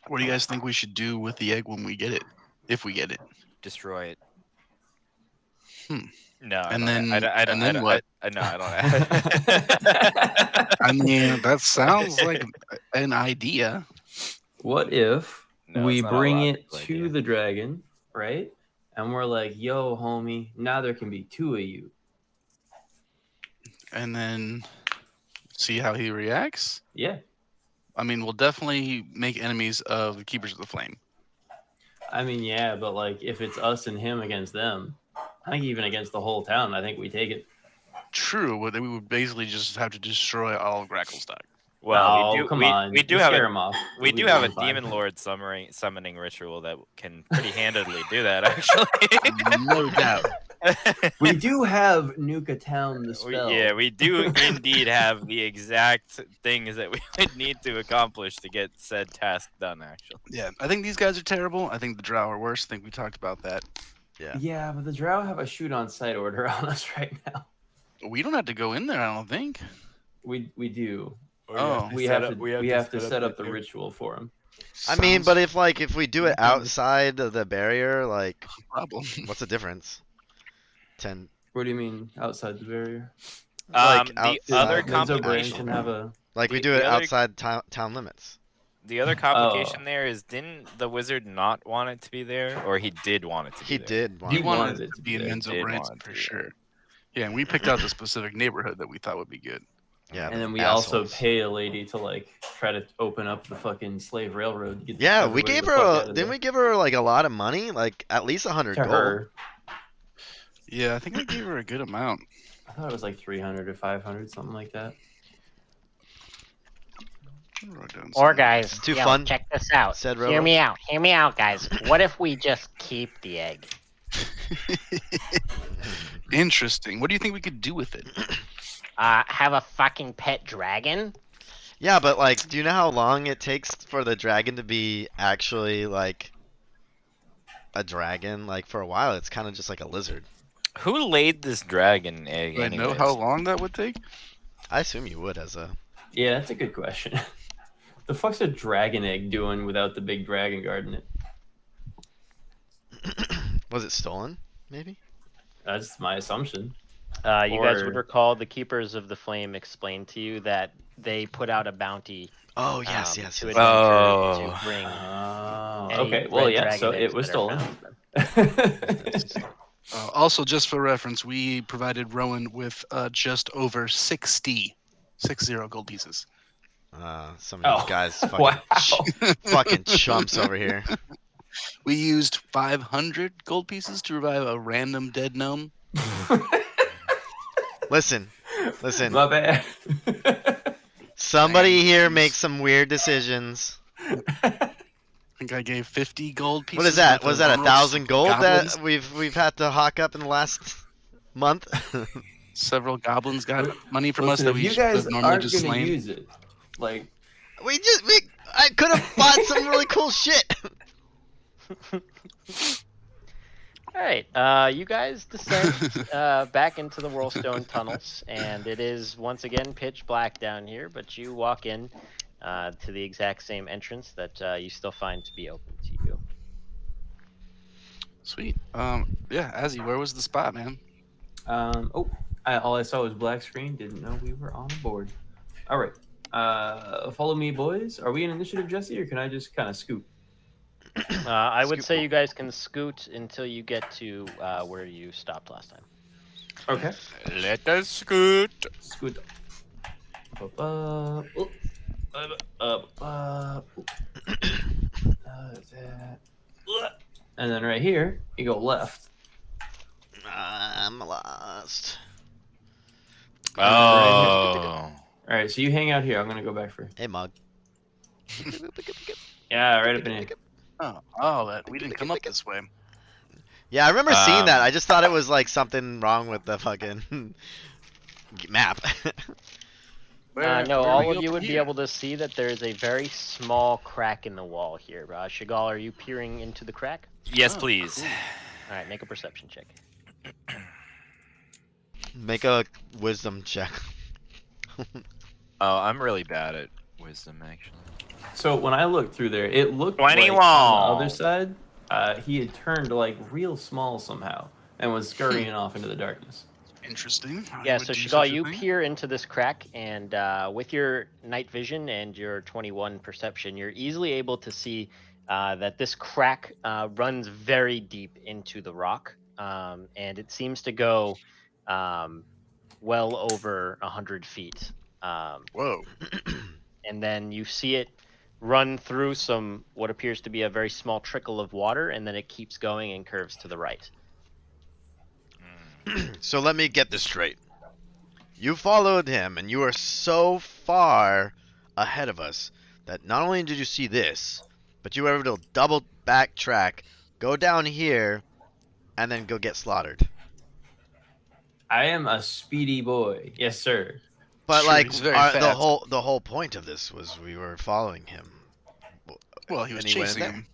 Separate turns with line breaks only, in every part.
What do you guys think we should do with the egg when we get it? If we get it?
Destroy it.
No,
I don't.
What?
No, I don't.
I mean, that sounds like an idea.
What if we bring it to
idea.
the dragon, right? And we're like, yo, homie, now there can be 2 of you.
And then see how he reacts?
Yeah.
I mean, we'll definitely make enemies of the Keepers of the Flame.
I mean, yeah, but like if it's us and him against them, I think even against the whole town, I think we take it.
True, but then we would basically just have to destroy all of Gracklstugh.
Well,
we do have
a demon lord summoning ritual that can pretty handedly do that. Actually,
no doubt.
We do have Nuka Town the spell.
We do indeed have the exact things that we would need to accomplish to get said task done. Actually,
yeah, I think these guys are terrible. I think the Drow are worse. I think we talked about that.
Yeah, but the Drow have a shoot on sight order on us right now.
We don't have to go in there. I don't think.
We do. We have to set up the ritual for him.
I mean, but if we do it outside of the barrier, like,
problem.
What's the difference? 10.
What do you mean outside the barrier?
The other complication
we do it outside town limits.
The other complication there is, didn't the wizard not want it to be there, or he did want it to be there?
He wanted it to be in Menzo Branson for sure. Yeah, and we picked out the specific neighborhood that we thought would be good.
Yeah,
and then we also pay a lady to try to open up the fucking slave railroad. To get
we gave her. Didn't we give her a lot of money? Like at least 100 gold.
Her.
Yeah, I think I gave her a good amount.
I thought it was like 300 or 500, something like that.
Or guys,
too fun.
Check this out. Hear me out, guys. What if we just keep the egg?
Interesting. What do you think we could do with it?
Have a fucking pet dragon?
Yeah, but do you know how long it takes for the dragon to be actually a dragon? For a while, it's kind of just like a lizard.
Who laid this dragon egg?
Do I know how long that would take?
I assume you would as a.
Yeah, that's a good question. The fuck's a dragon egg doing without the big dragon guard in it?
Was it stolen? Maybe.
That's my assumption.
You guys would recall the Keepers of the Flame explained to you that they put out a bounty.
Oh yes.
To bring.
Okay. Well, yeah. So it was stolen.
Also, just for reference, we provided Rowan with just over 60 gold pieces.
Some of these guys fucking chumps over here.
We used 500 gold pieces to revive a random dead gnome.
Listen.
My bad.
Somebody here makes some weird decisions.
I think I gave 50 gold pieces.
What is that? Was that 1,000 gold goblins that we've had to hawk up in the last month?
Several goblins got money from us that we
you guys
normally
aren't
just
gonna
slain.
use it.
I could have bought some really cool shit.
Alright, you guys descend back into the Whirlstone Tunnels, and it is once again pitch black down here, but you walk in to the exact same entrance that you still find to be open to you.
Sweet. Yeah, Azzy, where was the spot, man?
All I saw was black screen. Didn't know we were on board. All right. Follow me, boys. Are we in initiative, Jesse, or can I just kind of scoot?
I would say you guys can scoot until you get to where you stopped last time.
Okay.
Let us scoot.
Scoot. And then right here, you go left.
I'm lost.
Oh.
All right, so you hang out here. I'm gonna go back for.
Hey, Mug.
Yeah, right up in here.
We didn't come up this way.
Yeah, I remember seeing that. I just thought it was something wrong with the fucking map.
No, all of you would be able to see that there is a very small crack in the wall here. Shigal, are you peering into the crack?
Yes, please.
Cool. All right, make a perception check.
Make a wisdom check.
Oh, I'm really bad at wisdom, actually.
So when I looked through there, it looked like on the
21.
other side, he had turned like real small somehow and was scurrying off into the darkness.
Interesting. I
Yeah,
would
so
do
Shigal,
such a
you
thing.
peer into this crack, and with your night vision and your 21 perception, you're easily able to see that this crack runs very deep into the rock, and it seems to go well over 100 feet.
Whoa.
And then you see it run through some what appears to be a very small trickle of water, and then it keeps going and curves to the right.
So let me get this straight. You followed him, and you are so far ahead of us that not only did you see this, but you were able to double backtrack, go down here, and then go get slaughtered.
I am a speedy boy. Yes, sir.
But
Sure,
like,
he's very
the
fast.
whole point of this was we were following him.
Well, he was
And he went
chasing
there.
him.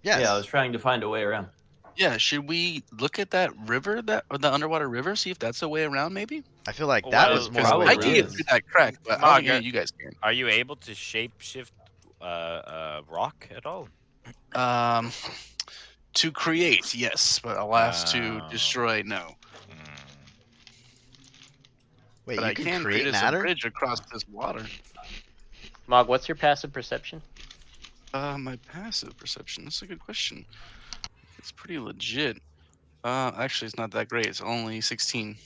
Yes.
Yeah, I was trying to find a way around.
Yeah, should we look at that river, or the underwater river, see if that's a way around, maybe?
I feel like that was
Well,
more
probably
way
I can
is.
get through that crack, but I don't
Mog,
think any of you guys can.
Are you able to shapeshift rock at all?
To create, yes, but alas, to
Oh.
destroy, no.
Wait,
But
you
I
can
can
create
create us a
matter?
bridge across this water.
Mog, what's your passive perception?
My passive perception. That's a good question. It's pretty legit. Actually, it's not that great. It's only 16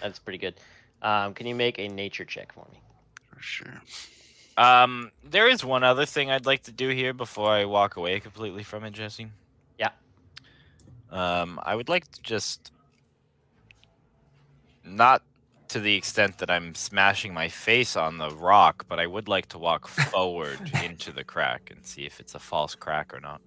That's pretty good. Can you make a nature check for me?
for sure.
There is one other thing I'd like to do here before I walk away completely from it, Jesse.
Yeah.
I would like to just not to the extent that I'm smashing my face on the rock, but I would like to walk forward into the crack and see if it's a false crack or not.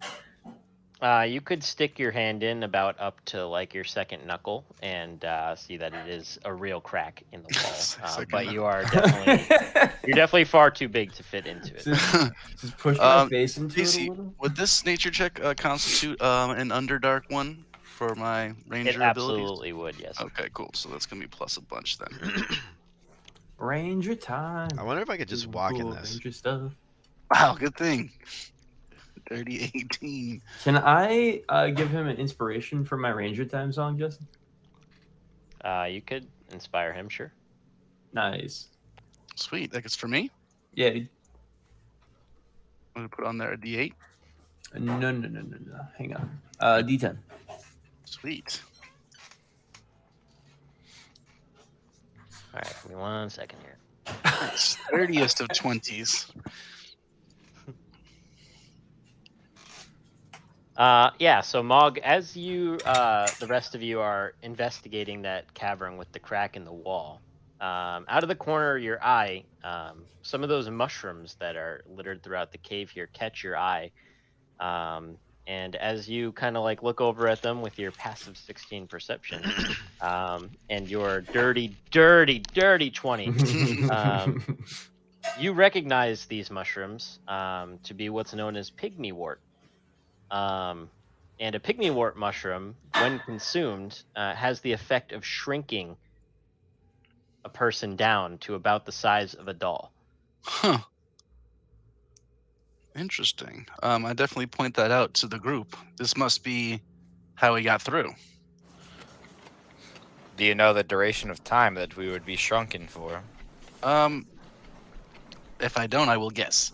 You could stick your hand in about up to like your second knuckle and see that it is a real crack in the wall.
Second
But you
knuckle.
are you're definitely far too big to fit into it.
Just push my
Um,
face into
Casey,
it a little.
would this nature check constitute an underdark one for my ranger
It
abilities?
absolutely would, yes.
Okay, cool. So that's gonna be plus a bunch then.
Ranger time.
I wonder if I could just
Doing
walk in
cool
this.
Ranger stuff.
Wow, good thing. Dirty 18.
Can I give him an inspiration for my Ranger time song, Justin?
You could inspire him, sure.
Nice.
Sweet. That gets for me.
Yeah.
I'm gonna put on there a D8.
No. Hang on. D10.
Sweet.
All right, give me 1 second here.
Nice. 30th of 20s.
Yeah, so Mog, as you, the rest of you are investigating that cavern with the crack in the wall, out of the corner of your eye, some of those mushrooms that are littered throughout the cave here catch your eye. And as you kind of like look over at them with your passive 16 perception, and your dirty 20, you recognize these mushrooms to be what's known as pygmywort. And a pygmywort mushroom, when consumed, has the effect of shrinking a person down to about the size of a doll.
Huh. Interesting. I definitely point that out to the group. This must be how we got through.
Do you know the duration of time that we would be shrunken for?
If I don't, I will guess.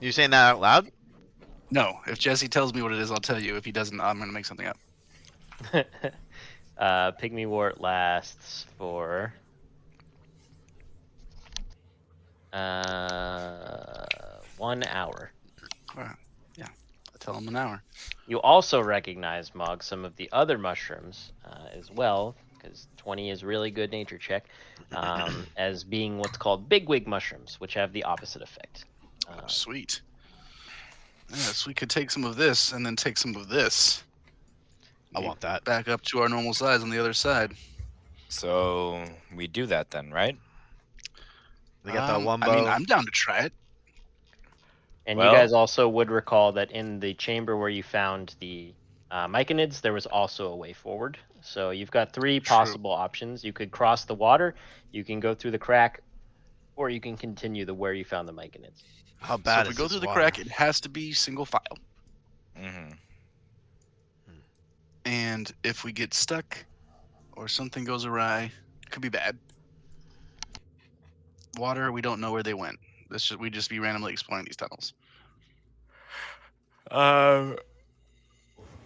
You saying that out loud?
No, if Jesse tells me what it is, I'll tell you. If he doesn't, I'm gonna make something up.
Pygmywort lasts for 1 hour.
Yeah, I tell him an hour.
You also recognize, Mog, some of the other mushrooms as well, because 20 is really good nature check, as being what's called bigwig mushrooms, which have the opposite effect.
Oh, sweet. Yes, we could take some of this and then take some of this.
I want that.
Back up to our normal size on the other side.
So we do that then, right?
We got that one
I
bow.
mean, I'm down to try it.
And
Well-
you guys also would recall that in the chamber where you found the Myconids, there was also a way forward. So you've got three
True.
possible options. You could cross the water, you can go through the crack, or you can continue the where you found the Myconids.
How
So
bad
if we
is
go
this
through the
water?
crack, it has to be single file.
Mm-hmm.
And if we get stuck or something goes awry, it could be bad. Water, we don't know where they went. We just be randomly exploring these tunnels.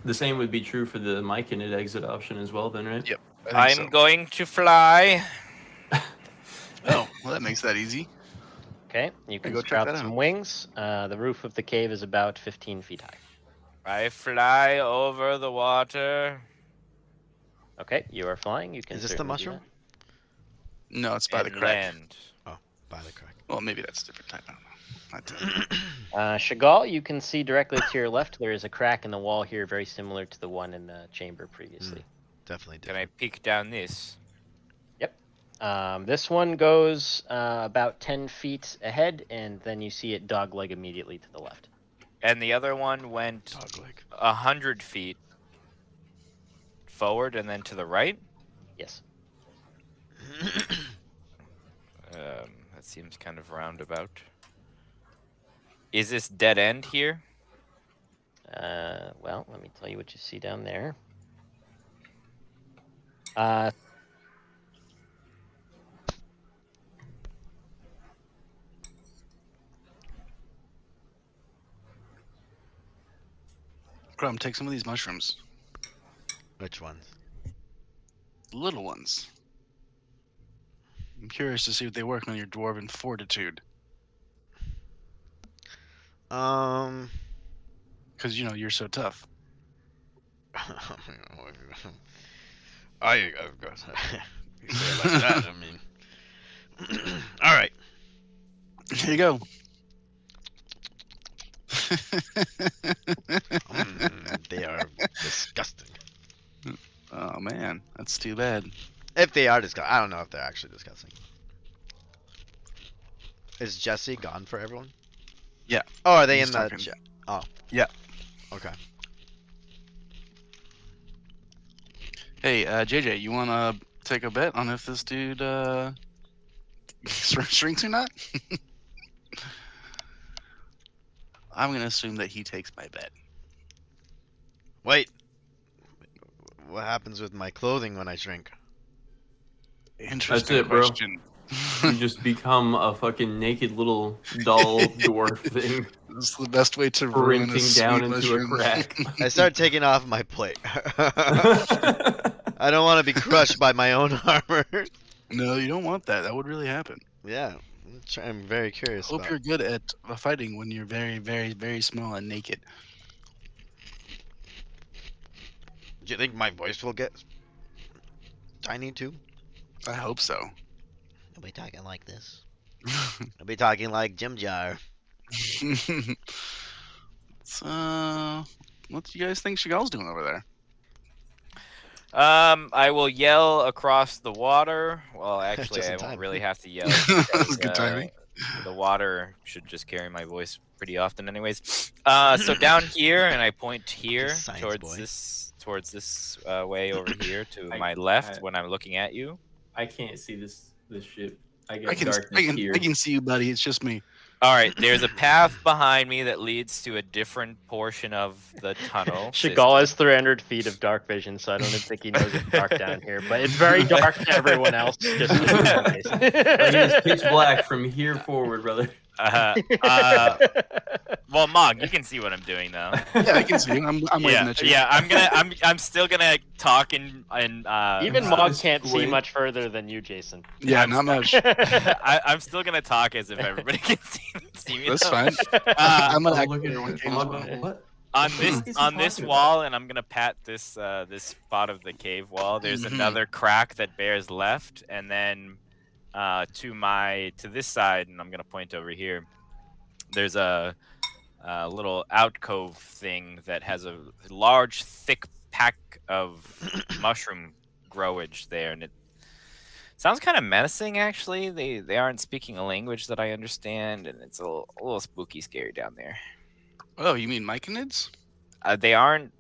The same would be true for the Myconid exit option as well, then, right?
Yep. I think
I'm
so.
going to fly.
Oh, well, that makes that easy.
Okay, you can
go check
sprout
that
some
out.
wings. The roof of the cave is about 15 feet high.
I fly over the water.
Okay, you are flying. You can.
Is this the
certainly do
mushroom?
No, it's by the
and
crack.
land.
By the crack.
Well, maybe that's a different type. I don't know.
Chagall, you can see directly to your left. There is a crack in the wall here, very similar to the one in the chamber previously.
Definitely
Can I
different.
peek down this?
This one goes about 10 feet ahead, and then you see it dogleg immediately to the left.
And the other one went
Dogleg.
100 feet forward and then to the right.
Yes.
That seems kind of roundabout. Is this dead end here?
Well, let me tell you what you see down there.
Crumb, take some of these mushrooms.
Which ones?
The little ones. I'm curious to see if they work on your dwarven fortitude. Because, you're so tough.
I you say it like that. I mean, all right.
Here you go.
They are disgusting.
Oh, man. That's too bad.
If they are disgusting, I don't know if they're actually disgusting. Is Jesse gone for everyone?
Yeah.
Oh, are they
He's
in the?
talking.
Oh.
Yeah.
Okay.
Hey, JJ, you want to take a bet on if this dude shrinks or not? I'm going to assume that he takes my bet.
Wait. What happens with my clothing when I shrink?
Interesting
it, bro.
question.
You just become a fucking naked little doll dwarf thing,
That's the best way to ruin a
sprinting down
sweet
into
mushroom.
a crack.
I start taking off my plate. I don't want to be crushed by my own armor.
No, you don't want that. That would really happen.
Yeah, I'm very curious.
Hope
about.
you're good at fighting when you're very, very, very small and naked.
Do you think my voice will get tiny too?
I hope so.
I'll be talking like this. I'll be talking like Jim Jar.
So, what do you guys think Chagall's doing over there?
I will yell across the water. Well, actually,
Just in
I won't
time.
really have to yell.
That's
because,
good timing.
The water should just carry my voice pretty often, anyways. So down here, and I point here
Science
towards
boy.
this way over here to
I-
my left when I'm looking at you.
I can't see this ship. I
I
get
can,
darkness here.
I can see you, buddy. It's just me.
All right, there's a path behind me that leads to a different portion of the tunnel.
Chagall has 300 feet of dark vision, so I don't even think he knows it's dark down here. But it's very dark to everyone else. Just in case.
It's pitch black from here forward, brother.
Well, Mog, you can see what I'm doing though.
Yeah, I can see you. I'm waving
Yeah,
at you.
yeah. I'm still gonna talk and
Even
Uh,
Mog can't see
wait.
much further than you, Jason.
Yeah, not much.
I'm still gonna talk as if everybody can see me.
That's
though.
fine.
Uh,
I'm gonna
Oh,
act
look at
everyone
this.
can as well.
What?
on
What
this
is he
on this
talking
wall, and I'm gonna pat this this spot of the cave wall. There's
Mhm.
another crack that bears left, and then to this side, and I'm gonna point over here. There's a little alcove thing that has a large, thick pack of mushroom growage there, and it sounds kind of menacing. Actually, they aren't speaking a language that I understand, and it's a little spooky, scary down there.
Oh, you mean myconids?
They aren't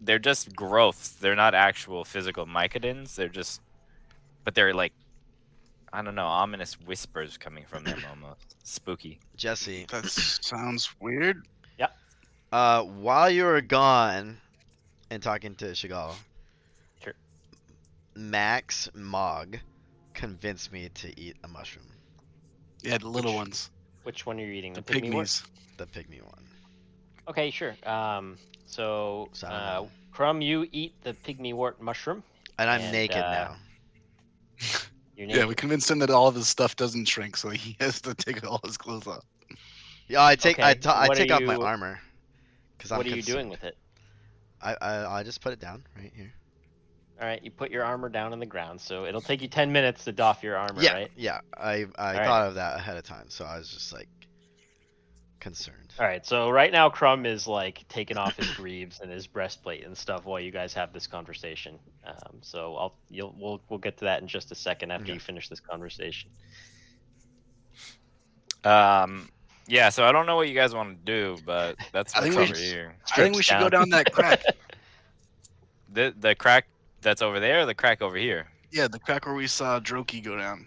they're just growths. They're not actual physical mycodons. But they're like, I don't know, ominous whispers coming from them almost. Spooky.
Jesse,
That sounds weird.
while you were gone and talking to Chagall,
Sure.
Max Mog convinced me to eat a mushroom,
Yeah, the little ones.
Which one are you eating?
The
pygmy wort?
pygmies.
the pygmy one.
Okay, sure. So,
So I don't know.
Crumb, you eat the pygmy wort mushroom.
And I'm
And,
naked now.
You're
Yeah, we convinced him that all of his stuff doesn't shrink, so he has to take all his clothes off.
Yeah, I take I
Okay,
take
what
off
are
my
you-
armor. Cause I'm
What are you doing
concerned.
with it?
I just put it down right here.
All right, you put your armor down on the ground, so it'll take you 10 minutes to doff your armor,
Yeah,
right?
yeah. I
right.
thought of that ahead of time, so I was just like concerned.
All right, so right now Crumb is like taking off his greaves and his breastplate and stuff while you guys have this conversation. So we'll get to that in just a second after
Okay.
you finish this conversation.
Yeah, so I don't know what you guys want to do, but that's
I
what's
think we
over
should-
here.
I think we should go down that crack.
The crack that's over there, or the crack over here.
Yeah, the crack where we saw Droki go down.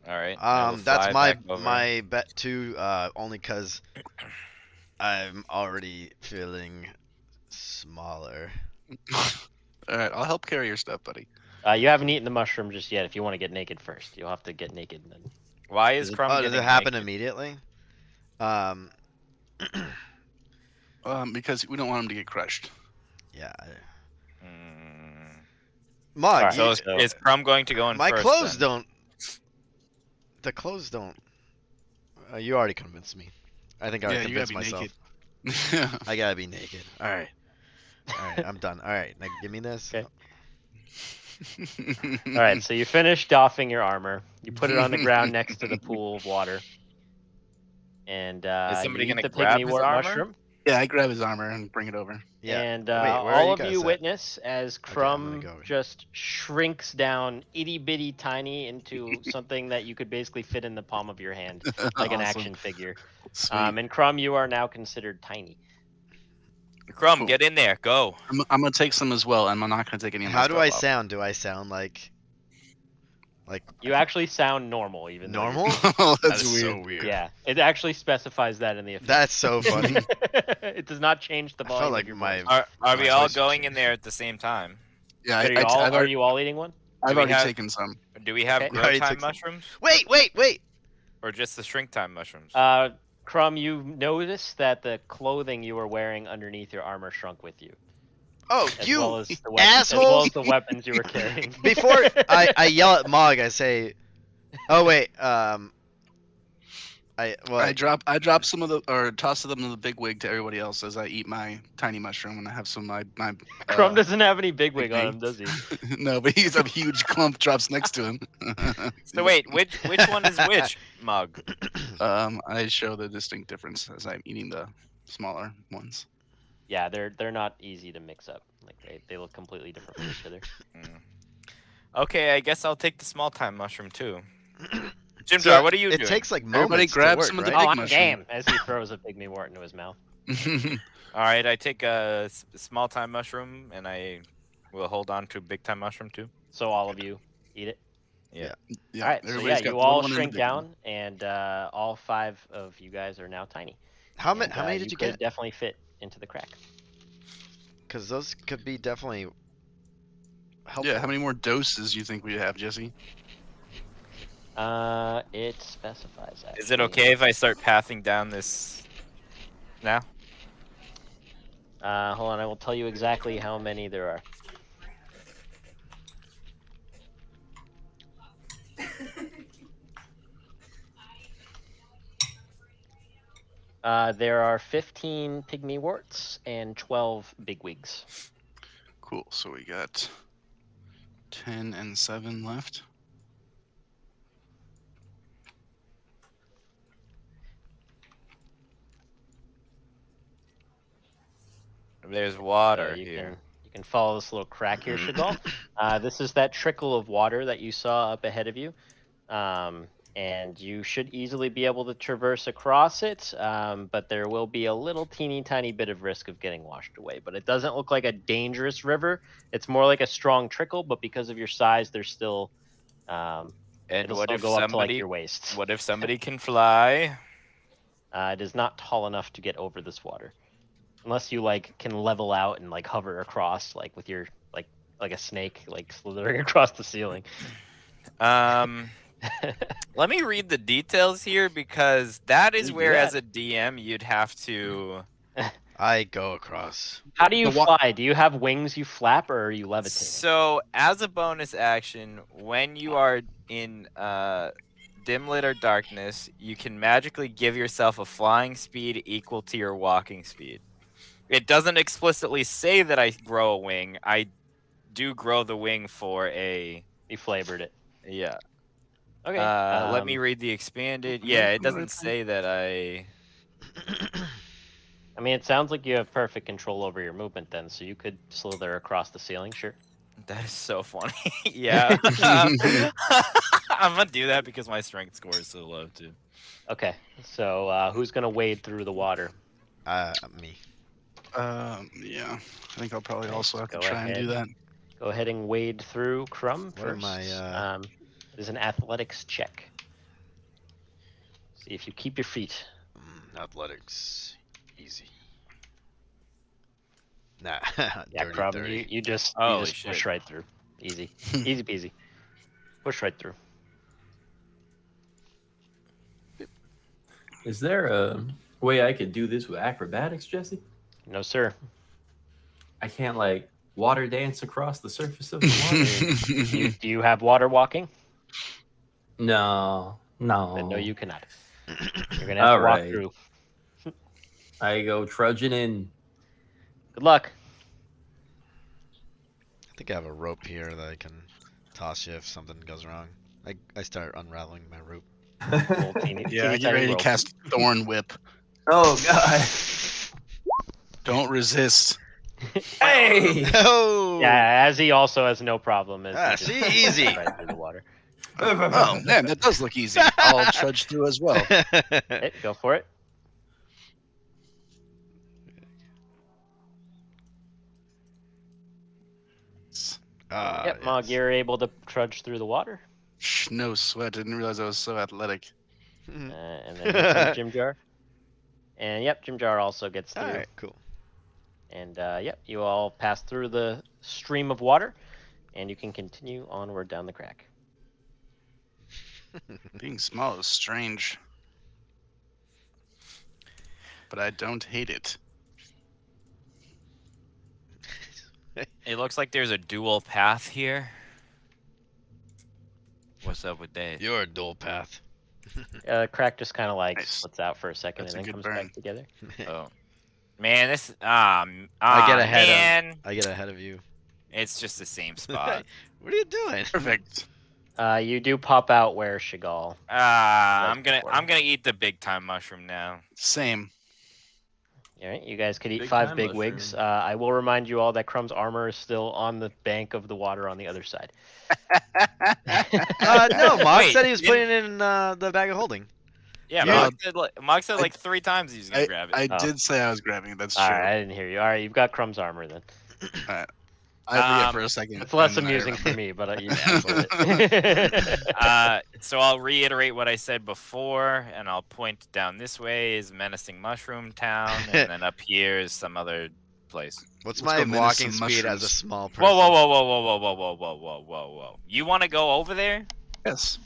All right. I will
That's
fly
my
back over.
my bet too. Only because I'm already feeling smaller.
All right, I'll help carry your stuff, buddy.
You haven't eaten the mushroom just yet. If you want to get naked first, you'll have to get naked and then.
Why is Crumb
Oh, does
getting
it happen
naked?
immediately?
Because we don't want him to get crushed.
Yeah.
Mm.
Mog,
Alright,
So
you-
is Crumb going to go in
my
first?
clothes
then?
don't. The clothes don't. You already convinced me. I think I
Yeah, you gotta
convinced
be
myself.
naked.
I gotta be naked. All right. All right. I'm done. All right. Now give me this.
Okay. All right, so you finish doffing your armor. You put it on the ground next to the pool of water. And
somebody
you eat
gonna
the
grab
pygmy
his
wort
armor?
mushroom.
Yeah, I grab his armor and bring it over.
Yeah.
And
Wait, where are
all
you
of
guys
you
at?
witness as
Okay, I'm gonna
Crumb
go over here.
just shrinks down itty bitty tiny into something that you could basically fit in the palm of your hand, like an
Awesome.
action figure.
Sweet.
And Crumb, you are now considered tiny.
Crumb,
Cool.
get in there. Go.
I'm gonna take some as well, and I'm not gonna take any of my
How do I
stuff off.
sound? Do I sound like
You actually sound normal, even though
normal?
Oh,
That
that's
is
weird.
so weird.
Yeah, it actually specifies that in the effect.
That's so funny.
It does not change the
I
volume.
felt
of
like
your
my-
voice.
Are we
My
all
voice
going
changed.
in there at the same time?
Yeah,
Are, you
I've
all, are
already,
you all eating one?
I've
Do we
already
have-
taken some.
Do we have
Okay.
grow
Already
time
took some.
mushrooms,
Wait.
or just the shrink time mushrooms?
Crumb, you notice that the clothing you were wearing underneath your armor shrunk with you,
Oh,
as
you
well as the
asshole!
as well as the weapons you were carrying.
Before I yell at Mog, I say, "Oh wait,
I drop some of the, or toss them to the big wig to everybody else as I eat my tiny mushroom, and I have some of my
Crumb doesn't have any bigwig on
big
him, does he?
no, but he's a huge clump drops next to him.
So wait, which one is which, Mug?
I show the distinct difference as I'm eating the smaller ones.
Yeah, they're not easy to mix up. Like they look completely different from each other.
Okay, I guess I'll take the small time mushroom too. Jim
So
Jar, what are you
it
doing?
takes like
Everybody
moments
grab
to work,
some of the
right?
Oh,
big
I'm
mushroom.
game! As he throws a pygmy wort into his mouth.
All right, I take a small time mushroom, and I will hold on to big time mushroom too.
So all of you eat it.
Yeah,
All right, so
everybody's
yeah,
got
you
the
all
little one and the
shrink
big one.
down, and all 5 of you guys are now tiny.
How
And,
many did you
could
get?
Definitely fit into the crack.
Because those could be definitely helpful.
Yeah, how many more doses you think we have, Jesse?
It specifies.
Is it
actually.
okay if I start pathing down this now?
Hold on, I will tell you exactly how many there are. There are 15 pygmy warts and 12 bigwigs.
Cool. So we got 10 and 7 left.
There's
So
water
you
here.
can follow this little crack here, Chagall. This is that trickle of water that you saw up ahead of you. and you should easily be able to traverse across it, but there will be a little teeny tiny bit of risk of getting washed away. But it doesn't look like a dangerous river. It's more like a strong trickle, but because of your size, there's still
And
it'll
what
still
if
go up to like
somebody?
your waist.
What if somebody can fly?
It is not tall enough to get over this water, unless you like can level out and like hover across, like with your like a snake, like slithering across the ceiling.
Let me read the details here because that is
You do
where,
that.
as a DM, you'd have to.
I go across.
How do you
The wa-
fly? Do you have wings you flap, or are you levitating?
So, as a bonus action, when you are in dim lit or darkness, you can magically give yourself a flying speed equal to your walking speed. It doesn't explicitly say that I grow a wing. I do grow the wing for a.
You flavored it.
Yeah.
Okay.
Let me read the expanded.
I'm
Yeah,
looking
it
at
doesn't
everything.
say that I.
I mean, it sounds like you have perfect control over your movement then, so you could slither across the ceiling, sure.
That is so funny. Yeah. I'm gonna do that because my strength score is so low too.
Okay. So who's gonna wade through the water?
Me.
Yeah. I think I'll probably
Okay,
also have to
go
try and do
ahead.
that.
Go ahead and wade through Crumb
What am
first.
I,
It is an athletics check. See if you keep your feet.
Athletics. Easy. Nah.
Yeah,
Dirty
Crumb,
30.
you just
Holy
push
shit.
right through. Easy. Easy peasy. Push right through.
Is there a way I could do this with acrobatics, Jesse?
No, sir.
I can't like water dance across the surface of the water.
Do you have water walking?
No.
Then no,
Oh.
you cannot. You're gonna have to walk
Alright.
through.
I go trudging in.
Good luck.
I think I have a rope here that I can toss you if something goes wrong. I start unraveling my rope.
Little teeny,
Yeah,
teeny
get
tiny
ready to
rope.
cast Thorn Whip.
Oh god.
Don't resist.
Hey.
Oh!
Yeah, as he also has no problem as
Ah,
he just
see,
goes
easy.
right through the water.
Oh man, that does look easy. I'll trudge through as well.
Hey, go for it. Yep, Mog,
yes.
you're able to trudge through the water.
No sweat. Didn't realize I was so athletic.
And then here comes Jim Jar. And yep, Jim Jar also gets through.
Alright, cool.
And yep, you all pass through the stream of water, and you can continue onward down the crack.
Being small is strange. But I don't hate it.
It looks like there's a dual path here. What's up with that?
You're a dual path.
Crack just kind of like
Nice.
splits out for a second
That's a
and then
good
comes
burn.
back together.
Oh, man, this
I get ahead
man.
I get ahead of you.
It's just the same spot.
What are you doing?
Perfect.
You do pop out where Chagall.
I'm
before.
gonna eat the big time mushroom now.
Same.
All right, you guys could eat
Big
5
time
big wigs.
mushroom.
I will remind you all that Crumb's armor is still on the bank of the water on the other side.
No, Mog
Wait,
said he was
didn't-
putting it in the bag of holding.
Yeah,
Yeah.
Mog said
I-
like 3 times he was gonna grab it.
I
Oh.
did say I was grabbing it. That's true.
All right, I didn't hear you. All right, you've got Crumb's armor then.
I forget for a second.
It's less
and then I
amusing for
remember.
me, but you handled it.
So I'll reiterate what I said before, and I'll point down this way is Menacing Mushroom Town, and then up here is some other place.
What's
Let's
my
go menace
walking
some
speed as a
mushrooms.
small person?
Whoa, whoa, whoa, whoa, whoa, whoa, whoa, whoa, whoa, whoa, whoa, whoa! You want to go over there?
Yes.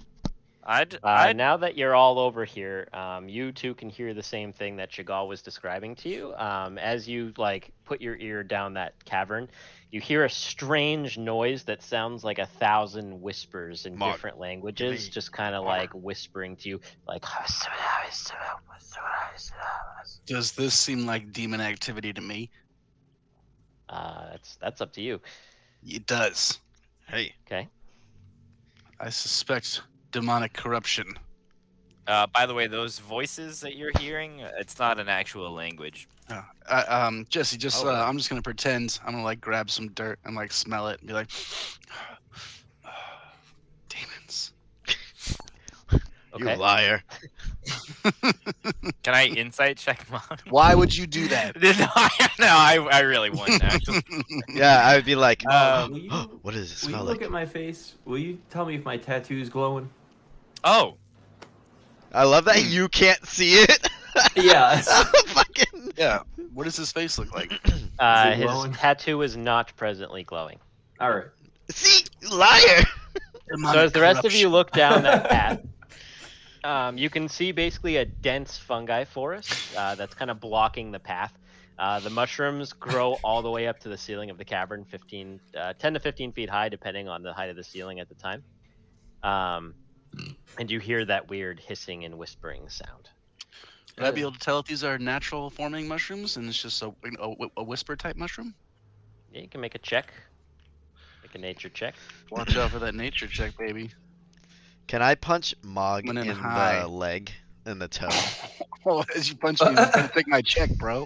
I'd
Now that you're all over here, you two can hear the same thing that Chagall was describing to you. As you like put your ear down that cavern, you hear a strange noise that sounds like 1,000 whispers in
Mog,
different languages,
me
just kind of
armor.
like whispering to you, like.
Does this seem like demon activity to me?
That's up to you.
It does.
Hey,
Okay.
I suspect demonic corruption.
by the way, those voices that you're hearing, it's not an actual language.
Jesse, just
Oh, really?
I'm just gonna pretend I'm gonna like grab some dirt and like smell it and be like, demons.
Okay.
You liar.
Can I insight check Mog?
Why would you do that?
I really wouldn't actually.
Yeah, I would be like,
Um,
Will you,
what does it
will you
smell
look
like?
at my face? Will you tell me if my tattoo's glowing?
Oh,
I love that you can't see it.
Yeah.
Fucking.
Yeah. What does his face look like?
it
His
glowing?
tattoo is not presently glowing.
All right.
See, liar.
So as the rest of you look down that path, you can see basically a dense fungi forest that's kind of blocking the path. The mushrooms grow all the way up to the ceiling of the cavern, 10 to 15 feet high, depending on the height of the ceiling at the time. And you hear that weird hissing and whispering sound.
Would I be able to tell if these are natural forming mushrooms and it's just a whisper type mushroom?
Yeah, you can make a check. Make a nature check.
Watch out for that nature check, baby.
Can I punch Mog
Coming
in
in high.
the leg, in the toe?
Oh, as you punch me, I'm gonna take my check, bro.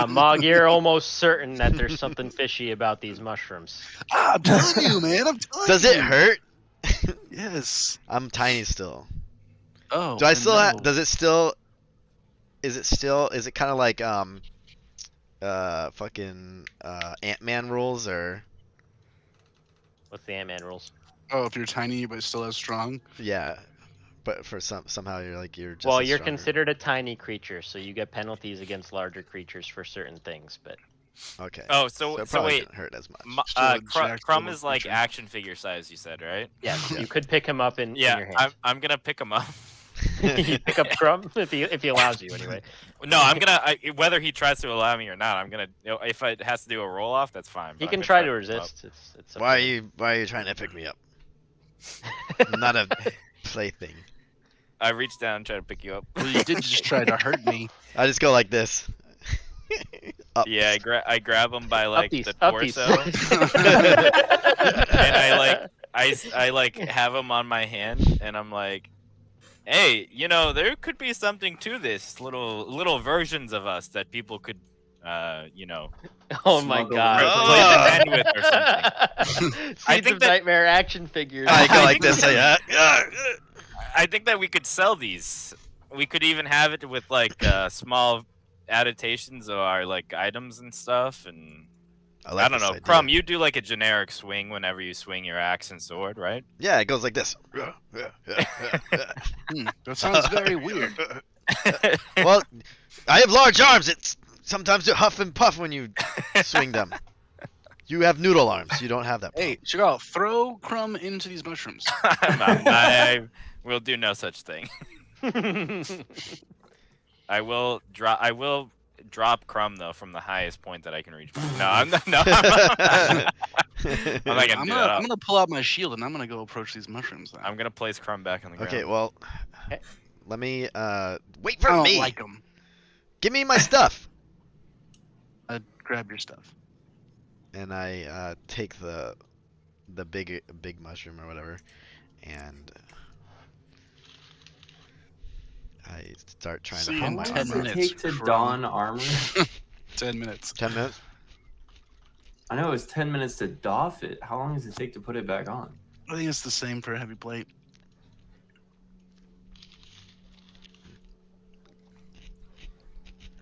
Mog, you're almost certain that there's something fishy about these mushrooms.
I'm telling you, man. I'm telling
Does
you.
it hurt?
Yes.
I'm tiny still.
Oh.
Do I still have?
no.
Does it still? Is it still? Is it kind of like fucking Ant-Man rules or?
What's the Ant-Man rules?
Oh, if you're tiny but still as strong.
Yeah, but for somehow you're just.
Well,
as
you're
stronger.
considered a tiny creature, so you get penalties against larger creatures for certain things. But
Okay.
oh,
it
so
probably
wait.
doesn't hurt as much.
Still a jacked
Crumb
little
is like
creature.
action figure size, you said, right?
yeah, you could pick him up in
Yeah,
your hand.
I'm gonna pick him up.
You pick up Crumb if he allows you anyway.
No, I'm gonna. Whether he tries to allow me or not, I'm gonna. If it has to do a roll off, that's fine.
He
but
can
I'm
try
gonna
to
pick him up.
resist. It's up
Why are
to him.
you trying to pick me up? I'm not a plaything.
I reached down and tried to pick you up.
Well, you did just try to hurt me.
I just go like this. Up.
Yeah, I grab him by like
Uppies,
the
uppies.
torso, and I like have him on my hand, and I'm like, hey, there could be something to this. Little versions of us that people could,
Oh my
Smuggle
god.
play pretend with or something.
Seeds
I think
of
that-
Nightmare action figures.
I go like this.
I think that we could sell these. We could even have it with like small adaptations of our like items and stuff, and
like
I don't
this
know.
idea.
Crumb, you do like a generic swing whenever you swing your axe and sword, right?
Yeah, it goes like this.
That sounds very weird.
Well, I have large arms. It's sometimes you huff and puff when you swing them. You have noodle arms. You don't have that.
Hey, Chagall, throw Crumb into these mushrooms.
I will do no such thing. I will drop Crumb though from the highest point that I can reach. No, I'm not. No, I'm not gonna
I'm
do that.
gonna pull out my shield and I'm gonna go approach these mushrooms. Then.
I'm gonna place Crumb back on the ground.
Okay, well,
Okay.
let me wait
I
for
don't
me.
like them.
Give me my stuff.
Grab your stuff.
And I take the big mushroom or whatever, and I start trying
See
to
you
How
hum
in
long
my
10
does
armor.
it
minutes,
take to
Crumb.
don armor?
10 minutes.
10 minutes.
I know it's 10 minutes to doff it. How long does it take to put it back on?
I think it's the same for a heavy plate.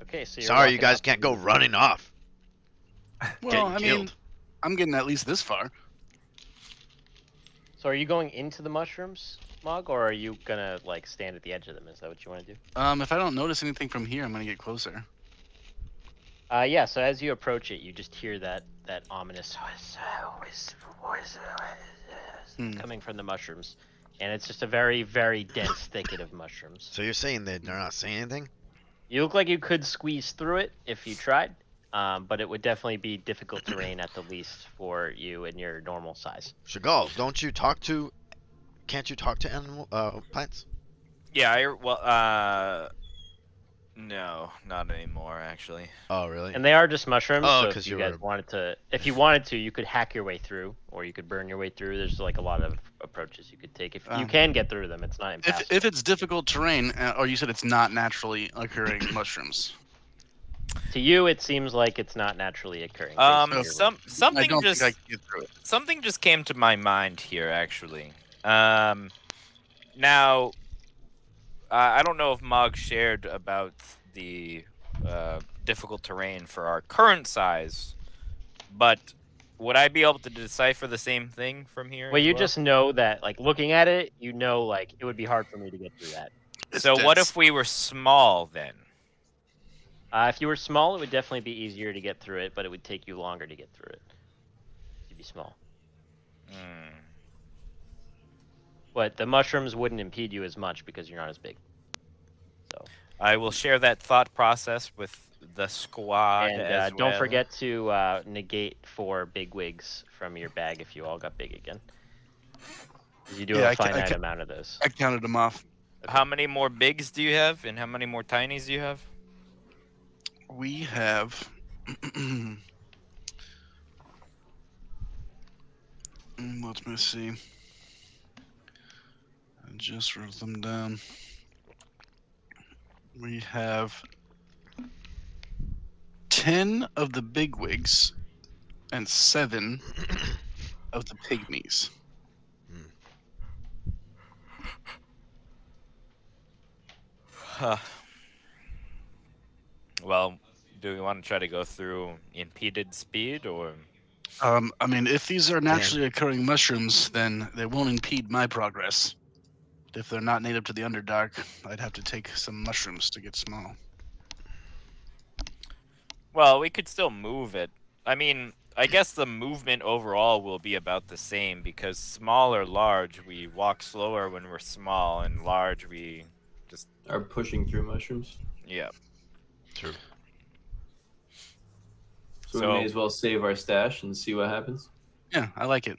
Okay, so you're
Sorry, you
walking
guys
up
can't
and-
go running off.
Well,
Getting
I mean,
killed.
I'm getting at least this far.
So are you going into the mushrooms, Mog, or are you gonna like stand at the edge of them? Is that what you want to do?
If I don't notice anything from here, I'm gonna get closer.
Yeah. So as you approach it, you just hear that ominous
Hmm.
coming from the mushrooms, and it's just a very, very dense thicket of mushrooms.
So you're saying they're not saying anything?
You look like you could squeeze through it if you tried, but it would definitely be difficult terrain at the least for you in your normal size.
Chagall, can't you talk to animal plants?
Yeah, no, not anymore actually.
Oh, really?
And they are just mushrooms.
Oh,
so
'cause
if you
you
guys
were-
wanted to, if you wanted to, you could hack your way through, or you could burn your way through. There's like a lot of approaches you could take. If you can get through them, it's not impassable.
If it's difficult terrain, or you said it's not naturally occurring mushrooms.
To you, it seems like it's not naturally occurring. based on your
Some
look.
I
something
don't
just
think I can get through it.
something just came to my mind here actually. Now I don't know if Mog shared about the difficult terrain for our current size, but would I be able to decipher the same thing from here?
Well,
as
you
well?
just know that, like, looking at it, like, it would be hard for me to get through that.
It's
So what
dense.
if we were small then?
If you were small, it would definitely be easier to get through it, but it would take you longer to get through it. You'd be small.
Hmm.
But the mushrooms wouldn't impede you as much because you're not as big. So.
I will share that thought process with the squad
And
as
don't
well.
forget to negate 4 big wigs from your bag if you all got big again. 'Cause you do
Yeah,
have a finite amount of those.
I counted them off.
How many more bigs do you have, and how many more tinies do you have?
We have. Let me see. I just wrote them down. We have 10 of the bigwigs and 7 of the pygmies.
Huh. Well, do we want to try to go through impeded speed, or?
I mean, if these are naturally occurring mushrooms, then they won't impede my progress. If they're not native to the Underdark, I'd have to take some mushrooms to get small.
Well, we could still move it. I mean, I guess the movement overall will be about the same, because small or large, we walk slower when we're small, and large, we just...
Are pushing through mushrooms.
Yeah.
True.
So we may as well save our stash and see what happens.
Yeah, I like it.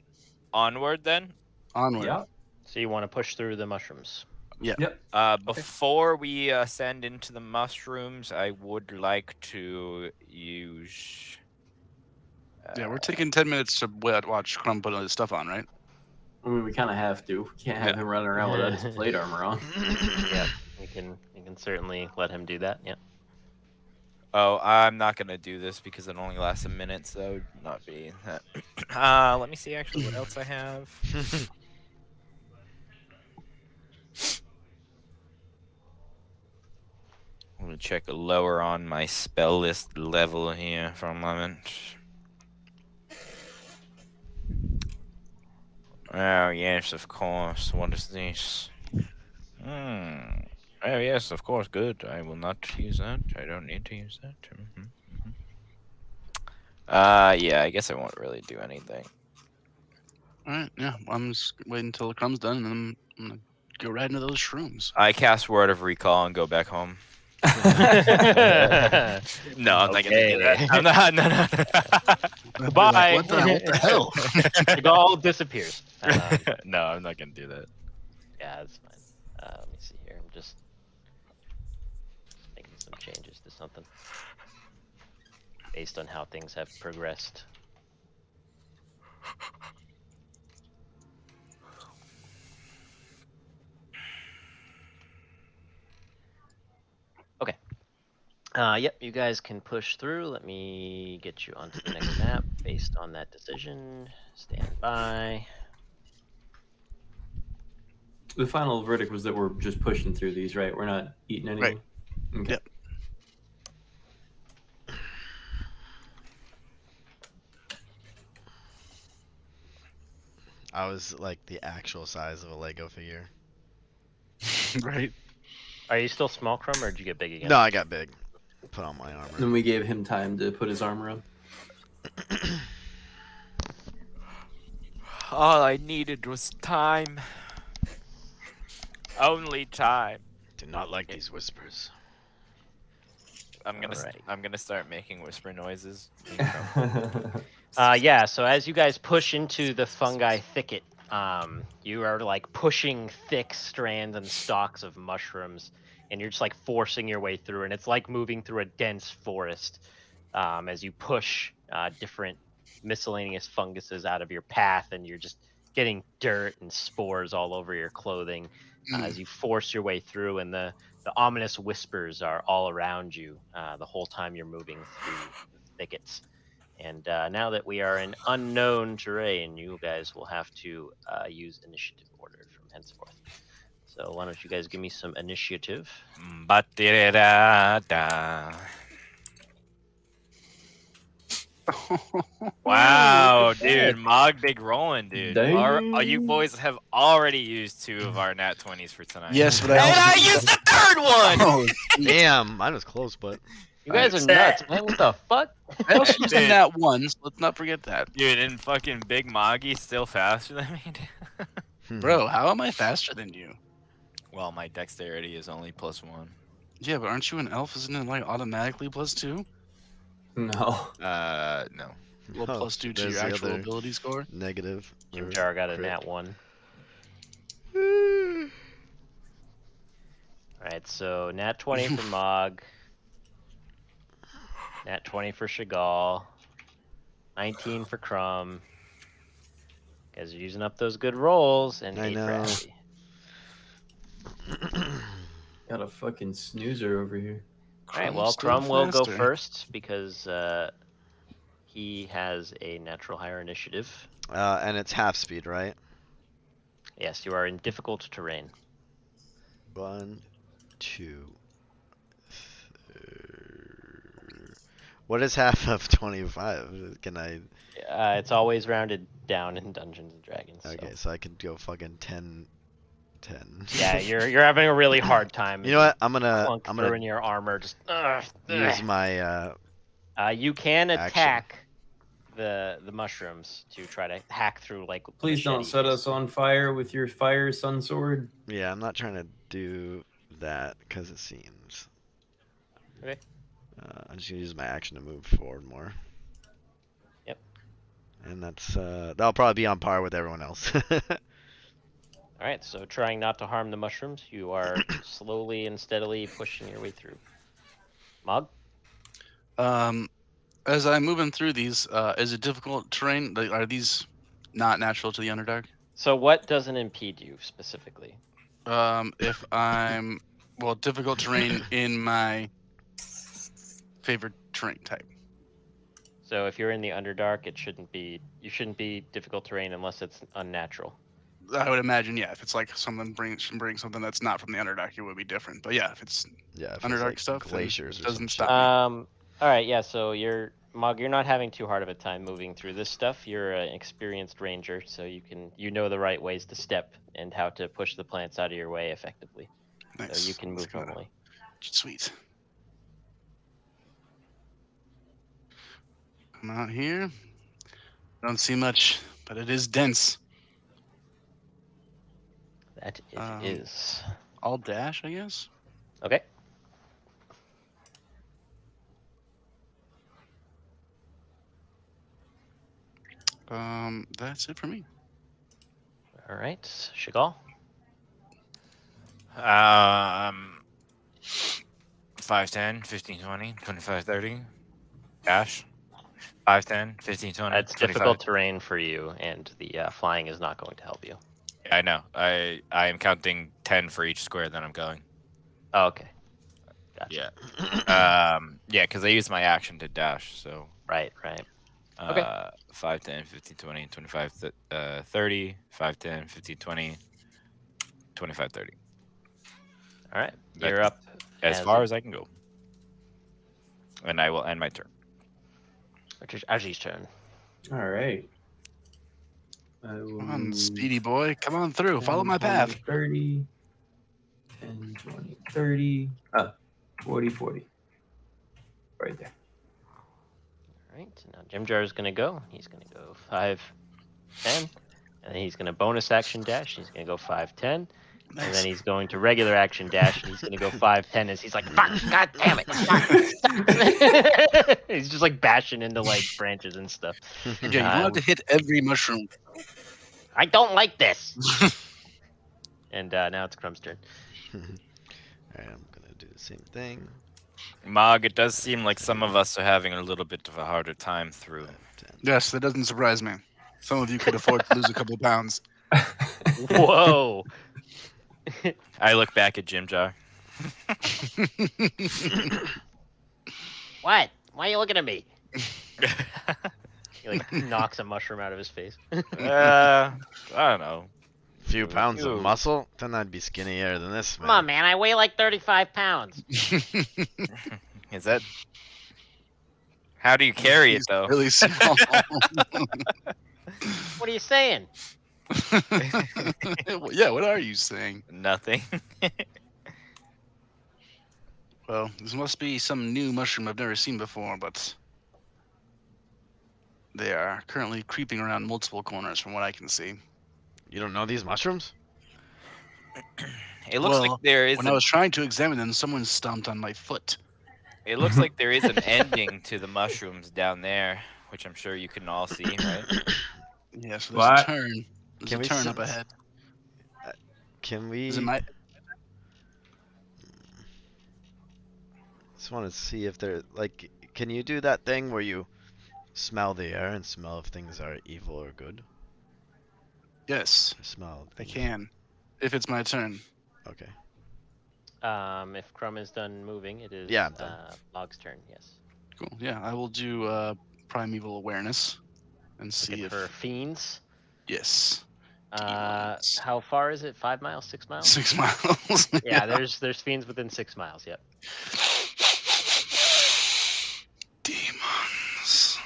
Onward, then?
Onward.
Yeah.
So you want to push through the mushrooms.
Yeah.
Yep.
Before we ascend into the mushrooms, I would like to use...
Yeah, we're taking 10 minutes to watch Crumb put all his stuff on, right?
I mean, we kind of have to. We can't have him running around without his plate armor on.
Yeah, you can certainly let him do that. Yeah.
Oh, I'm not gonna do this because it only lasts a minute, so that would not be that. Let me see actually what else I have. I'm gonna check a lower on my spell list level here for a moment. Oh yes, of course. What is this? Oh yes, of course. Good. I will not use that. I don't need to use that. Yeah. I guess I won't really do anything.
All right, yeah. I'm just waiting until the Crumb's done, and then I'm going to go right into those shrooms.
I cast Word of Recall and go back home. No, I'm not gonna do that. I'm not. No.
Goodbye.
What the hell?
It all disappears.
No, I'm not gonna do that.
Yeah, that's fine. Let me see here. I'm just making some changes to something based on how things have progressed. Okay. Yep, you guys can push through. Let me get you onto the next map based on that decision. Stand by.
The final verdict was that we're just pushing through these, right? We're not eating anything.
Right.
Okay.
Yep.
I was like the actual size of a Lego figure.
Right.
Are you still small, Crumb, or did you get big again?
No, I got big. Put on my armor.
Then we gave him time to put his armor on.
All I needed was time. Only time.
Do not like these whispers.
I'm gonna.
Alright.
I'm gonna start making whisper noises.
Yeah, so as you guys push into the fungi thicket, you are like pushing thick strands and stalks of mushrooms, and you're just like forcing your way through, and it's like moving through a dense forest as you push different miscellaneous funguses out of your path, and you're just getting dirt and spores all over your clothing as you force your way through, and the ominous whispers are all around you the whole time you're moving through the thickets. And now that we are in unknown terrain, you guys will have to use initiative order from henceforth. So why don't you guys give me some initiative?
Ba-di-da-da. Wow, dude, Mog big rolling, dude. You
Dang.
boys have already used 2 of our nat 20s for tonight.
Yes, but
And
I
I
also
used the 3rd one.
Oh,
Damn, mine was close, but
You guys are nuts, man. What the fuck?
I also used a
Dude.
nat 1, so let's not forget that.
Dude, and fucking Big Moggy's still faster than me.
Bro, how am I faster than you?
Well, my dexterity is only +1.
Yeah, but aren't you an elf? Isn't it like automatically +2?
No.
No.
Well,
Oh,
+2 to
there's
your
the
actual
other
ability score.
negative.
Jim
or
Jar got a
crit.
nat 1. Alright, so nat 20 for Mog. Nat 20 for Chagall. 19 for Crumb. Guys are using up those good rolls, and
I
8 for
know.
Abby.
Got a fucking snoozer over here.
Alright, well,
still
Crumb will go
faster.
first because he has a natural higher initiative.
And it's half speed, right?
Yes, you are in difficult terrain.
1, 2. What is half of 25? Can I?
It's always rounded down in Dungeons and Dragons. So.
Okay, so I can go fucking 10.
Yeah, you're having a really hard time.
You know what? I'm gonna
through in your armor. Just
use my
you can
action.
attack the mushrooms to try to hack through like.
Please don't set us on fire with your fire sun sword.
Yeah, I'm not trying to do that because it seems.
Okay.
I'm just gonna use my action to move forward more.
Yep.
And that'll probably be on par with everyone else.
All right, so trying not to harm the mushrooms, you are slowly and steadily pushing your way through. Mog?
As I'm moving through these, is it difficult terrain? Like, are these not natural to the Underdark?
So what doesn't impede you specifically?
If I'm difficult terrain in my favorite terrain type.
So if you're in the Underdark, you shouldn't be difficult terrain unless it's unnatural.
I would imagine, yeah. If it's like someone brings something that's not from the Underdark, it would be different. But yeah, if it's
Yeah, if
Underdark
it's like
stuff, then
glaciers
it
or some
doesn't
shit.
stop me.
All right, yeah. So Mog, you're not having too hard of a time moving through this stuff. You're an experienced ranger, so you know the right ways to step and how to push the plants out of your way effectively.
Nice.
So you can move normally.
Sweet. Come out here. Don't see much, but it is dense.
That it is.
I'll dash, I guess.
Okay.
That's it for me.
All right, Chagall.
5, 10, 15, 20, 25, 30. Dash. 5, 10, 15, 20.
It's
25.
difficult terrain for you, and the flying is not going to help you.
Yeah, I know. I am counting 10 for each square that I'm going.
Oh, okay. Gotcha.
Yeah. Yeah, because I used my action to dash, so.
Right. Okay.
5, 10, 15, 20, 25, 30. 5, 10, 15, 20, 25, 30.
All right.
That's
You're up.
As far as I can go. And I will end my turn.
Which is Aji's turn.
All right.
Come on, speedy boy. Come on through. Follow my
20,
path.
30. 10, 20, 30. 40, 40. Right there.
All right. Now Jim Jar is going to go. He's going to go 5, 10. And then he's going to bonus action dash. He's going to go 5, 10.
Nice.
And then he's going to regular action dash. And he's going to go 5, 10 as he's like, fuck, god damn it. Stop. He's just like bashing into like branches and stuff.
Yeah, you don't have to hit every mushroom.
I don't like this. And now it's Crumb's turn.
Alright, I'm gonna do the same thing.
Mog, it does seem like some of us are having a little bit of a harder time through.
10.
Yes, that doesn't surprise me. Some of you could afford to lose a couple pounds.
Whoa.
I look back at Jim Jar.
What? Why are you looking at me? He like knocks a mushroom out of his face.
I don't know.
few pounds of
Ew.
muscle, then I'd be skinnier than this man.
Come on, man. I weigh like 35 pounds.
Is that? How do you carry it
He's
though?
really small.
What are you saying?
Yeah, what are you saying?
Nothing.
Well, this must be some new mushroom I've never seen before, but they are currently creeping around multiple corners from what I can see.
You don't know these mushrooms?
It looks like there is
when I was trying to examine them, someone stomped on my foot.
It looks like there is an ending to the mushrooms down there, which I'm sure you can all see, right?
Yeah, so there's
What?
a turn. There's
Can
a
we
turn up
sense-
ahead.
Can we?
Is it my?
Just want to see if they're like. Can you do that thing where you smell the air and smell if things are evil or good?
Yes,
Smell.
I can. If it's my turn.
Okay.
If Crumb is done moving, it is
Yeah, I'm done.
Mog's turn. Yes.
Cool. Yeah, I will do primeval awareness and see
Looking
if
for fiends.
yes. Demons.
How far is it? 5 miles? 6 miles?
6 miles.
Yeah, there's fiends within 6 miles. Yep.
Demons.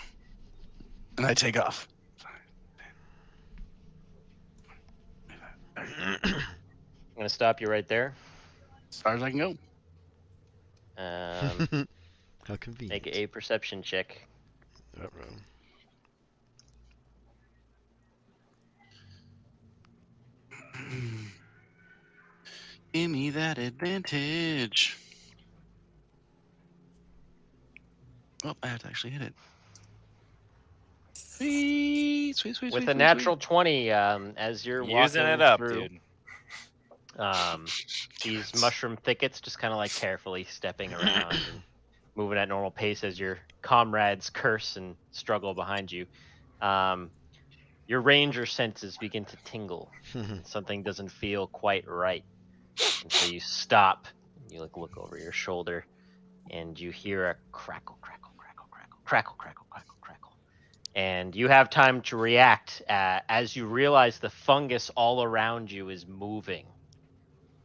And I take off.
I'm gonna stop you right there.
As far as I can go.
How convenient.
Make a perception check.
Uh-oh.
Give me that advantage. Oh, I have to actually hit it. Sweet, sweet, sweet,
With
sweet,
a natural 20, as you're
Using
walking
it up,
through,
dude.
these mushroom thickets, just kind of like carefully stepping around and moving at normal pace as your comrades curse and struggle behind you. Your ranger senses begin to tingle. Something doesn't feel quite right, and so you stop. You look over your shoulder, and you hear a crackle, crackle, crackle, crackle, crackle, crackle, crackle, crackle. And you have time to react as you realize the fungus all around you is moving.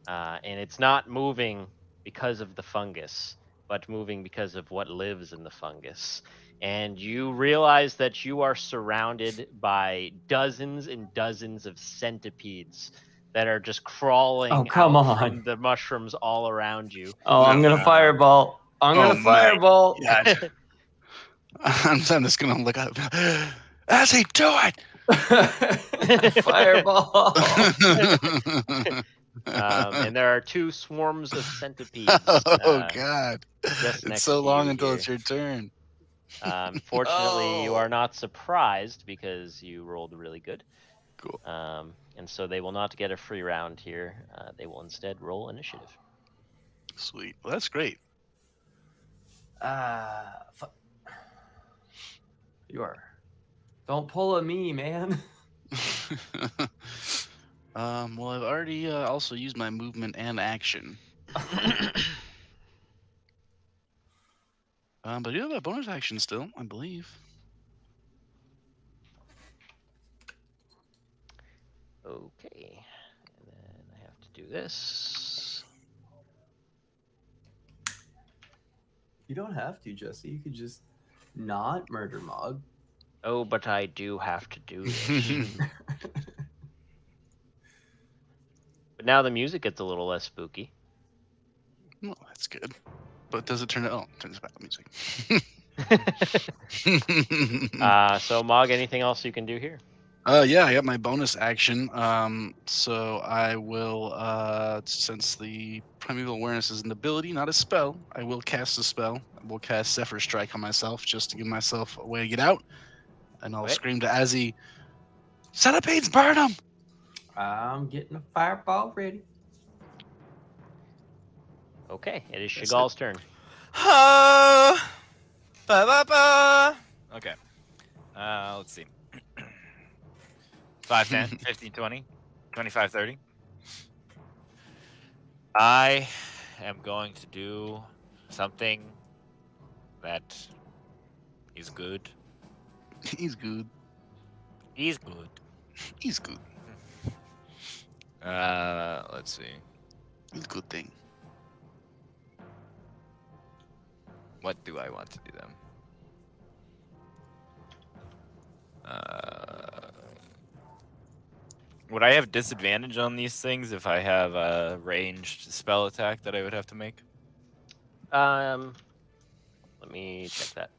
And it's not moving because of the fungus, but moving because of what lives in the fungus. And you realize that you are surrounded by dozens and dozens of centipedes that are just crawling
Oh, come
out
on.
from the mushrooms all around you.
Oh, I'm gonna fireball. I'm
Oh
gonna
my
fireball.
Yeah. I'm just gonna look up. As he do
Fireball.
it.
And there are 2 swarms of centipedes.
Oh God!
just
It's
next
so
to
long
you
until
here.
it's your turn.
Fortunately, you
Oh.
are not surprised because you rolled really good.
Cool.
And so they will not get a free round here. They will instead roll initiative.
Sweet. Well, that's great.
You are. Don't pull a me, man.
Well, I've already also used my movement and action. But I do have a bonus action still, I believe.
Okay. And then I have to do this.
You don't have to, Jesse. You could just not murder Mog.
Oh, but I do have to do this. But now the music gets a little less spooky.
Well, that's good. But does it turn it? Oh, it turns back music.
So Mog, anything else you can do here?
Yeah, I got my bonus action. So I will, since the primeval awareness is an ability, not a spell, I will cast a spell. I will cast Zephyr Strike on myself just to give myself a way to get out. And I'll
Okay.
scream to Azzy, "Centipedes, burn them!"
I'm getting a fireball ready.
Okay, it is
That's
Chagall's turn.
Okay. Let's see. 5, 10, 15, 20, 25, 30. I am going to do something that is good.
He's good.
He's good.
He's good.
Let's see.
It's a good thing.
What do I want to do then? Would I have disadvantage on these things if I have a ranged spell attack that I would have to make?
Let me check that.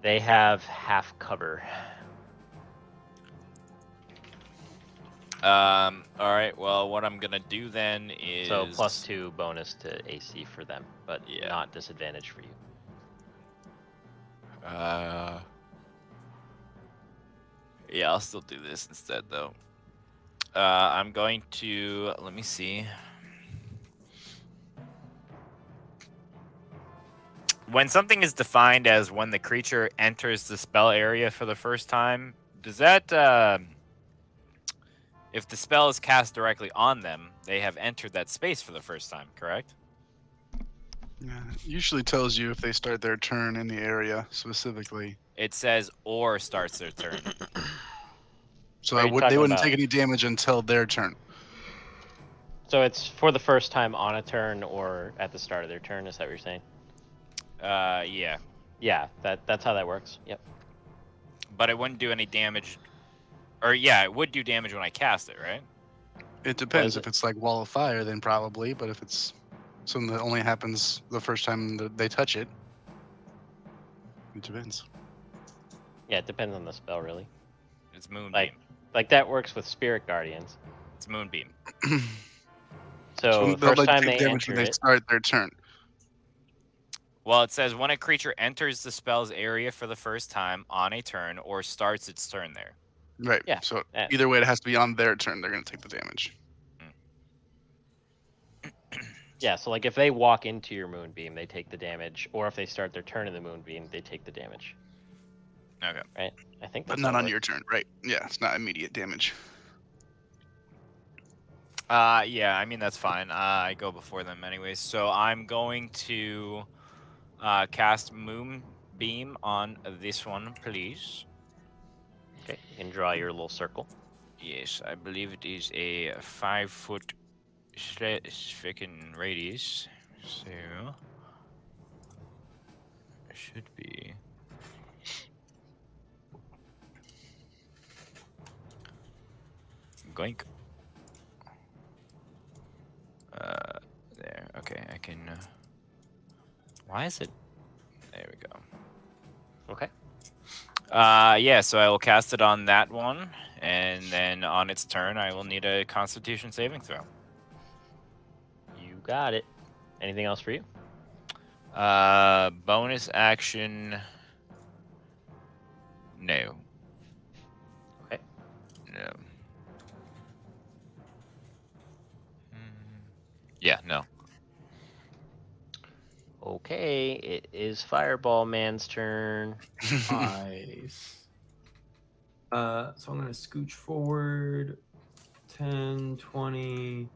They have half cover.
All right. Well, what I'm gonna do then is
So +2 bonus to AC for them, but
Yeah.
not disadvantage for you.
Yeah, I'll still do this instead though. I'm going to let me see. When something is defined as when the creature enters the spell area for the first time, does that if the spell is cast directly on them, they have entered that space for the first time, correct?
Yeah, it usually tells you if they start their turn in the area specifically.
It says or starts their turn.
So
Are you
they
talking
wouldn't
about-
take any damage until their turn.
So it's for the first time on a turn or at the start of their turn. Is that what you're saying?
Yeah.
Yeah, that's how that works. Yep.
But it wouldn't do any damage. Or yeah, it would do damage when I cast it, right?
It depends.
is
If
it?
it's like Wall of Fire, then probably. But if it's something that only happens the first time that they touch it, it depends.
Yeah, it depends on the spell, really.
It's Moonbeam.
Like that works with Spirit Guardians.
It's Moonbeam.
So the
they'll
first time
take
they
damage
enter
when they
it,
start their turn.
Well, it says when a creature enters the spell's area for the first time on a turn or starts its turn there.
Right.
Yeah,
So
yeah.
either way, it has to be on their turn. They're going to take the damage.
yeah. So like if they walk into your Moonbeam, they take the damage, or if they start their turn in the Moonbeam, they take the damage.
Okay.
Right? I think
But
that's
not
how it
on your
works.
turn, right? Yeah, it's not immediate damage.
Yeah, I mean that's fine. I go before them anyways. So I'm going to cast Moonbeam on this one, please.
Okay, you can draw your little circle.
Yes, I believe it is a 5-foot freaking radius. So it should be. Goink. There. Okay, I can. Why is it? There we go.
Okay.
Yeah. So I will cast it on that one, and then on its turn, I will need a Constitution saving throw.
You got it. Anything else for you?
Bonus action. No.
Okay.
No. Yeah, no.
Okay, it is Fireball Man's turn.
Nice. So I'm going to scooch forward 10, 20,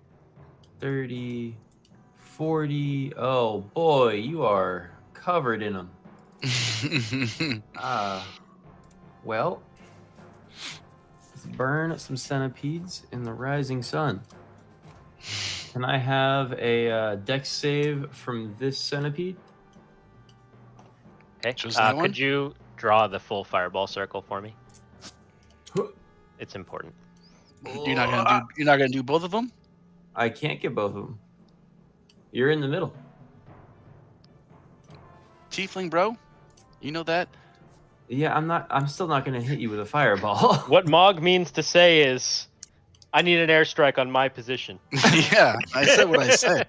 30, 40. Oh boy, you are covered in them. Well, let's burn some centipedes in the rising sun. Can I have a dex save from this centipede?
Okay.
Just that one?
Could you draw the full fireball circle for me? It's important.
You're not gonna do both of them?
I can't get both of them. You're in the middle.
Tiefling, bro. You know that?
Yeah, I'm still not gonna hit you with a fireball.
What Mog means to say is, I need an airstrike on my position.
Yeah, I said what I said.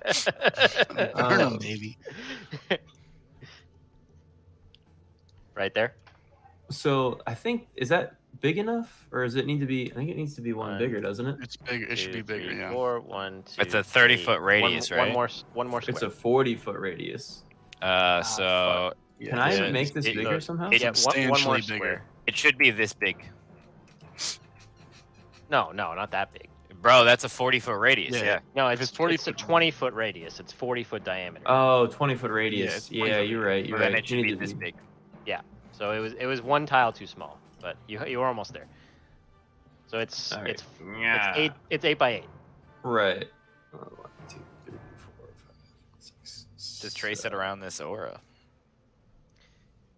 Burn 'em, baby.
Right there.
So I think, is that big enough, or does it need to be? I think it needs to be one bigger, doesn't it?
It's bigger. It should be
2,
bigger.
3,
Yeah.
4, 1, 2,
It's a
3.
30-foot radius, right?
One more square.
It's a 40-foot radius.
So
Can I
Yeah,
make this
it-
bigger somehow?
Yeah, one more
Substantially
square.
bigger.
it should be this big.
No, not that big.
Bro, that's a 40-foot radius.
Yeah.
Yeah.
No,
If
it's
it's 40
it's a
foot-
20-foot radius. It's 40-foot diameter.
Oh, 20-foot
it's
radius.
20
Yeah,
foot
you're right. You're
Well, then
right.
it should
You
be
need to
this big.
So it was one tile too small, but you were almost there. So it's
All right.
it's
Yeah.
it's 8 by 8.
Right. 1, 2, 3, 4, 5, 6.
Just trace it around this aura.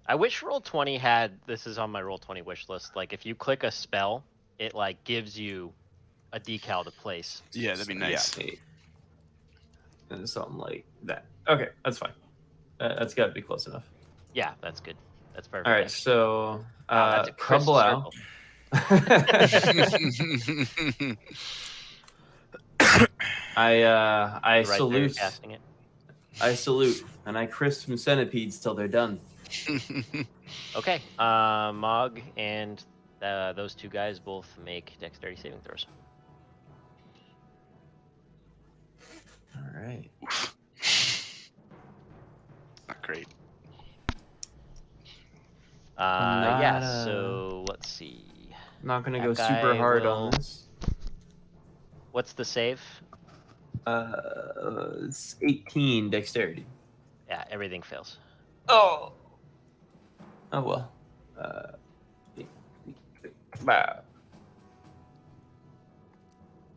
I wish Roll20 had, this is on my Roll20 wish list, like if you click a spell, it like gives you a decal to place.
Yeah, that'd be nice.
8. And something like that. Okay, that's fine. That's got to be close enough.
Yeah, that's good. That's perfect.
All right,
actually.
so
Wow, that's a crisp
Kablau.
circle.
I
Right there,
salute.
casting it.
I salute, and I crisp some centipedes till they're done.
Okay, Mog and those two guys both make dexterity saving throws.
All right.
Not great.
Yeah,
Not,
so let's see.
I'm not gonna
That
go super
guy
hard
will-
on this.
What's the save?
It's 18 dexterity.
Yeah, everything fails.
Oh. Oh well. Wow.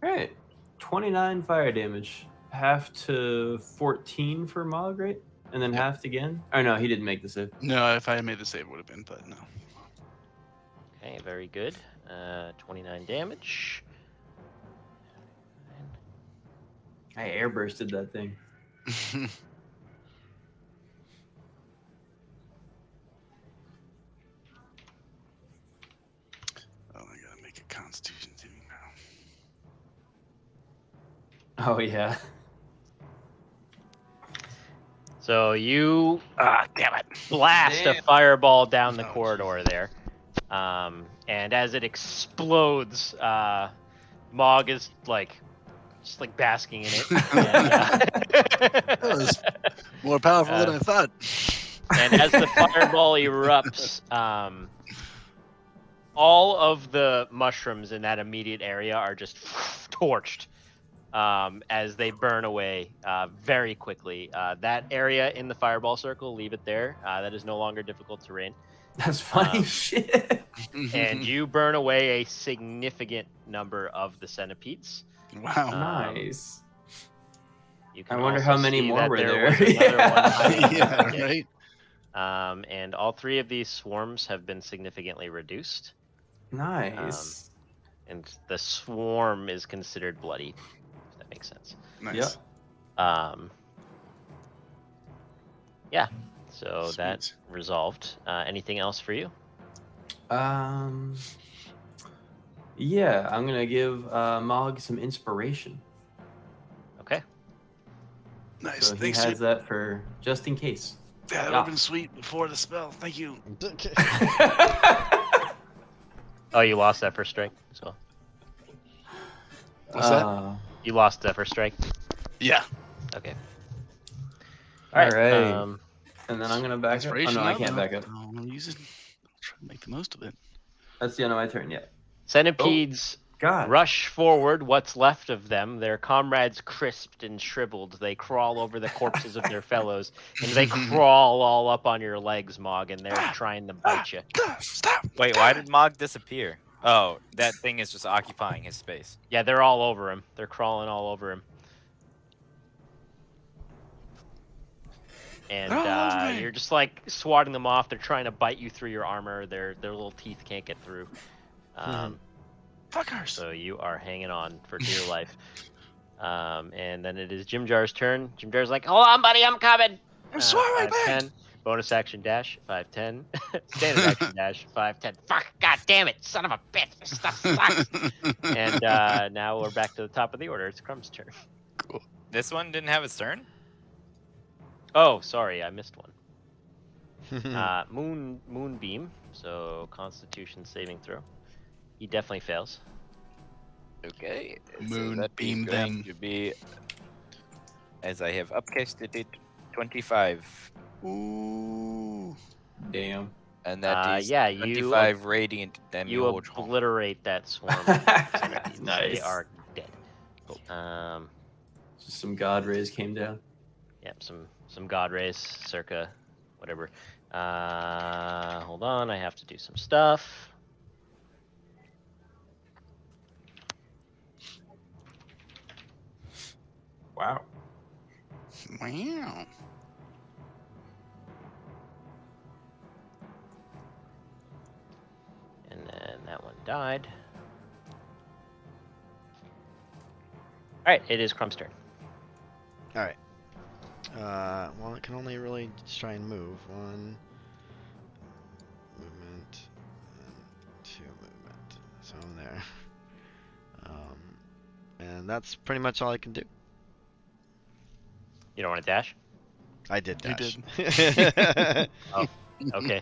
All right. 29 fire damage. Half to 14 for Mog, right? And then halved again? Oh no, he didn't make the save.
No, if I had made the save, it would have been, but no.
Okay, very good. 29 damage.
I airbursted that thing.
Oh, I gotta make a Constitution saving throw.
Oh yeah.
So you
Damn it!
blast a
Damn.
fireball down the
Oh,
corridor there. And as it explodes, Mog is like just like basking in it.
That was more powerful than I thought.
And as the fireball erupts, all of the mushrooms in that immediate area are just torched as they burn away very quickly. That area in the fireball circle, leave it there. That is no longer difficult terrain.
That's funny shit.
And you burn away a significant number of the centipedes.
Wow.
Nice.
You
I
can
wonder
also
how many
see
more
that
were
there
there.
was another one hiding
Yeah,
in the ditch.
right.
And all three of these swarms have been significantly reduced.
Nice.
And the swarm is considered bloodied. If that makes sense.
Nice.
Yeah. So that
Sweet.
resolved. Anything else for you?
Yeah, I'm gonna give Mog some inspiration.
Okay.
Nice.
So he
Thanks,
has
dude.
that for just in case.
Yeah, that would
Yeah.
have been sweet before the spell. Thank you.
Oh, you lost that first strike as well.
What's that?
You lost that first strike.
Yeah.
Okay.
All right. And then I'm gonna back up. Oh
Inspiration
no, I
up,
can't
no.
back up.
I'll use it. I'll try to make the most of it.
That's the end of my turn. Yeah.
Centipedes
God.
rush forward. What's left of them, their comrades crisped and shriveled. They crawl over the corpses of their fellows, and they crawl all up on your legs, Mog, and they're trying to bite you.
Stop.
Wait, why did Mog disappear? Oh, that thing is just occupying his space.
Yeah, they're all over him. They're crawling all over him. And
They're all over me.
you're just like swatting them off. They're trying to bite you through your armor. Their little teeth can't get through.
Fuckers.
So you are hanging on for dear life. And then it is Jim Jar's turn. Jim Jar's like, "Hold on, buddy, I'm coming."
I'm sorry,
5,
man.
10. Bonus action dash, 5, 10. Standard action dash, 5, 10. Fuck, god damn it, son of a bitch, this stuff sucks. And now we're back to the top of the order. It's Crumb's turn.
This one didn't have its turn?
Oh, sorry, I missed one. Moonbeam, so Constitution saving throw. He definitely fails.
Okay.
Moonbeam
that is going
them.
to be, as I have upcasted it, 25.
Ooh.
Damn.
And that is
yeah, you
25 radiant damage.
You obliterate that swarm. They
Nice.
are dead.
Just some god rays came down.
Yep, some god rays, circa whatever. Hold on, I have to do some stuff.
Wow.
Wow.
And then that one died. Alright, it is Crumb's turn.
Alright. Well, it can only really just try and move. 1 movement, and 2 movement. So I'm there. And that's pretty much all I can do.
You don't want to dash?
I did
You
dash.
Oh, okay.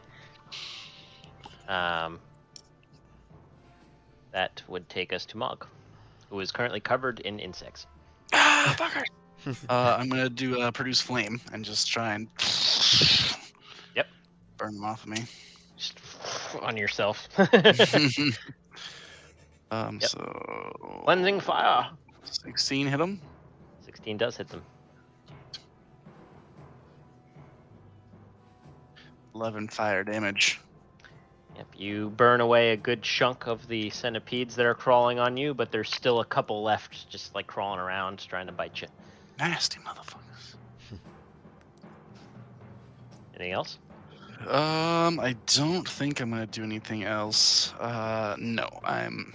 That would take us to Mog, who is currently covered in insects.
Ah, fucker. I'm gonna do produce flame and just try and
Yep.
burn them off of me.
Just on yourself. Yep.
So
Cleansing fire.
16 hit him.
16 does hit them.
11 fire damage.
Yep, you burn away a good chunk of the centipedes that are crawling on you, but there's still a couple left just like crawling around trying to bite you.
Nasty motherfuckers.
Anything else?
I don't think I'm gonna do anything else. No, I'm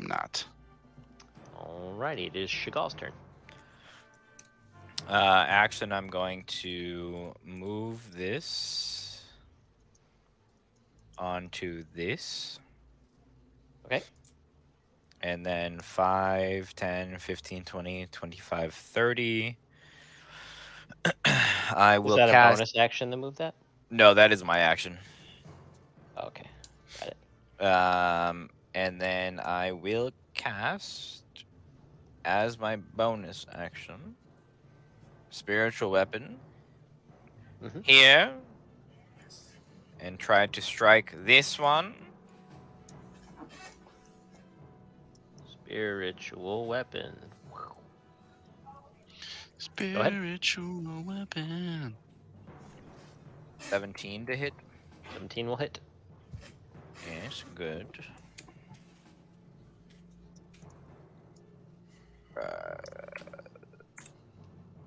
not.
Alrighty, it is Chagall's turn.
Action, I'm going to move this onto this.
Okay.
And then 5, 10, 15, 20, 25, 30. I will
Was that
cast...
a bonus action to move that?
No, that is my action.
Okay, got it.
And then I will cast, as my bonus action, Spiritual Weapon here, and try to strike this one.
Spiritual weapon.
Spiritual weapon.
17 to hit.
17 will hit.
Yes, good.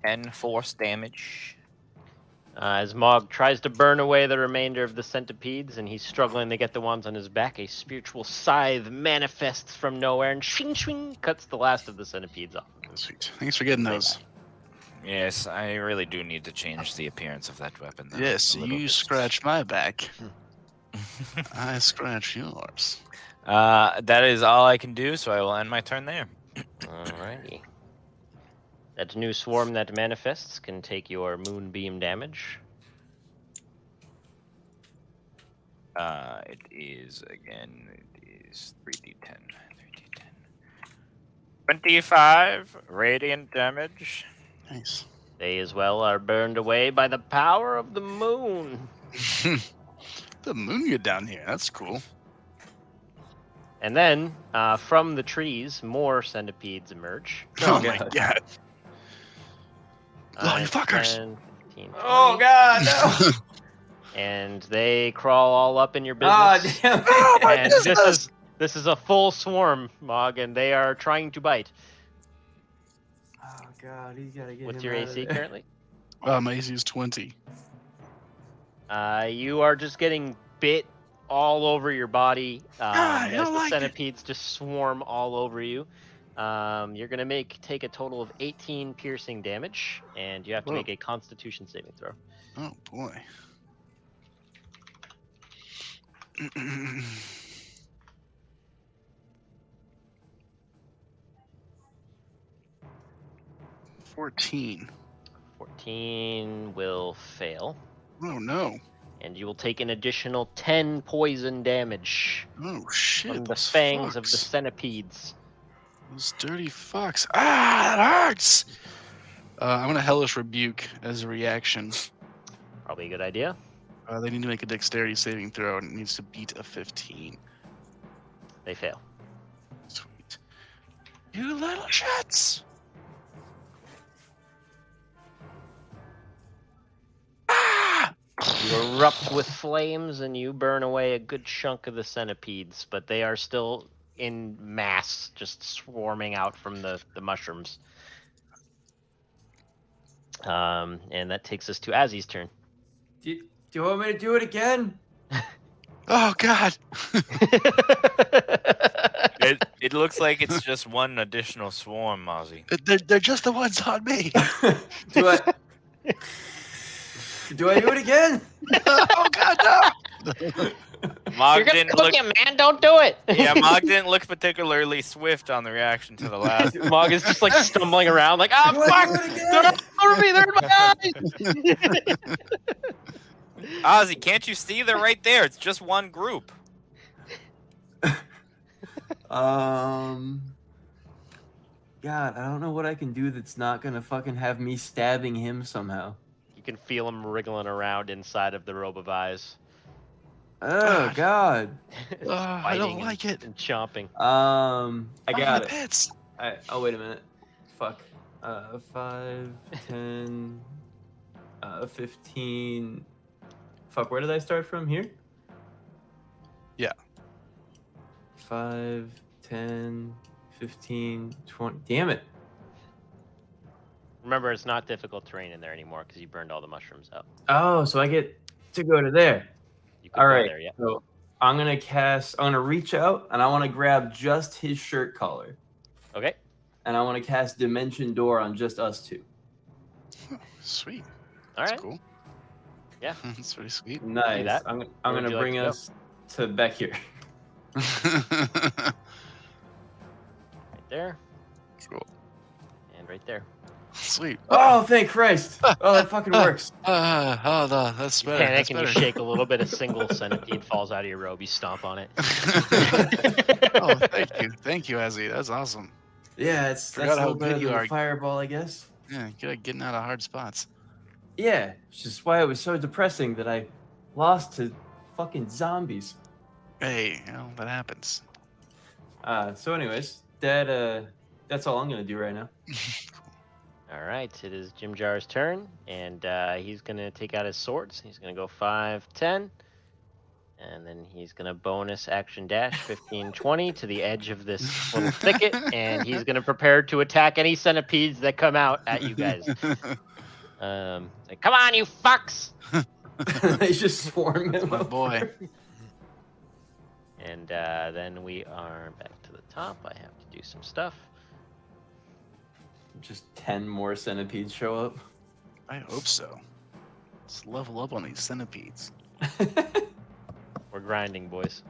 And force damage.
As Mog tries to burn away the remainder of the centipedes, and he's struggling to get the ones on his back, a spiritual scythe manifests from nowhere and shing shing cuts the last of the centipedes off.
Sweet. Thanks for getting those.
Yes, I really do need to change the appearance of that weapon. Though,
Yes,
a little
you
bit.
scratch my back. I scratch yours.
That is all I can do, so I will end my turn there.
Alrighty. That new swarm that manifests can take your moonbeam damage.
It is 3d10. 3d10. 25 radiant damage.
Nice.
They as well are burned away by the power of the moon.
The moon get down here. That's cool.
And then, from the trees, more centipedes emerge.
Oh my god. Oh, you fuckers.
10, 15, 20.
Oh god, no!
And they crawl all up in your
Ah,
business.
damn it.
Oh my
And
goodness.
this is a full swarm, Mog, and they are trying to bite.
Oh god, he's gotta get
What's
him
your
out of
AC
there.
currently?
My AC is 20.
You are just getting bit all over your body
I
as
don't
the
like it.
centipedes just swarm all over you. You're gonna take a total of 18 piercing damage, and you have to
Whoa.
make a Constitution saving throw.
Oh boy. 14.
14 will fail,
Oh no.
and you will take an additional 10 poison damage
Oh shit.
from the
those
fangs of the
fucks.
centipedes.
Those dirty fucks. Ah, that hurts. I'm gonna hellish rebuke as a reaction.
Probably a good idea.
They need to make a dexterity saving throw, and it needs to beat a 15.
They fail.
Sweet. You little shits! Ah!
You erupt with flames and you burn away a good chunk of the centipedes, but they are still in mass, just swarming out from the mushrooms. And that takes us to Azzy's turn.
Do you want me to do it again?
Oh God!
It looks like it's just one additional swarm, Ozzy.
They're just the ones on me.
do I do it again?
Oh God, no!
Mog
You're gonna
didn't
cook
look.
him, man! Don't do it!
Yeah, Mog didn't look particularly swift on the reaction to the last.
Mog is just like stumbling around, like, ah,
Do I
fuck!
do it
They're
again?
all over me! They're in my eyes!
Ozzy, can't you see they're right there? It's just one group.
God, I don't know what I can do that's not gonna fucking have me stabbing him somehow.
You can feel him wriggling around inside of the robe of eyes.
Oh God.
I don't
Biting
like it.
and chomping.
I got
the
it.
pits.
Oh wait a minute. Fuck. 5, 10, 15. Fuck, where did I start from? Here?
Yeah.
5, 10, 15, 20. Damn it.
Remember, it's not difficult terrain in there anymore because you burned all the mushrooms out.
Oh, so I get to go to there.
You could
All
go
right.
there, yeah.
So I'm gonna reach out and I wanna grab just his shirt collar.
Okay.
And I wanna cast Dimension Door on just us two.
Sweet.
All
That's
right.
cool.
Yeah.
That's pretty sweet.
Nice.
that.
I'm
Where would
gonna
you like
bring
to go?
us to back here.
Right there
Cool.
and right there.
Sweet.
Oh, thank Christ! Oh, that fucking works.
No, that's
You
better.
panic
That's
and you
better.
shake a little bit. A single centipede falls out of your robe. You stomp on it.
Oh, thank you, Azzy. That's awesome.
Yeah, that's
Forgot
a
how
little better
good you
than a
are.
fireball, I guess.
Yeah, good at getting out of hard spots.
Yeah, it's just why it was so depressing that I lost to fucking zombies.
Hey, that happens.
So anyways, that's all I'm gonna do right now.
All right, it is Jim Jar's turn, and he's going to take out his swords. He's going to go 5, 10, and then he's going to bonus action dash 15, 20 to the edge of this little thicket, and he's going to prepare to attack any centipedes that come out at you guys. Like, come on, you fucks!
They just swarm him.
My boy.
over.
And then we are back to the top. I have to do some stuff.
Just 10 more centipedes show up.
I hope so. Let's level up on these centipedes.
We're grinding, boys.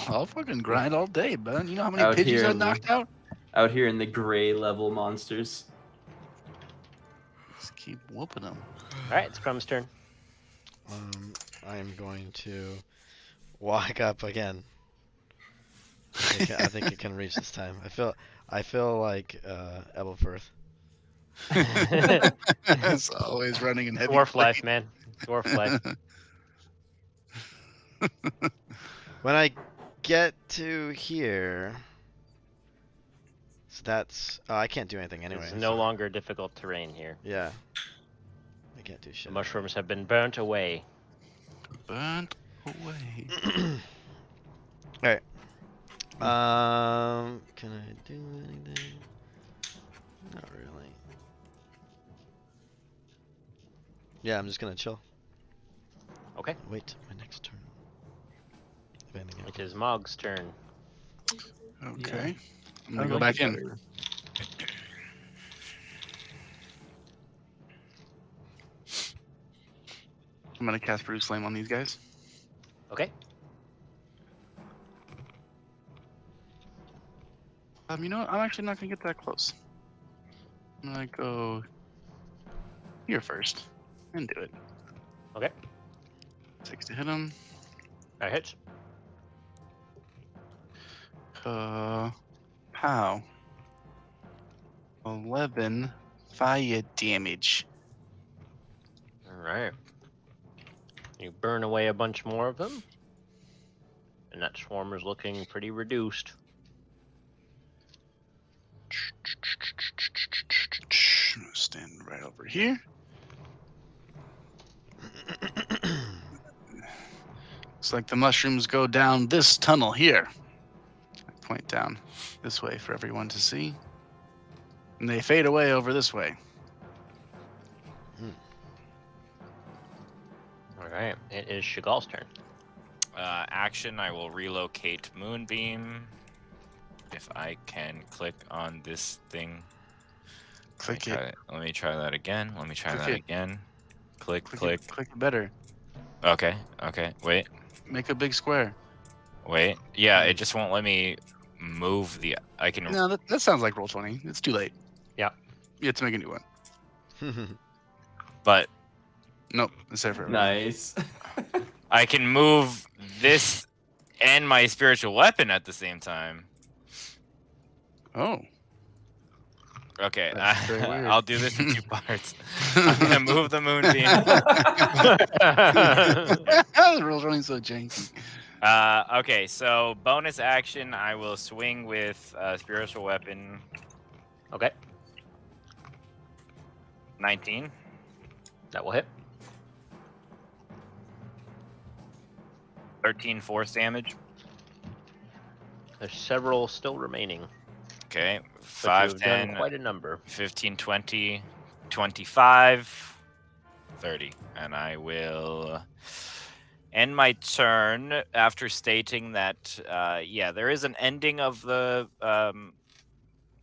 I'll fucking grind all day, man. You know how many
Out
pigeons
here
I
in the-
knocked out?
Out here in the gray level monsters.
Just keep whooping them.
All right, it's Crumb's turn.
I am going to walk up again. I think it can reach this time. I feel like Ebelfirth.
It's always running in heavy.
Dwarf
plate.
life, man. Dwarf life.
When I get to here, so that's I can't do anything anyway.
It's no longer difficult terrain here.
Yeah. I can't do
The
shit.
mushrooms have been burnt away.
Burnt away.
Alright. Can I do anything? Not really. Yeah, I'm just gonna chill.
Okay.
Wait, my next turn. If anything
It
happens.
is Mog's turn.
Okay. I'm
I
gonna go
like
back
it
in.
better.
I'm gonna cast Bruce Flame on these guys.
Okay.
You know what? I'm actually not gonna get that close. I'm gonna go here first and do it.
Okay.
6 to hit him.
That hits.
Pow. 11 fire damage.
All right. You burn away a bunch more of them. And that swarmer's looking pretty reduced.
Stand right over here. Looks like the mushrooms go down this tunnel here. I point down this way for everyone to see. And they fade away over this way.
All right, it is Chagall's turn.
Action, I will relocate Moonbeam. If I can click on this thing.
Click it.
Let me try that again. Let me try
Click
that
it.
again. Click.
Click it better.
Okay. Wait.
Make a big square.
Wait. Yeah, it just won't let me move the. I can.
No, that sounds like Roll20. It's too late.
Yeah.
You have to make a new one.
But
Nope. It's there for everyone.
Nice.
I can move this and my spiritual weapon at the same time.
Oh.
Okay,
That's very weird.
I'll do this in 2 parts. I'm gonna move the Moonbeam.
Roll20's so janky.
Okay, so bonus action, I will swing with spiritual weapon.
Okay,
19.
that will hit.
13 force damage.
There's several still remaining.
Okay,
But
5,
you've done
10,
quite a number.
15, 20, 25, 30. And I will end my turn after stating that, yeah, there is an ending of the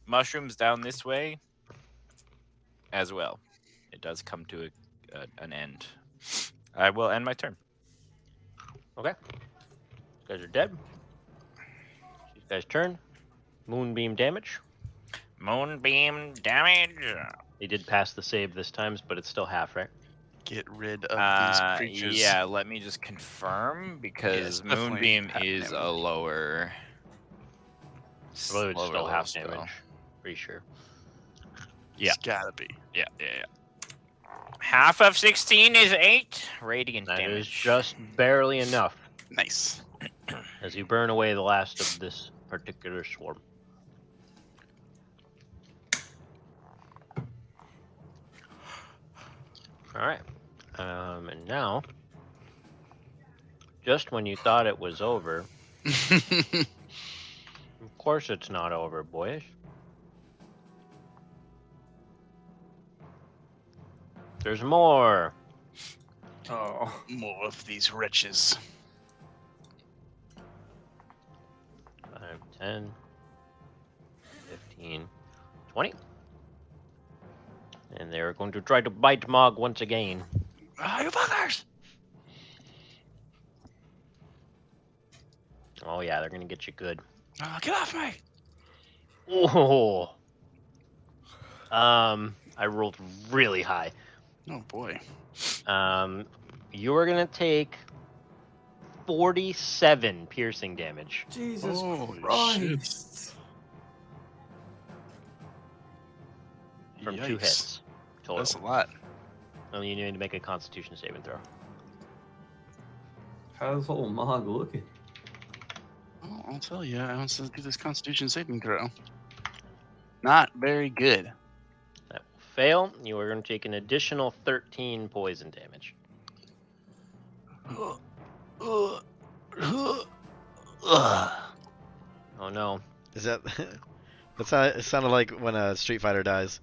mushrooms down this way as well. It does come to an end. I will end my turn.
Okay. You guys are dead. You guys' turn. Moonbeam damage.
Moonbeam damage.
He did pass the save this time, but it's still half, right?
Get rid of these creatures.
Yeah, let me just confirm because
definitely
Moonbeam
half
is a
damage.
lower.
I believe it's
lower
still
level
half
spell.
damage. Pretty sure.
Yeah.
It's gotta be.
Yeah. Half of 16 is 8 radiant
That
damage.
is just barely enough
Nice.
as you burn away the last of this particular swarm. All right. And now, just when you thought it was over, of course it's not over, boys. There's more.
Oh.
More of these wretches.
5, 10, 15, 20. And they're going to try to bite Mog once again.
Ah, you fuckers!
Oh yeah, they're gonna get you good.
Oh, get off me!
Oh. I rolled really high.
Oh boy.
You are gonna take 47 piercing damage.
Jesus
Holy
Christ.
from 2
Yikes.
hits total.
That's a lot.
And you need to make a Constitution saving throw.
How's old Mog looking?
Oh, I'll tell you, I want to do this Constitution saving throw. Not very good.
That will fail. You are going to take an additional 13 poison damage.
Ugh.
Oh no.
Is that? That's how it sounded like when a Street Fighter dies.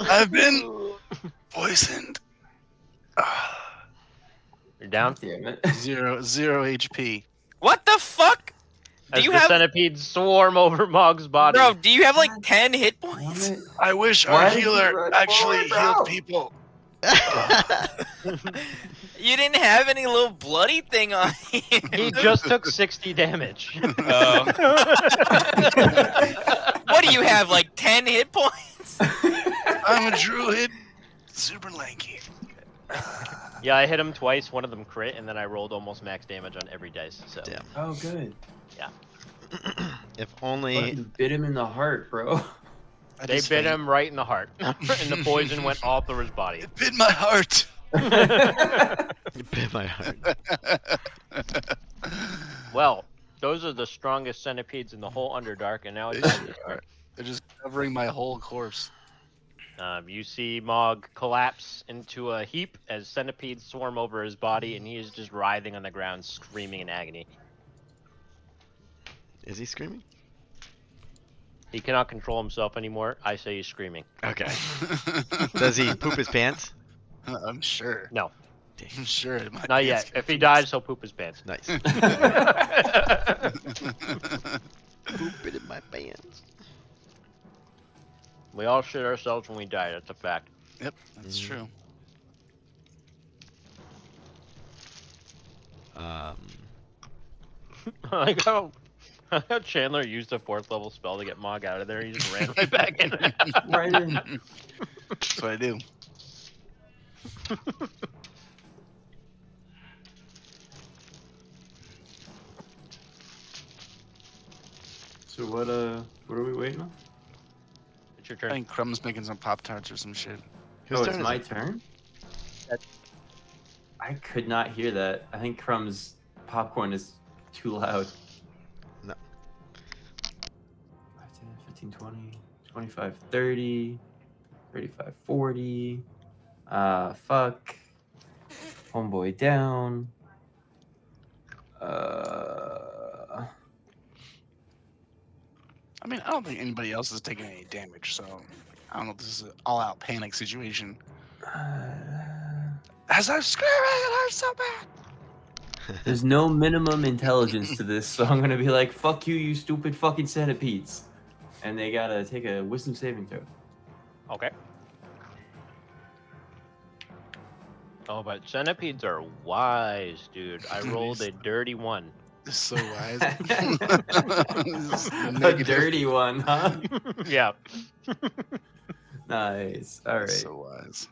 I've been poisoned.
You're down.
Damn it.
Zero HP.
What the fuck? Do
As
you
the
have,
centipedes swarm over Mog's body.
bro? Do you have like 10 hit points?
Damn it.
I wish
Why
our
did you
healer
run
actually
forward, bro?
healed people.
You didn't have any little bloody thing on you.
He just took 60 damage.
Oh. What do you have? Like 10 hit points?
I'm a druid. Super lanky.
Yeah, I hit him twice. One of them crit, and then I rolled almost max damage on every dice. So
Damn.
Oh, good.
If only.
Fucking bit him in the heart, bro.
I
they
just
bit
faint.
him right in the heart, and the poison went all through his body.
It bit my heart.
You bit my heart.
Well, Those are the strongest centipedes in the whole Underdark, and now it's time to start.
They're just covering my whole corpse.
You see Mog collapse into a heap as centipedes swarm over his body, and he is just writhing on the ground, screaming in agony.
Is he screaming?
He cannot control himself anymore. I say he's screaming.
Okay. Does he poop his pants?
I'm sure.
No,
I'm sure. My
not
pants
yet.
get
If he
pooped.
dies, he'll poop his pants.
Nice. Poop it in my pants.
We all shit ourselves when we die. That's a fact.
Yep, that's true.
I like how Chandler used a 4th level spell to get Mog out of there. He just ran right back in.
Right in.
That's what I do.
So what are we waiting on?
It's your
I
turn.
think Crumb's making some Pop Tarts or some shit.
Whose
Oh,
turn
it's
is
my
it?
turn?
That-
I could not hear that. I think Crumb's popcorn is too loud.
No.
5, 10, 15, 20, 25, 30, 35, 40. Fuck. Homeboy down.
I mean, I don't think anybody else is taking any damage, so I don't know if this is an all-out panic situation. As I'm screaming, it hurts so bad.
There's no minimum intelligence to this, so I'm gonna be like, fuck you, you stupid fucking centipedes. And they gotta take a wisdom saving throw.
Okay. Oh, but centipedes are wise, dude. I rolled a dirty 1.
This is so wise. This is
A
negative.
dirty one, huh?
Yeah.
Nice. All right.
So wise.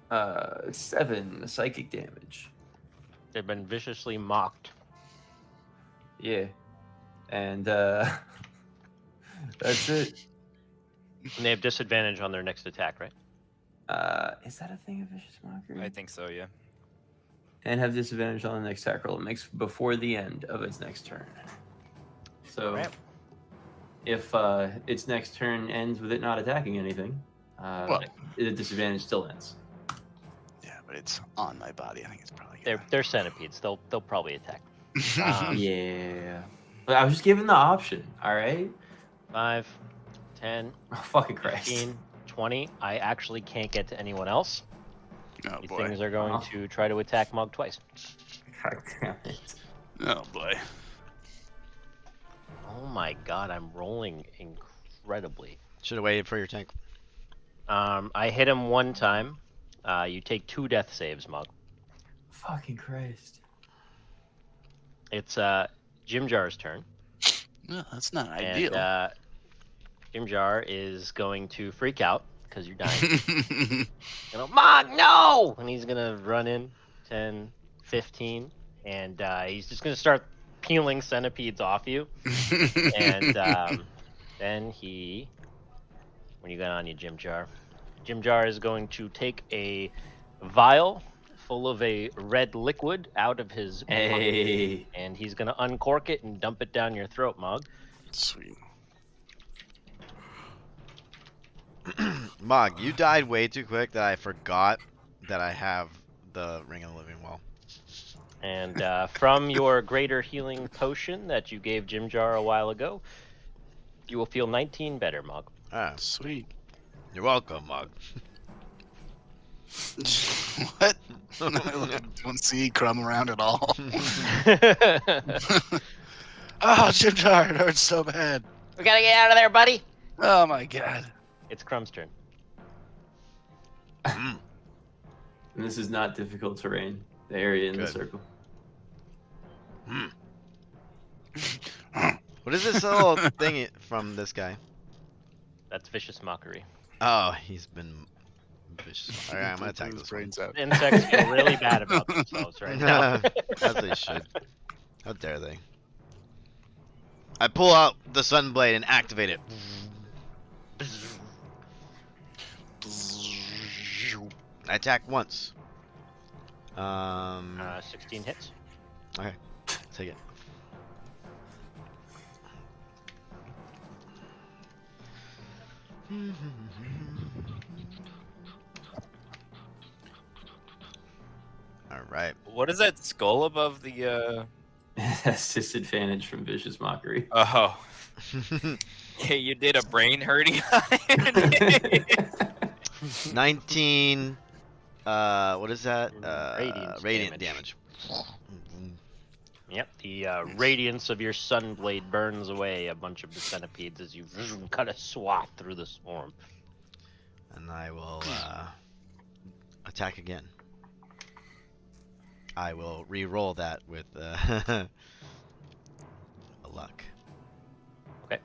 Uh, 7 psychic damage.
They've been viciously mocked.
Yeah. And that's it.
And they have disadvantage on their next attack, right?
Is that a thing of vicious mockery?
I think so, yeah.
And have disadvantage on the next attack roll it makes before the end of its next turn. So
Right.
if its next turn ends with it not attacking anything,
Well-
the disadvantage still ends.
Yeah, but it's on my body. I think it's probably.
They're centipedes. They'll probably attack. Um,
Yeah. But I was just given the option, all right?
5, 10,
Oh, fucking Christ.
15, 20. I actually can't get to anyone else.
Oh
These
boy.
things are going
Wow.
to try to attack Mog twice.
God damn it.
Oh boy.
Oh my god, I'm rolling incredibly.
Should have waited for your tank.
I hit him 1 time. You take 2 death saves, Mog.
Fucking Christ.
It's Jim Jar's turn.
No, that's not
And
ideal.
Jim Jar is going to freak out because you're dying. Mog, no! And he's gonna run in 10, 15, and he's just gonna start peeling centipedes off you. And then he, when you got on you, Jim Jar is going to take a vial full of a red liquid out of his pocket,
Hey.
and he's gonna uncork it and dump it down your throat, Mog.
Sweet.
Mog, you died way too quick that I forgot that I have the Ring of the Living Well.
And from your greater healing potion that you gave Jim Jar a while ago, you will feel 19 better, Mog.
Ah,
Sweet.
you're welcome, Mog.
What? I don't see Crumb around at all. Oh, Jim Jar, it hurts so bad.
We gotta get out of there, buddy.
Oh my god.
It's Crumb's turn.
Mm.
And this is not difficult terrain. The area in the
Good.
circle.
Mm. What is this little thing from this guy?
That's vicious mockery.
Oh, he's been vicious. Alright, I'm gonna attack
Blew his
this one.
brains out.
Insects feel really bad about themselves right now.
As they should. How dare they? I pull out the Sunblade and activate it. I attack once.
16 hits.
Okay, take it. All right.
What is that skull above the?
That's disadvantage from vicious mockery.
Oh, hey, you did a brain hurting on it.
19. What is that?
Radiant
damage.
Yep, the radiance of your sunblade burns away a bunch of the centipedes as you cut a swath through the swarm.
And I will attack again. I will re-roll that with a luck.
Okay.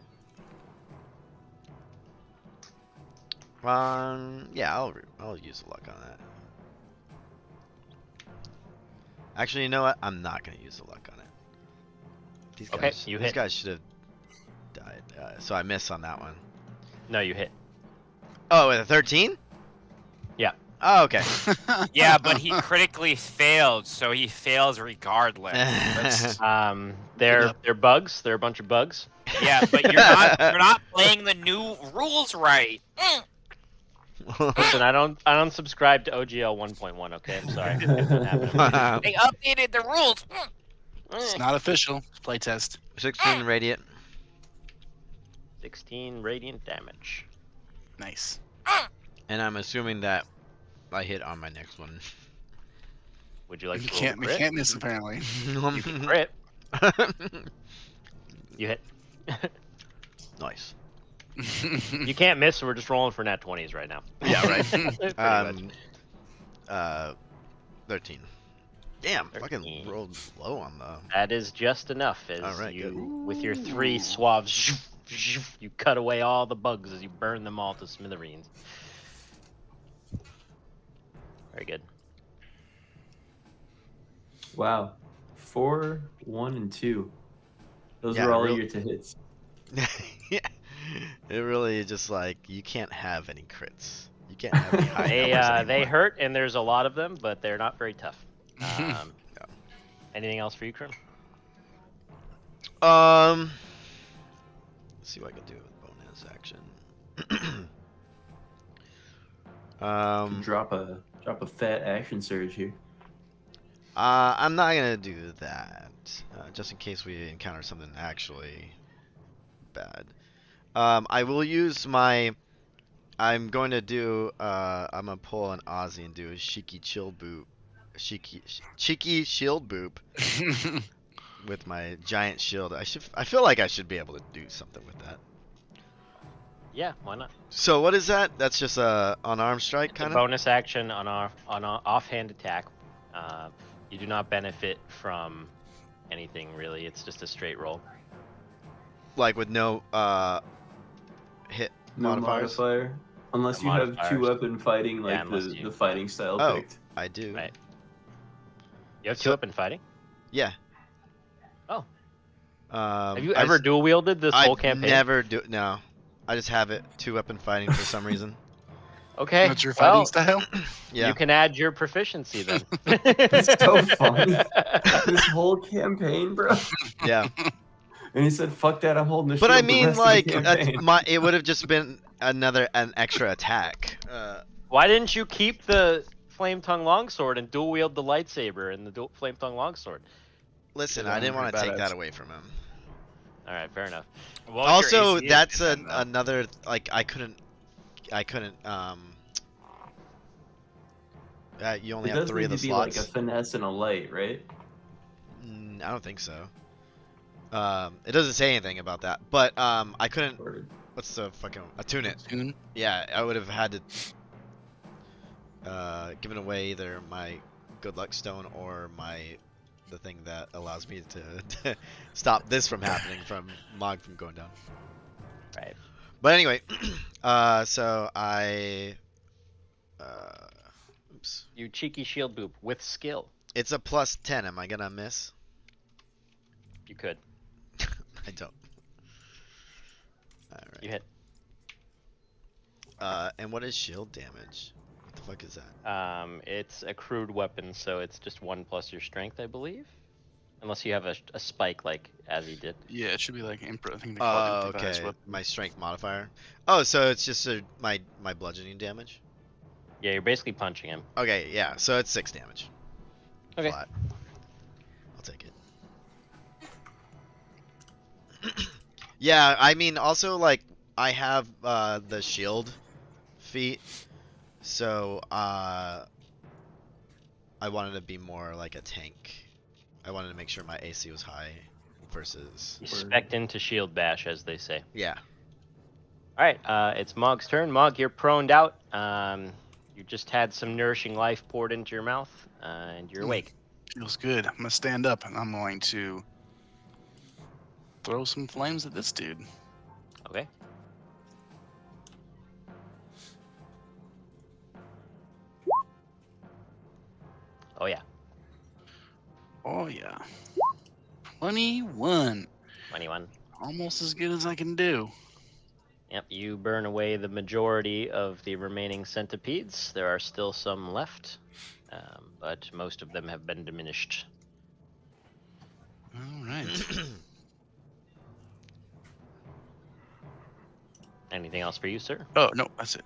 Yeah, I'll use a luck on that. Actually, you know what? I'm not gonna use the luck on it. These guys,
Okay, you
these
hit.
guys should have died. So I miss on that one.
No, you hit.
Oh, with a 13?
Yeah.
Oh, okay.
Yeah, but he critically failed, so he fails regardless.
They're bugs. They're a bunch of bugs.
Yeah, but you're not playing the new rules right.
Listen, I don't subscribe to OGL 1.1. Okay, I'm sorry. It's not happening.
They updated the rules.
It's not official. Playtest.
16 radiant.
16 radiant damage.
Nice.
And I'm assuming that I hit on my next one.
Would you like
You
to roll a
can't miss apparently.
You can crit. You hit.
Nice.
You can't miss, so we're just rolling for nat 20s right now.
Yeah, right.
Pretty much.
13. Damn,
13.
fucking rolled low on the.
That is just enough. As
Alright,
you,
good.
with your 3 swabs, you cut away all the bugs as you burn them all to smithereens. Very good.
Wow. 4, 1, and 2. Those
Yeah,
are all
real-
your to hits.
Yeah. It really is just like you can't have any crits. You can't have any high numbers
They
anymore.
hurt, and there's a lot of them, but they're not very tough.
Yeah.
Anything else for you, Krim?
Let's see what I can do with bonus action.
Drop a fat action surge here.
I'm not gonna do that, just in case we encounter something actually bad. I will use my. I'm going to do. I'm gonna pull an Aussie and do a cheeky shield boop with my giant shield. I feel like I should be able to do something with that.
Yeah, why not?
So what is that? That's just a unarmed strike
It's a
kind of.
bonus action on an offhand attack. You do not benefit from anything really. It's just a straight roll.
Like with no hit
No
modifiers.
modifier. Unless
No
you have
modifiers.
2-weapon fighting, like
unless you-
the fighting style
Oh.
picked.
I do.
Right. You have
So-
2-weapon fighting.
Yeah.
Oh.
Have
Have you ever dual wielded this whole campaign?
Never do. No. I just have it 2-weapon fighting for some reason.
Okay.
What's your
well,
fighting style?
Yeah.
You can add your proficiency then.
It's so funny. This whole campaign, bro.
Yeah.
And he said, "Fuck that! I'm holding the
But
shield."
I
the
mean,
rest of the
like,
campaign."
it would have just been an extra attack.
Why didn't you keep the flame tongue longsword and dual wield the lightsaber and the flame tongue longsword?
Listen,
Yeah,
I didn't want to
pretty
take
badass.
that away from him.
All right, fair enough.
What was your
Also,
AC
that's
again, though?
another like I couldn't. You only
It
have
does
3
need
of the
to be
slots.
like a finesse and a light, right?
I don't think so. It doesn't say anything about that, but I couldn't.
Or
What's the fucking attune it?
Tune.
Yeah, I would have had to given away either my good luck stone or the thing that allows me to stop this from happening, from Mog from going down.
Right.
But anyway, so I oops.
You cheeky shield boop with skill.
It's a +10. Am I gonna miss?
You could.
I don't. Alright.
You hit.
And what is shield damage? What the fuck is that?
It's a crude weapon, so it's just 1 plus your strength, I believe. Unless you have a spike like as he did.
Yeah, it should be like I think they call it
Oh,
improvised
okay.
weapon.
My strength modifier. Oh, so it's just my bludgeoning damage.
Yeah, you're basically punching him.
Okay, yeah. So it's 6 damage.
Okay.
Flat. I'll take it. Yeah, I mean, also like I have the shield feat, so I wanted to be more like a tank. I wanted to make sure my AC was high versus.
You spec into shield bash, as they say.
Yeah.
All right, it's Mog's turn. Mog, you're proned out. You just had some nourishing life poured into your mouth, and you're awake.
Feels good. I'm gonna stand up and I'm going to throw some flames at this dude.
Okay. Oh yeah.
Oh yeah. 21.
21.
Almost as good as I can do.
Yep, you burn away the majority of the remaining centipedes. There are still some left, but most of them have been diminished.
All right.
Anything else for you, sir?
Oh no, that's it.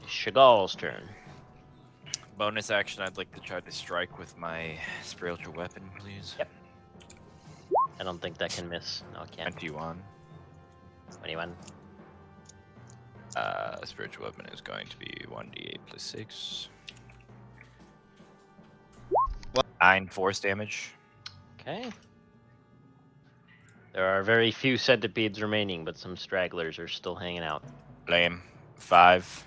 Chagall's turn.
Bonus action, I'd like to try to strike with my spiritual weapon, please.
Yep. I don't think that can miss. No, it can't.
21.
21.
Spiritual weapon is going to be 1d8 plus 6.
What?
9 force damage.
Okay. There are very few centipedes remaining, but some stragglers are still hanging out.
Lame. 5.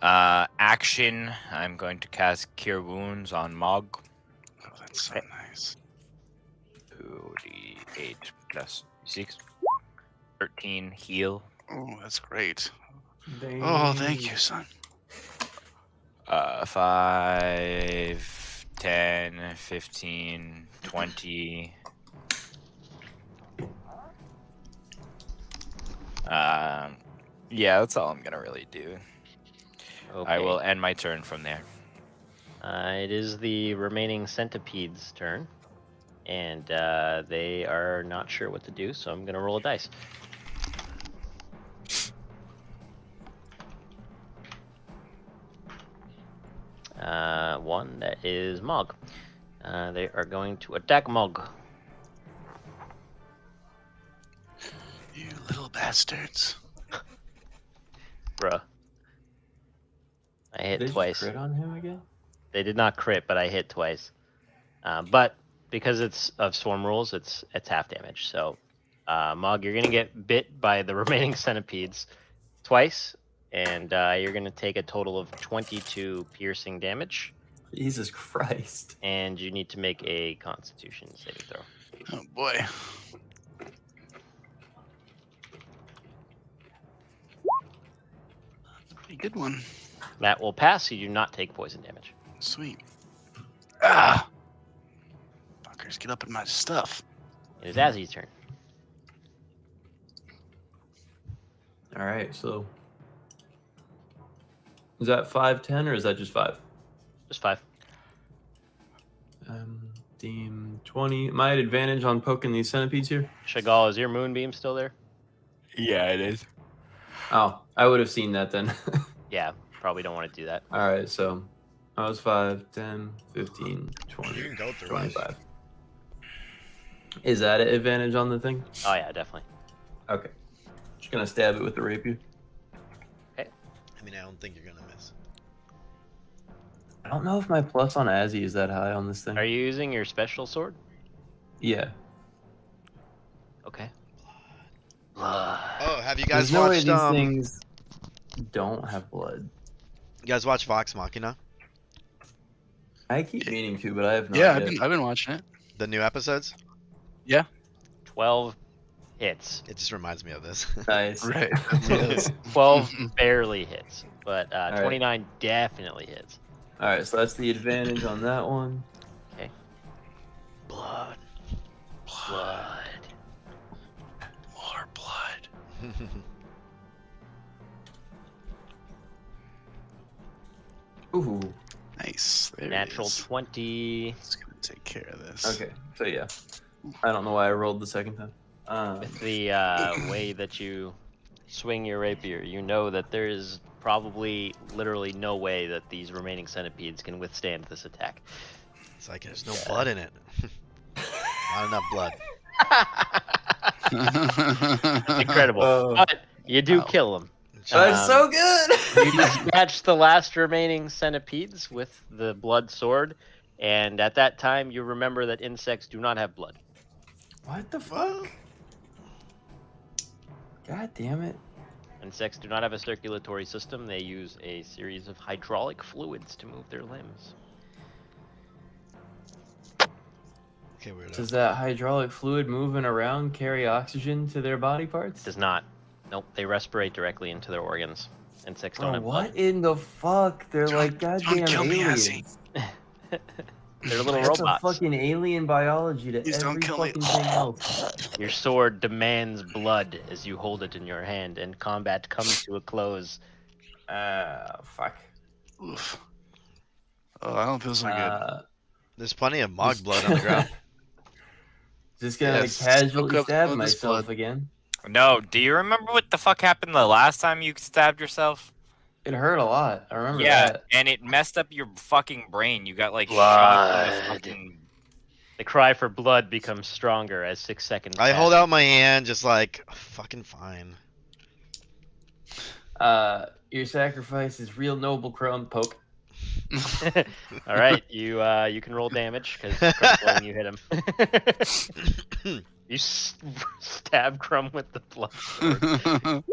Action, I'm going to cast Cure Wounds on Mog.
Oh, that's so nice.
2d8 plus 6. 13 heal.
Oh, that's great.
Dang.
Oh, thank you, son.
5, 10, 15, 20. Yeah, that's all I'm gonna really do.
Okay.
I will end my turn from there.
It is the remaining centipede's turn, and they are not sure what to do, so I'm going to roll a dice. One, that is Mog. They are going to attack Mog.
You little bastards.
Bruh. I hit
Did you
twice.
crit on him again?
They did not crit, but I hit twice. But because it's of swarm rules, it's half damage. So, Mog, you're gonna get bit by the remaining centipedes twice, and you're gonna take a total of 22 piercing damage.
Jesus Christ.
And you need to make a Constitution saving throw.
Oh boy. That's a pretty good one.
That will pass. You do not take poison damage.
Sweet. Ah! Fuckers, get up in my stuff.
It is Azzy's turn.
All right, so is that 5, 10, or is that just 5?
Just 5.
Deem 20. Am I at advantage on poking these centipedes here?
Chagall, is your moonbeam still there?
Yeah, it is.
Oh, I would have seen that then.
Yeah, probably don't want to do that.
All right, so I was 5, 10, 15,
You
20,
can go through
25. Is that an advantage on the thing?
Oh yeah, definitely.
Okay. Just gonna stab it with the rapier.
I mean, I don't think you're gonna miss.
I don't know if my plus on Azzy is that high on this thing.
Are you using your special sword?
Yeah.
Okay.
Oh, have you guys
There's no way
watched
these things don't have blood.
You guys watch Vox Machina?
I keep meaning to, but I have not
Yeah,
yet.
I've been watching it.
The new episodes?
12 hits.
It just reminds me of this.
Nice.
Right. Yes.
12 barely hits, but
right.
29 definitely hits.
All right, so that's the advantage on that one.
Blood. Blood.
More blood.
Ooh.
Nice. There
Natural
it is.
20
It's gonna take care of this.
Okay. So yeah, I don't know why I rolled the second time.
with the way that you swing your rapier. You know that there is probably literally no way that these remaining centipedes can withstand this attack.
It's like there's no blood in it. Not enough blood.
Incredible.
Oh.
But you do
Wow.
kill them.
That's so good.
You dispatch the last remaining centipedes with the blood sword, and at that time you remember that insects do not have blood.
What the fuck? God damn it.
Insects do not have a circulatory system. They use a series of hydraulic fluids to move their limbs.
Okay, weirdo.
Does that hydraulic fluid moving around carry oxygen to their body parts?
Does not. Nope, they respirate directly into their organs. Insects don't
Bro,
have
what
blood.
in the fuck? They're
Don't-
like
don't
goddamn
kill me, Hazzy.
aliens.
They're little
That's a
robots.
fucking alien biology to
Please don't
every
kill me.
fucking thing else.
Your sword demands blood as you hold it in your hand, and combat comes to a close.
Fuck.
Oof. Oh, I don't feel so good.
There's plenty of Mog blood on the ground.
Just gonna
Yes,
casually
soak up
stab
some of this
myself
blood.
again.
No, do you remember what the fuck happened the last time you stabbed yourself?
It hurt a lot. I remember
Yeah,
that.
and it messed up your fucking brain. You got like shot in the
Blood.
fucking.
The cry for blood becomes stronger as 6 seconds
I
pass.
hold out my hand, just like fucking fine.
Your sacrifice is real noble, Crumb. Poke.
All right, you can roll damage because you hit him. You stab Crumb with the blood sword.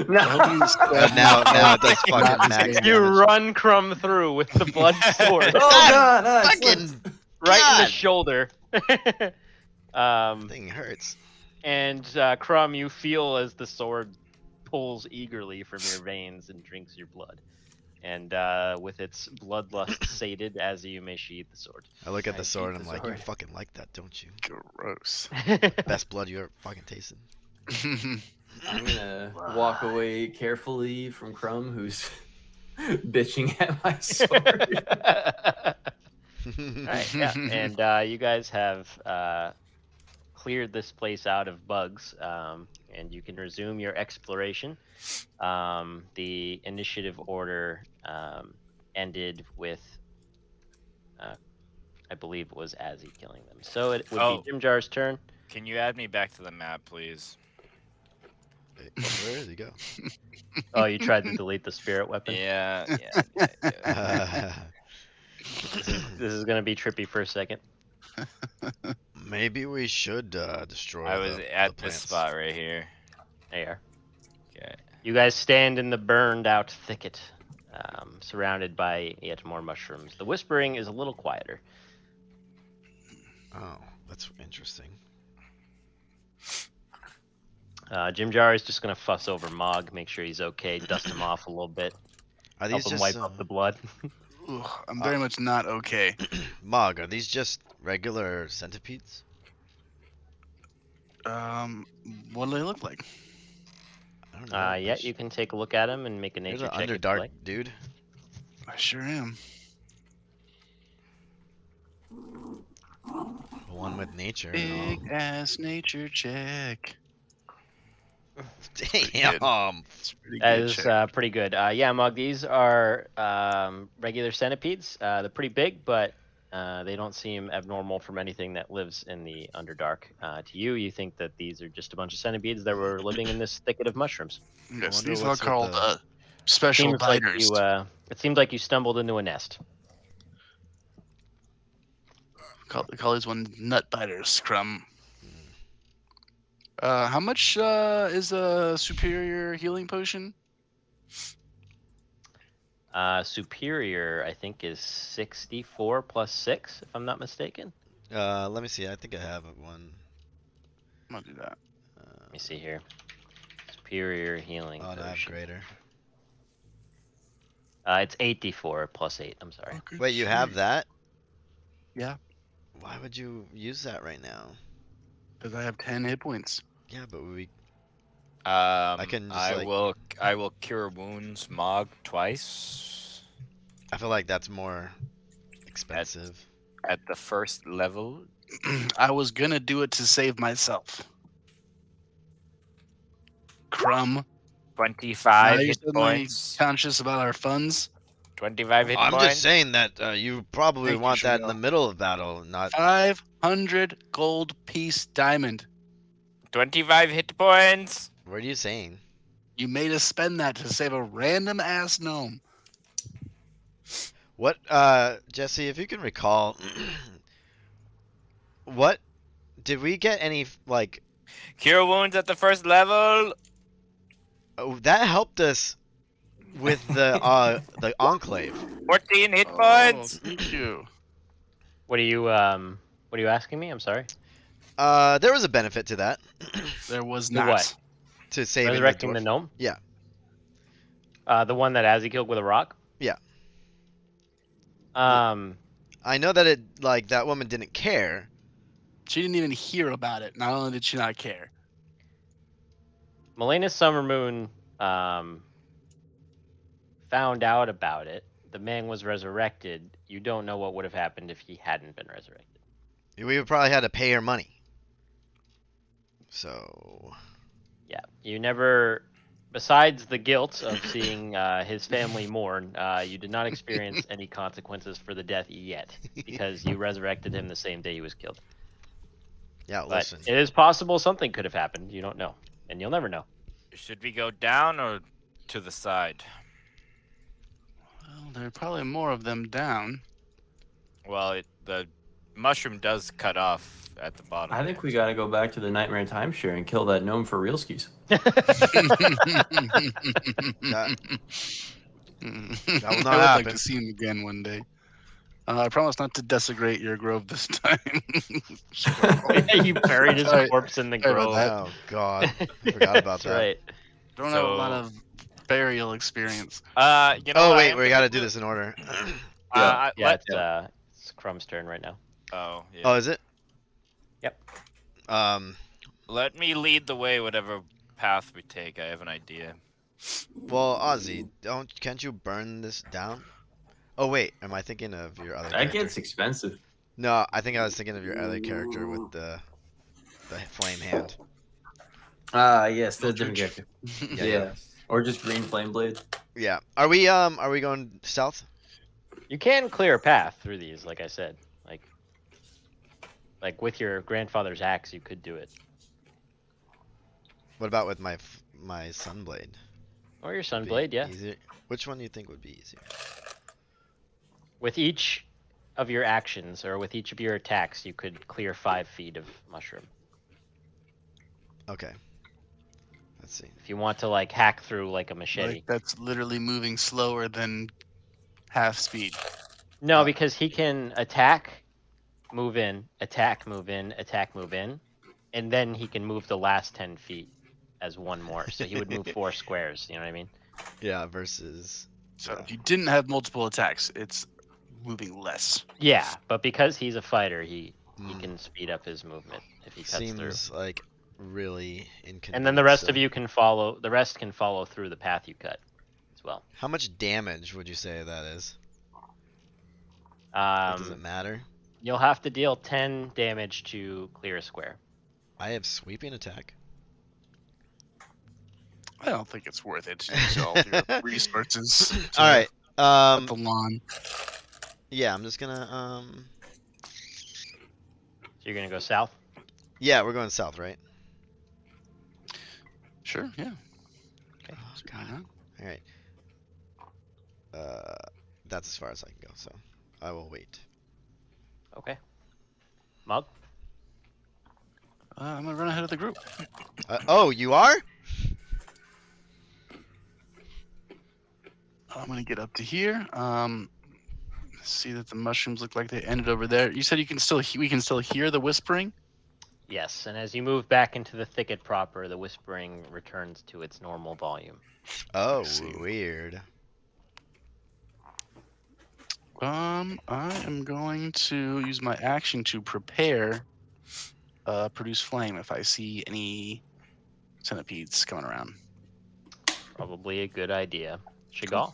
Now it does fucking max
Not
You
damage.
run Crumb through with the blood sword
Oh god, it
Fucking
slipped.
right in the
God.
shoulder.
Thing hurts.
And Crumb, you feel as the sword pulls eagerly from your veins and drinks your blood. And with its bloodlust sated, as you may sheathe the sword.
I look at
I
the sword and
keep
I'm
the
like, you
sword.
fucking like that, don't you?
Gross.
Best blood you ever fucking tasted.
I'm gonna walk away carefully from Crumb, who's bitching at my sword.
Alright, yeah. And you guys have cleared this place out of bugs, and you can resume your exploration. The initiative order ended with, I believe it was Azzy killing them. So it would
Oh.
be Jim Jar's turn.
Can you add me back to the map, please?
Where did he go?
Oh, you tried to delete the spirit weapon?
Yeah.
This is going to be trippy for a second.
Maybe we should destroy
I was
the
at this
plants.
spot right here.
There you are.
Okay.
You guys stand in the burned out thicket, surrounded by yet more mushrooms. The whispering is a little quieter.
Oh, that's interesting.
Jim Jar is just going to fuss over Mog, make sure he's okay, dust him off a little bit,
Are
help
these
him
just
wipe up the blood.
Ugh, I'm very much not okay.
Mog? Are these just regular centipedes?
What do they look like?
I don't know.
Yeah, you can take a look at him and make a
You're
nature
the
check. if you
Underdark
like.
dude.
I sure am.
The one with nature. And
Big ass nature check.
all.
good.
Damn.
It's pretty
That
good
is
check.
pretty good. Yeah, Mog, these are regular centipedes. They're pretty big, but they don't seem abnormal from anything that lives in the Underdark. To you, you think that these are just a bunch of centipedes that were living in this thicket of mushrooms.
Yes,
wonder
these are
what's with
called
the-
special
Seems like
biters.
it seems like you stumbled into a nest.
Call these one nut biters, Crumb. How much is a superior healing potion?
Superior, I think, is 64 plus 6, if I'm not mistaken.
Let me see. I think I have one.
I'll do that.
Let me see here. Superior healing
Oh, no, I have
potion.
greater.
It's 84 plus 8. I'm sorry.
Okay,
Wait, you have that?
Yeah.
Why would you use that right now?
Because I have 10 hit points.
Yeah, but we. can just,
I
like-
will cure wounds Mog twice
I feel like that's more expensive.
at the first level.
I was gonna do it to save myself. Crumb.
25
Now you're
hit
suddenly
points.
conscious about our funds.
25 hit
I'm
points.
just saying that you probably
Thank you,
want that in
Shmuel.
the middle of battle, not.
500 gold piece diamond.
25 hit points.
What are you saying?
You made us spend that to save a random ass gnome.
What, Jesse, if you can recall, what did we get any like?
Cure wounds at the first level.
Oh, that helped us with the enclave.
14 hit
Oh,
points.
thank you.
What are you asking me? I'm sorry.
There was a benefit to that,
There was
To
not.
what?
to saving
Resurrecting
the
the
dwarf.
gnome?
Yeah.
The one that Azzy killed with a rock?
Yeah.
I
know that that woman didn't care.
She didn't even hear about it. Not only did she not care.
Melena Summermoon found out about it. The man was resurrected. You don't know what would have happened if he hadn't been resurrected.
We would probably had to pay her money. So.
Yeah, you never. Besides the guilt of seeing his family mourn, you did not experience any consequences for the death yet, because you resurrected him the same day he was killed.
Yeah,
But
listen.
it is possible something could have happened. You don't know, and you'll never know.
Should we go down or to the side?
Well, there are probably more of them down.
Well, the mushroom does cut off at the bottom.
I think we gotta go back to the Nightmare Timeshare and kill that gnome for real skis.
That will not
I would like
happen.
to see him again one day. I promise not to desecrate your grove this time.
You buried his
Sorry.
corpse in the
Sorry about
grove.
that.
Oh God, I forgot about
That's
that.
right.
Don't have a lot
So-
of burial experience.
You know
Oh
what I
wait,
am
we
gonna
gotta do this in order.
Yeah,
let-
it's Crumb's turn right now.
Oh, yeah.
Oh, is it?
Yep.
Let me lead the way, whatever path we take. I have an idea.
Well, Ozzy, can't you burn this down? Oh wait, am I thinking of your other
That
character?
gets expensive.
No, I think I was thinking of your other character with the flame hand.
Yes, that's a different
Eldritch.
character.
Yeah,
Yeah. Or just green flame blade.
Yeah. Are we going south?
You can clear a path through these, like I said. Like with your grandfather's axe, you could do it.
What about with my sunblade?
Or your
Be
sunblade, yeah.
Easier? Which one do you think would be easier?
With each of your actions, or with each of your attacks, you could clear 5 feet of mushroom.
Okay. Let's see.
If you want to like hack through like a machete.
Like that's literally moving slower than half speed.
No, because he can attack, move in, attack, move in, attack, move in, and then he can move the last 10 feet as one more. So he would move 4 squares. You know what I mean?
Yeah, versus.
So if you didn't have multiple attacks, it's moving less.
Yeah, but because he's a fighter, he
Mm,
can speed up his movement if he cuts through.
seems like really inconvenient.
And then the rest of
so-
you can follow. The rest can follow through the path you cut, as well.
How much damage would you say that is? Does it matter?
You'll have to deal 10 damage to clear a square.
I have sweeping attack.
I don't think it's worth it to use all your resources. To
All right.
cut the lawn.
Yeah, I'm just gonna
So you're gonna go south.
Yeah, we're going south, right?
Sure, yeah.
Okay.
Oh,
So
God.
why not?
All right. That's as far as I can go, so I will wait.
Okay. Mug.
I'm gonna run ahead of the group.
Oh, you are?
I'm gonna get up to here. See that the mushrooms look like they ended over there. You said we can still hear the whispering.
Yes, and as you move back into the thicket proper, the whispering returns to its normal volume.
Oh,
see.
weird.
I am going to use my action to prepare produce flame if I see any centipedes coming around.
Probably a good idea. Shigal?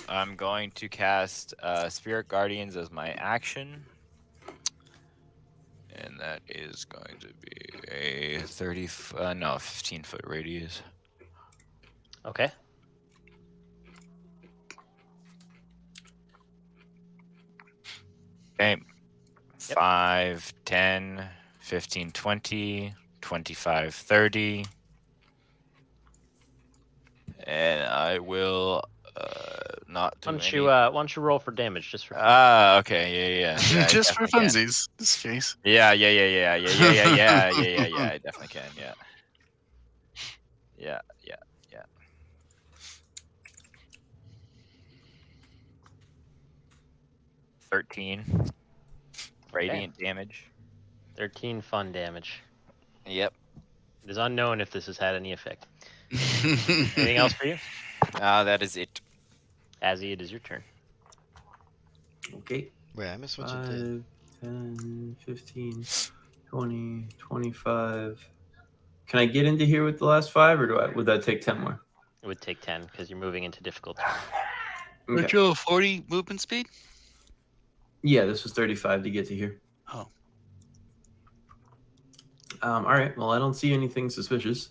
I'm going to cast Spirit Guardians as my action. And that is going to be a 15-foot radius.
Okay.
Okay. 5, 10, 15, 20, 25, 30. And I will not do any.
Why don't you roll for damage just for fun?
Okay, yeah. I
Just for
definitely can.
funsies, this case.
Yeah. I definitely can. Yeah. 13 radiant damage.
13 fun damage.
Yep.
It is unknown if this has had any effect. Anything else for you?
That is it.
Azzy, it is your turn.
Okay.
Wait, I missed what you did.
5, 10, 15, 20, 25. Can I get into here with the last 5, or would that take 10 more?
It would take 10 because you're moving into difficult.
Don't you have 40 movement speed?
Yeah, this was 35 to get to here.
Oh.
All right. Well, I don't see anything suspicious.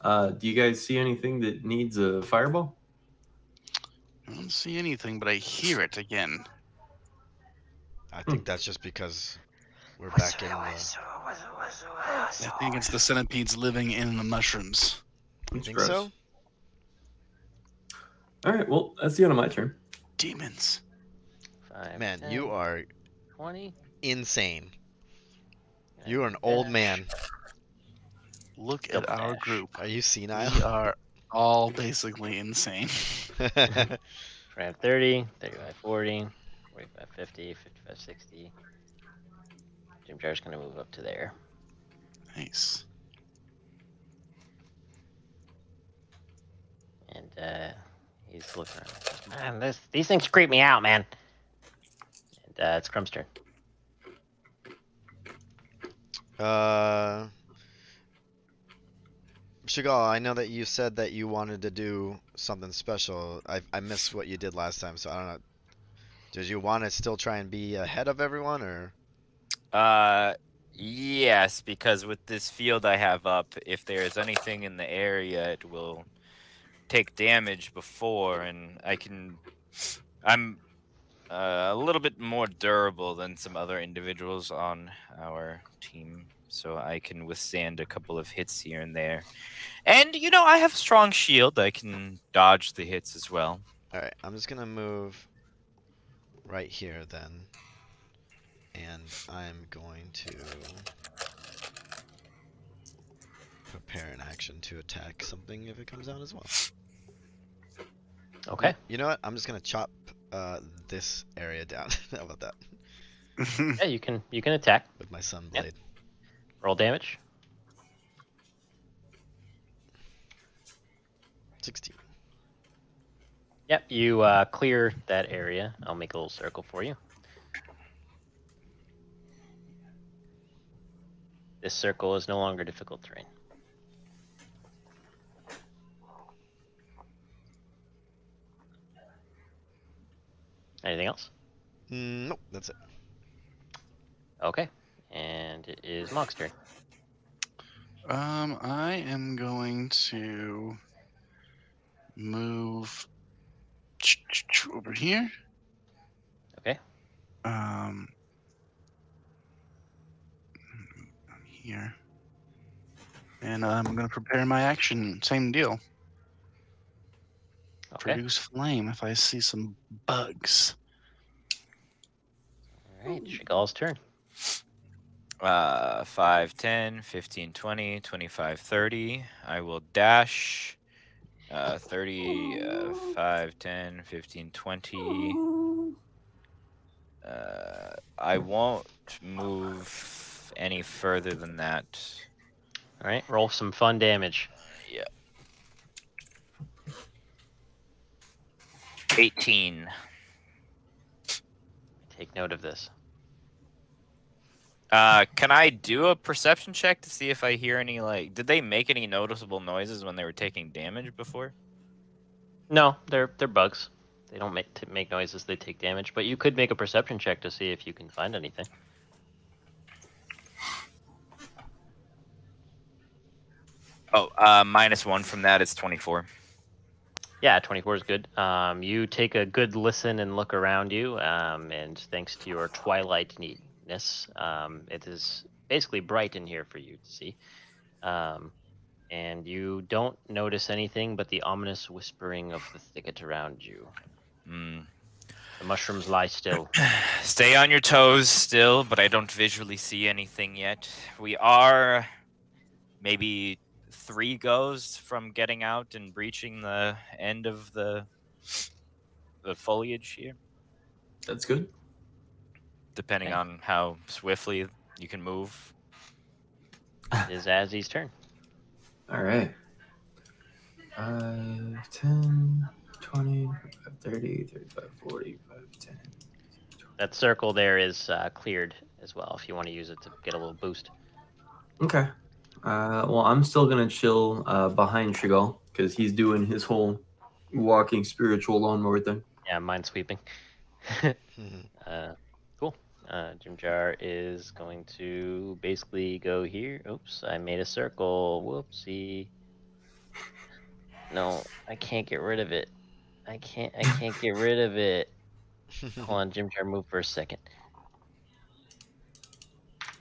Do you guys see anything that needs a fireball?
I don't see anything, but I hear it again.
I think that's just because we're back in the...
I think it's the centipedes living in the mushrooms.
You
That's
think
gross.
so?
All right. Well, that's the end of my turn.
Demons.
5,
Man,
10,
you are
20.
insane. You are an old man.
Look
Double
at our
dash.
group.
Are you
We
senile?
are all basically insane.
25, 30, 35, 40, 45, 50, 55, 60. Jim Jar's going to move up to there.
Nice.
And he's looking around. Man, these things creep me out, man. And it's Crumb's turn.
Shigal, I know that you said that you wanted to do something special. I missed what you did last time, so I don't know. Did you want to still try and be ahead of everyone, or?
Yes, because with this field I have up, if there is anything in the area, it will take damage before, and I'm a little bit more durable than some other individuals on our team, so I can withstand a couple of hits here and there. And, I have a strong shield. I can dodge the hits as well.
Alright, I'm just gonna move right here then. And I'm going to prepare an action to attack something if it comes out as well.
Okay.
You know what? I'm just gonna chop this area down. How about that?
Yeah, you can attack.
With my sun
Yep.
blade.
Roll damage.
16.
Yep, you clear that area. I'll make a little circle for you. This circle is no longer difficult terrain. Anything else?
Nope, that's it.
Okay. And it is Mog's turn.
I am going to move over here.
Okay.
Here. And I'm going to prepare my action. Same deal.
Okay.
Produce flame if I see some bugs.
All right. Shigal's turn.
5, 10, 15, 20, 25, 30. I will dash. 30, 5, 10, 15, 20. I won't move any further than that.
All right. Roll some fun damage.
Yeah. 18.
Take note of this.
Can I do a perception check to see if I hear any, like, did they make any noticeable noises when they were taking damage before?
No, they're bugs. They don't make noises. They take damage. But you could make a perception check to see if you can find anything.
Oh, -1 from that is 24.
Yeah, 24 is good. You take a good listen and look around you, and thanks to your twilight neatness, it is basically bright in here for you to see. And you don't notice anything but the ominous whispering of the thicket around you.
Mm.
The mushrooms lie still.
Stay on your toes still, but I don't visually see anything yet. We are maybe 3 goes from getting out and breaching the end of the foliage here,
That's good.
depending
Okay.
on how swiftly you can move.
It is Azzy's turn.
All right. 5, 10, 20, 25, 30, 35, 40, 5, 10.
That circle there is cleared as well if you want to use it to get a little boost.
Okay. Well, I'm still going to chill behind Shigal because he's doing his whole walking spiritual lawnmower thing.
Yeah, minesweeping. Cool. Jim Jar is going to basically go here. Oops, I made a circle. Whoopsie. No, I can't get rid of it. I can't get rid of it. Hold on, Jim Jar, move for a second.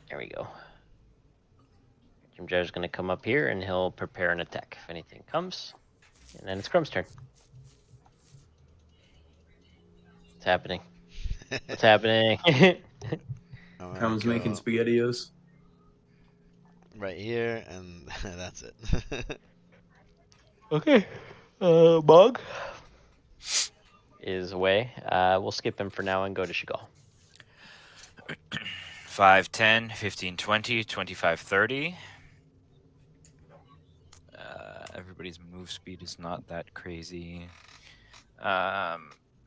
There we go. Jim Jar's gonna come up here and he'll prepare an attack if anything comes. And then it's Crumb's turn. What's happening? What's happening?
I'm gonna
Comes making
go
SpaghettiOs.
right here, and that's it.
Okay. Bug is away. We'll skip him for now and go to Shigal.
5, 10, 15, 20, 25, 30. Everybody's move speed is not that crazy.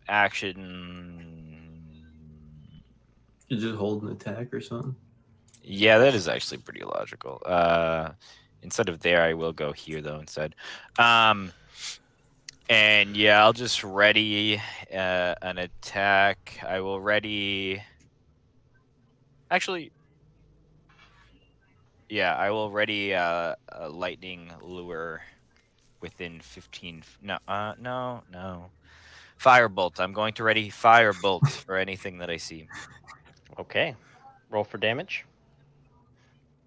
Action.
You just hold an attack or something.
Yeah, that is actually pretty logical. Instead of there, I will go here though instead. And yeah, I'll just ready an attack. I will ready. Actually, yeah, I will ready a lightning lure within 15. No, no. Firebolt. I'm going to ready firebolt for anything that I see.
Okay. Roll for damage.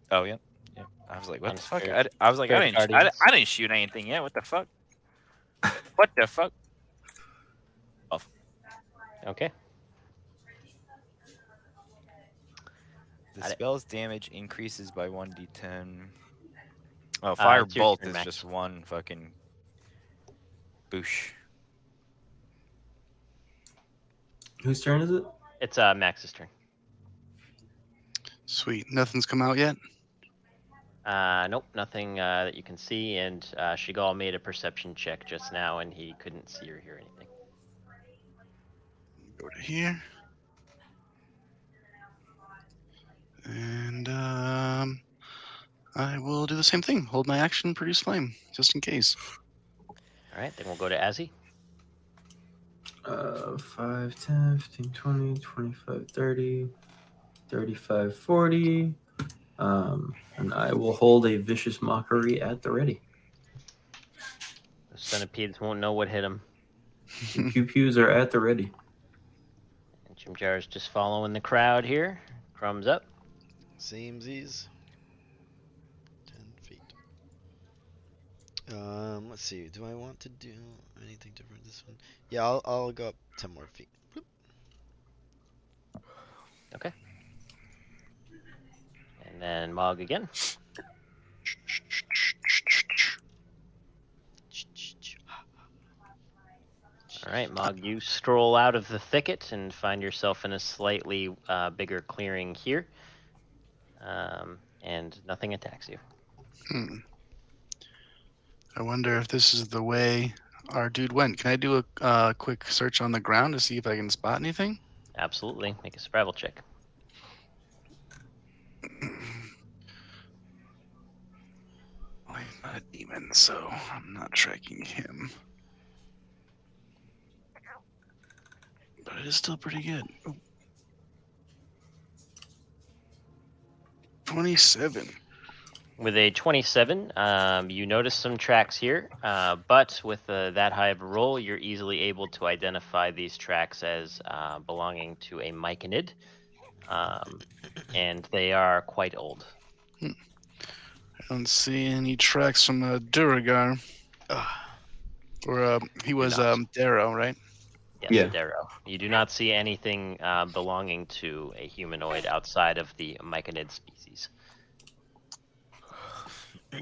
Oh yeah. Yeah. I was like, what
On
the fuck?
spirit-
I was like, I
spirit
didn't
guardians.
shoot anything yet. What the fuck? What the fuck?
Okay.
The
Got it.
spell's damage increases by 1d10. Oh,
It's your
firebolt
turn,
is
Max.
just one fucking boosh.
Whose turn is it?
It's Max's turn.
Sweet. Nothing's come out yet.
Nope, nothing that you can see. And Shigal made a perception check just now, and he couldn't see or hear anything.
Go to here. And I will do the same thing. Hold my action, produce flame, just in case.
All right, then we'll go to Azzy.
5, 10, 15, 20, 25, 30, 35, 40. And I will hold a vicious mockery at the ready.
The centipedes won't know what hit him.
The pew-pews are at the ready.
And Jim Jar's just following the crowd here. Crumbs up.
Seamsies. 10 feet. Let's see. Do I want to do anything different this one? Yeah, I'll go up 10 more feet. Bloop.
Okay. And then Mog again. All right, Mog, you stroll out of the thicket and find yourself in a slightly bigger clearing here. And nothing attacks you.
I wonder if this is the way our dude went. Can I do a quick search on the ground to see if I can spot anything?
Absolutely. Make a survival check.
Well, he's not a demon, so I'm not tracking him. But it is still pretty good. Oh. 27.
With a 27, you notice some tracks here, but with that high of a roll, you're easily able to identify these tracks as belonging to a myconid, and they are quite old.
I don't see any tracks from Duragar. Or he was
not.
Darrow, right?
Yes,
Yeah.
Darrow. You do not see anything belonging to a humanoid outside of the myconid species.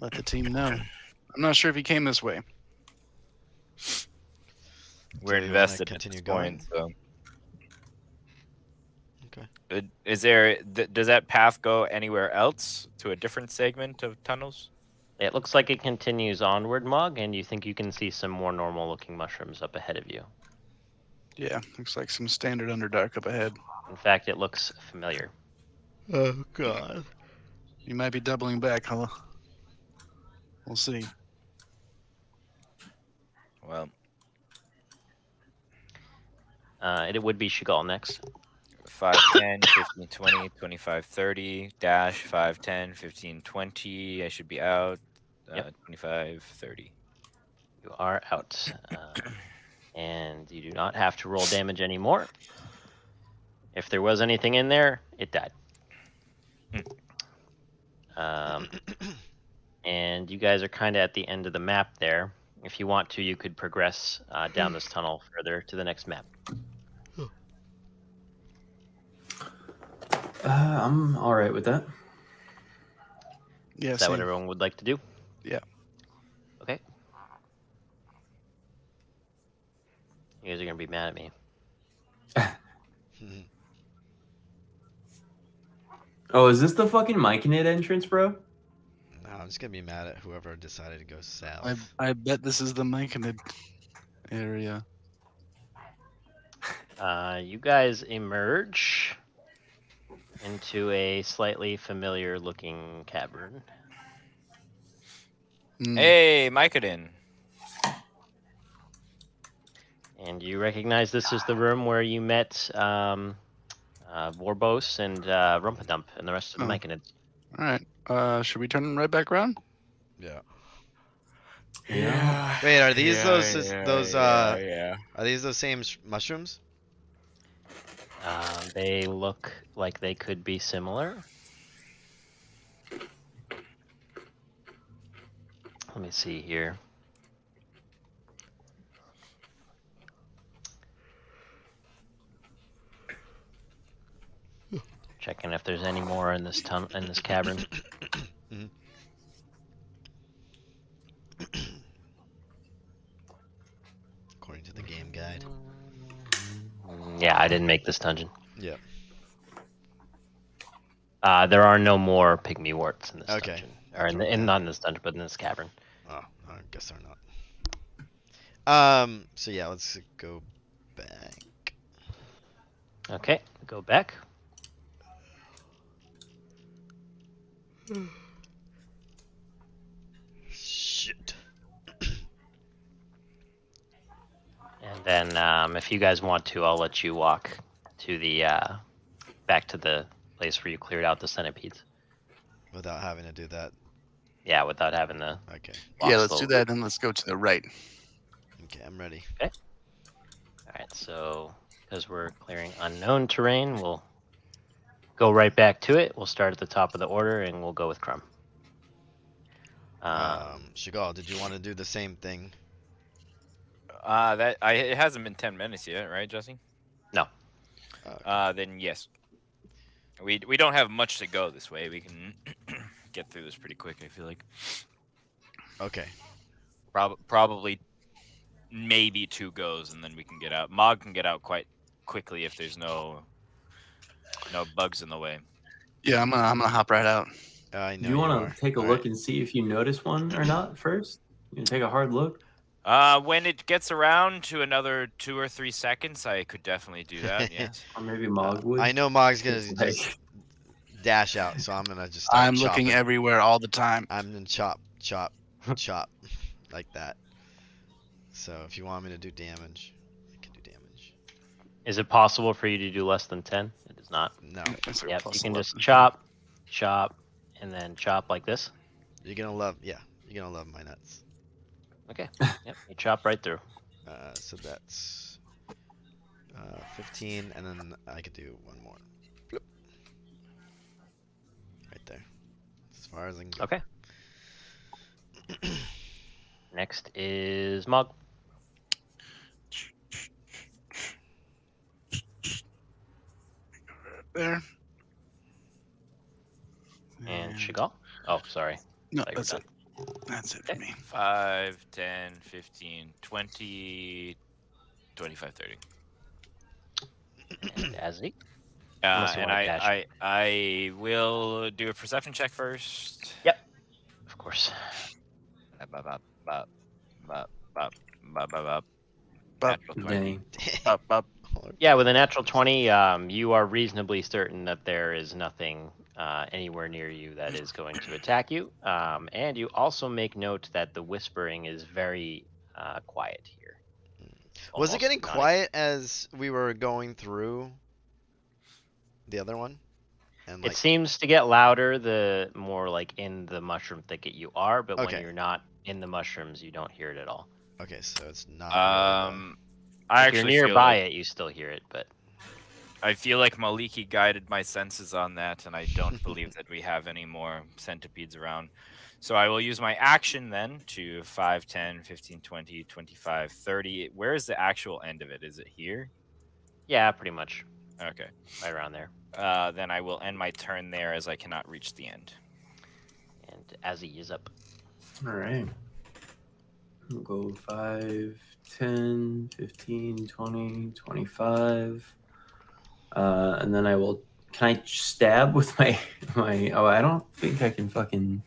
Let the team know. I'm not sure if he came this way.
We're
So you wanna
invested at
continue
this point,
going?
so.
Okay.
Is there? Does that path go anywhere else to a different segment of tunnels?
It looks like it continues onward, Mog, and you think you can see some more normal-looking mushrooms up ahead of you.
Yeah, looks like some standard Underdark up ahead.
In fact, it looks familiar.
Oh God.
You might be doubling back, huh? We'll see.
Well,
It would be Shigal next.
5, 10, 15, 20, 25, 30, dash 5, 10, 15, 20. I should be out.
Yep.
25, 30.
You are out. And you do not have to roll damage anymore. If there was anything in there, it died. And you guys are kind of at the end of the map there. If you want to, you could progress down this tunnel further to the next map.
I'm all right with that.
Yeah,
Is that what
same.
everyone would like to do?
Yeah.
Okay. You guys are going to be mad at me.
Oh, is this the fucking myconid entrance, bro?
No, I'm just gonna be mad at whoever decided to go south.
I bet this is the Myconid area.
You guys emerge into a slightly familiar looking cavern.
Hey, Mycodin.
And you recognize this is the room where you met Vorbos and Rumpadump and the rest of the
Oh.
Myconids.
All right. Should we turn right back around?
Yeah.
Yeah.
Wait, are these
yeah.
are these those same mushrooms?
They look like they could be similar. Let me see here. Checking if there's any more in this cavern.
According to the game guide.
Yeah, I didn't make this dungeon.
Yeah.
There are no more pygmy warts in this
Okay.
dungeon, or not in this dungeon, but in this cavern.
Oh, I guess they're not. So yeah, let's go back.
Okay, go back.
Shit.
And then, if you guys want to, I'll let you walk to the back to the place where you cleared out the centipedes.
Without having to do that.
Yeah, without having to.
Okay.
walk
Yeah, let's do
slowly.
that, and let's go to the right.
Okay, I'm ready.
All right, so because we're clearing unknown terrain, we'll go right back to it. We'll start at the top of the order, and we'll go with Crumb.
Shigal, did you want to do the same thing?
It hasn't been 10 minutes yet, right, Jesse?
No.
Then yes. We don't have much to go this way. We can get through this pretty quick, I feel like.
Okay.
Probably maybe 2 goes, and then we can get out. Mog can get out quite quickly if there's no bugs in the way.
Yeah, I'm gonna hop right out.
I know
You want
are.
to take a
All
look
right.
and see if you notice one or not first? You can take a hard look.
When it gets around to another 2 or 3 seconds, I could definitely do that. Yes.
Or maybe Mog would.
I know Mog's gonna
It's
just dash out, so I'm gonna just start
I'm
chopping.
looking everywhere all the time.
I'm gonna chop, chop, chop, like that. So if you want me to do damage, I can do damage.
Is it possible for you to do less than 10? It is not.
No,
It's like
Yep,
plus
you can
11.
just chop, chop, and then chop like this.
you're gonna love. Yeah, you're gonna love my nuts.
Okay. Yep, you chop right through.
So that's 15, and then I could do one more. Flip. Right there. As far as I can go.
Okay. Next is Mog
There.
and Shigal. Oh, sorry.
No,
Thought you were
that's
done.
it. That's it for me.
5, 10, 15, 20, 25, 30.
And Azzy. Unless you
And
wanna dash.
I will do a perception check first.
Of course.
Bop, bop, bop, bop, bop, bop, bop, bop.
Bop.
Natural 20.
Dang.
Up, up.
Yeah, with a natural 20, you are reasonably certain that there is nothing anywhere near you that is going to attack you. And you also make note that the whispering is very quiet here.
Was it
Almost
getting
non-
quiet as we were going through the other one? And
It seems to get louder the more like in the mushroom thicket you are, but
Okay.
when you're not in the mushrooms, you don't hear it at all.
okay, so it's not. really
I
If you're
actually feel
nearby
like,
it, you still hear it, but
I feel like Maliki guided my senses on that, and I don't believe that we have any more centipedes around. So I will use my action then to 5, 10, 15, 20, 25, 30. Where is the actual end of it? Is it here?
yeah, pretty much
Okay.
right around there.
Then I will end my turn there as I cannot reach the end.
And Azzy is up.
All right. We'll go 5, 10, 15, 20, 25. And then I will. Can I stab with my? Oh, I don't think I can fucking.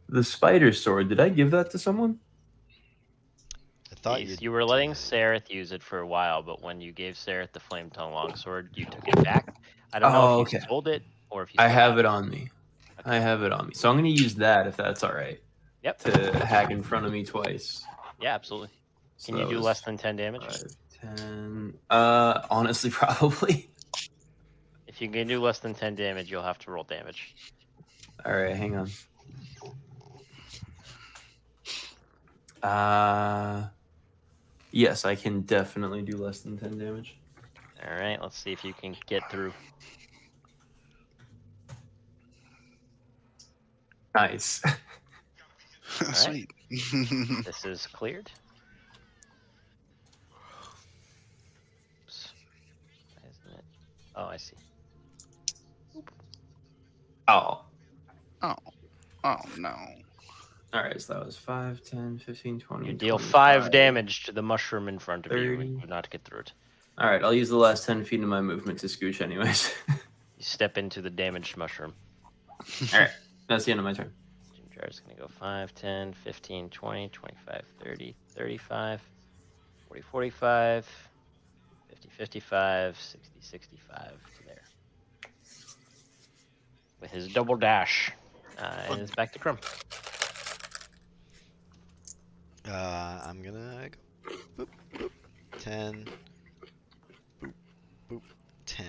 The spider sword. Did I give that to someone?
I thought
You were letting
did.
Sareth use it for a while, but when you gave Sareth the flame tongue longsword, you took it back. I don't know if you
okay.
sold it or if you.
I
still
have it on me.
Okay.
I have it on me. So I'm going to use that if that's all right.
Yep.
To hack in front of me twice.
Yeah, absolutely.
So
Can you
that
do
was
less than 10 damage?
5, 10. Honestly, probably.
If you can do less than 10 damage, you'll have to roll damage.
All right, hang on. Yes, I can definitely do less than 10 damage.
All right, let's see if you can get through.
Nice.
Sweet.
This is cleared. Oops. Why isn't it? Oh, I see.
Oh.
Oh no.
All right, so that was 5, 10, 15, 20.
You deal
25.
5 damage to the mushroom in front of you
30.
and do not get through it.
All right, I'll use the last 10 feet of my movement to scooch, anyways.
You step into the damaged mushroom.
All right, that's the end of my turn.
Jimjar's going to go 5, 10, 15, 20, 25, 30, 35, 40, 45, 50, 55, 60, 65 to there. With his double dash. And it's back to Crumb.
I'm gonna go boop, boop, 10, boop, boop, 10.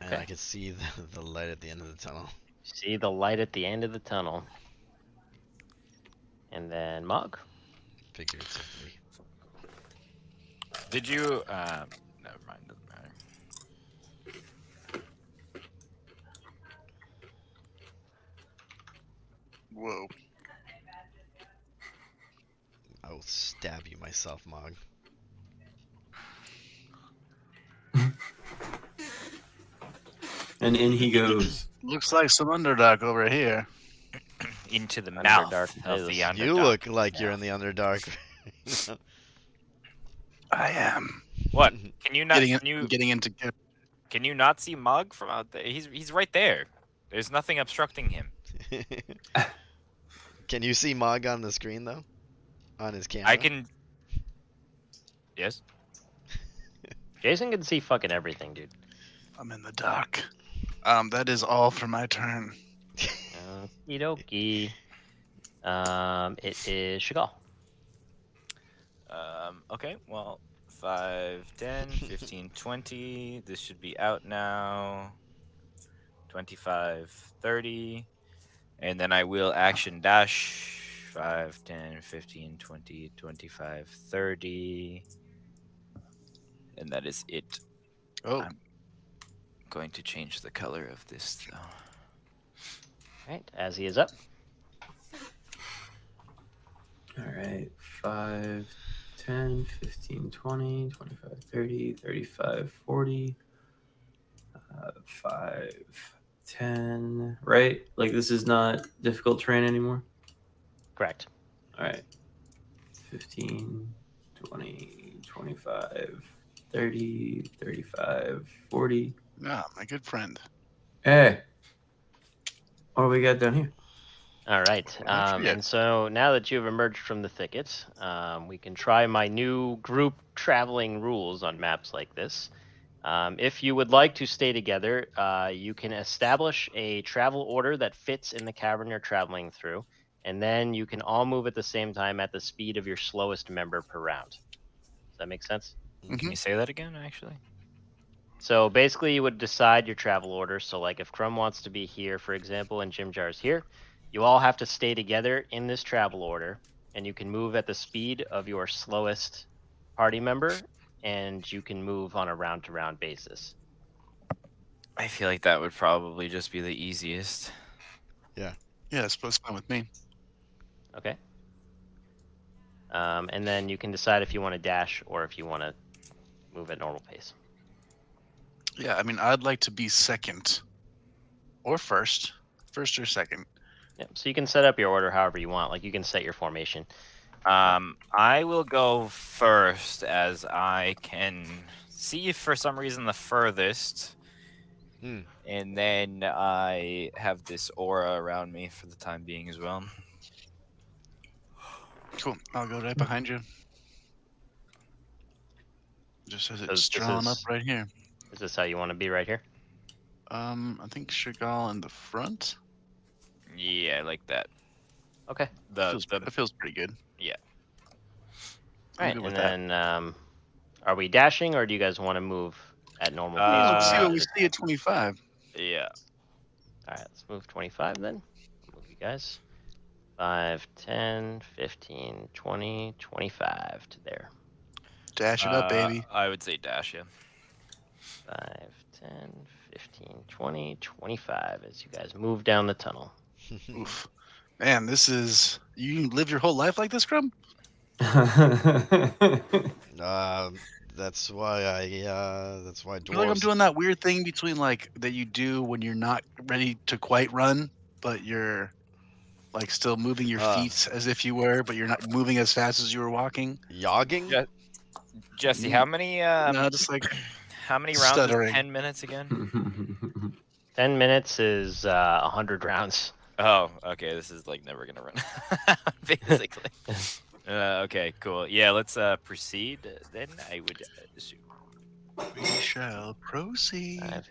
And
Okay.
I can see the light at the end of the tunnel.
See the light at the end of the tunnel. And then Mog.
Figuratively.
Did you? Never mind. Doesn't matter.
Whoa.
I will stab you myself, Mog.
And in he goes.
Looks like some Underdark over here.
Into the
Underdark
mouth of the
is-
Underdark.
You look like you're in the Underdark.
I am.
What? Can you not?
Getting into.
Can you not see Mug from out there? He's right there. There's nothing obstructing him.
Can you see Mog on the screen though? On his camera?
I can. Yes.
Jason can see fucking everything, dude.
I'm in the dock. That is all for my turn.
Okie dokie. It is Chagall.
Okay, well, 5, 10, 15, 20. This should be out now. 25, 30. And then I will action dash. 5, 10, 15, 20, 25, 30. And that is it.
Oh,
I'm going to change the color of this, though.
All right, as he is up.
All right. 5, 10, 15, 20, 25, 30, 35, 40. 5, 10. Right? Like this is not difficult terrain anymore?
Correct.
All right. 15, 20, 25, 30, 35, 40.
yeah, my good friend.
Hey. What do we got down here?
All right.
Well,
And so now that you've emerged from the thicket, we can try my new group traveling rules on maps like this. If you would like to stay together, you can establish a travel order that fits in the cavern you're traveling through, and then you can all move at the same time at the speed of your slowest member per round. Does that make sense?
Can you say that again, actually?
So basically, you would decide your travel order. So, like, if Crumb wants to be here, for example, and Jim Jar's here, you all have to stay together in this travel order, and you can move at the speed of your slowest party member, and you can move on a round-to-round basis.
I feel like that would probably just be the easiest.
Yeah, it's fine with me.
Okay. And then you can decide if you want to dash or if you want to move at normal pace.
Yeah, I mean, I'd like to be second or first or second.
Yeah, so you can set up your order however you want. Like, you can set your formation.
I will go first as I can see for some reason the furthest. And then I have this aura around me for the time being as well.
Cool. I'll go right behind you. Just as
So
it's
this
drawn up
is-
right here.
Is this how you want to be right here?
I think Chagall in the front.
Yeah, I like that.
Okay.
That feels pretty good.
Yeah.
All right,
good
and
with that.
then are we dashing, or do you guys want to move at normal pace?
Let's see
Uh,
what we see at 25.
Yeah.
All right, let's move 25 then. Move you guys. 5, 10, 15, 20, 25 to there.
Dash it up, baby.
I would say dash, yeah.
5, 10, 15, 20, 25 as you guys move down the tunnel.
Oof. Man, this is... You live your whole life like this, Crumb?
That's why that's why
I feel like I'm
dwarves.
doing that weird thing between, like, that you do when you're not ready to quite run, but you're, like, still moving your feet as if you were, but you're not moving as fast as you were walking.
Yogging?
Yeah. Jesse, how many
No, just like...
how many rounds
stuttering.
is 10 minutes again?
10 minutes is 100 rounds.
Oh, okay. This is like never gonna run, basically. Okay, cool. Yeah, let's proceed. Then I would assume.
We shall proceed.
5,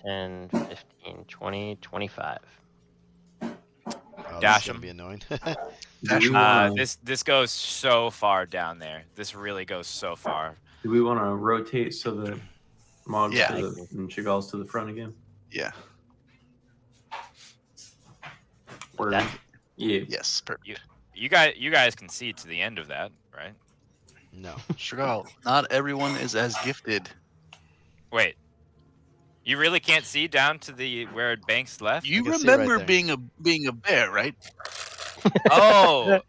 10, 15, 20, 25.
Oh,
Dash
this is gonna
'em.
be annoying.
Dash
we wanna-
This goes so far down there. This really goes so far.
Do we want to rotate so the Mog's
Yeah.
to the and Chagall's to the front again?
Yeah.
Or
That-
yeah.
Yes. Perfect.
You guys can see to the end of that, right?
No.
Chagall, not everyone is as gifted.
Wait. You really can't see down to the where it banks left?
You
can see right
remember
there.
being a bear, right?
Oh.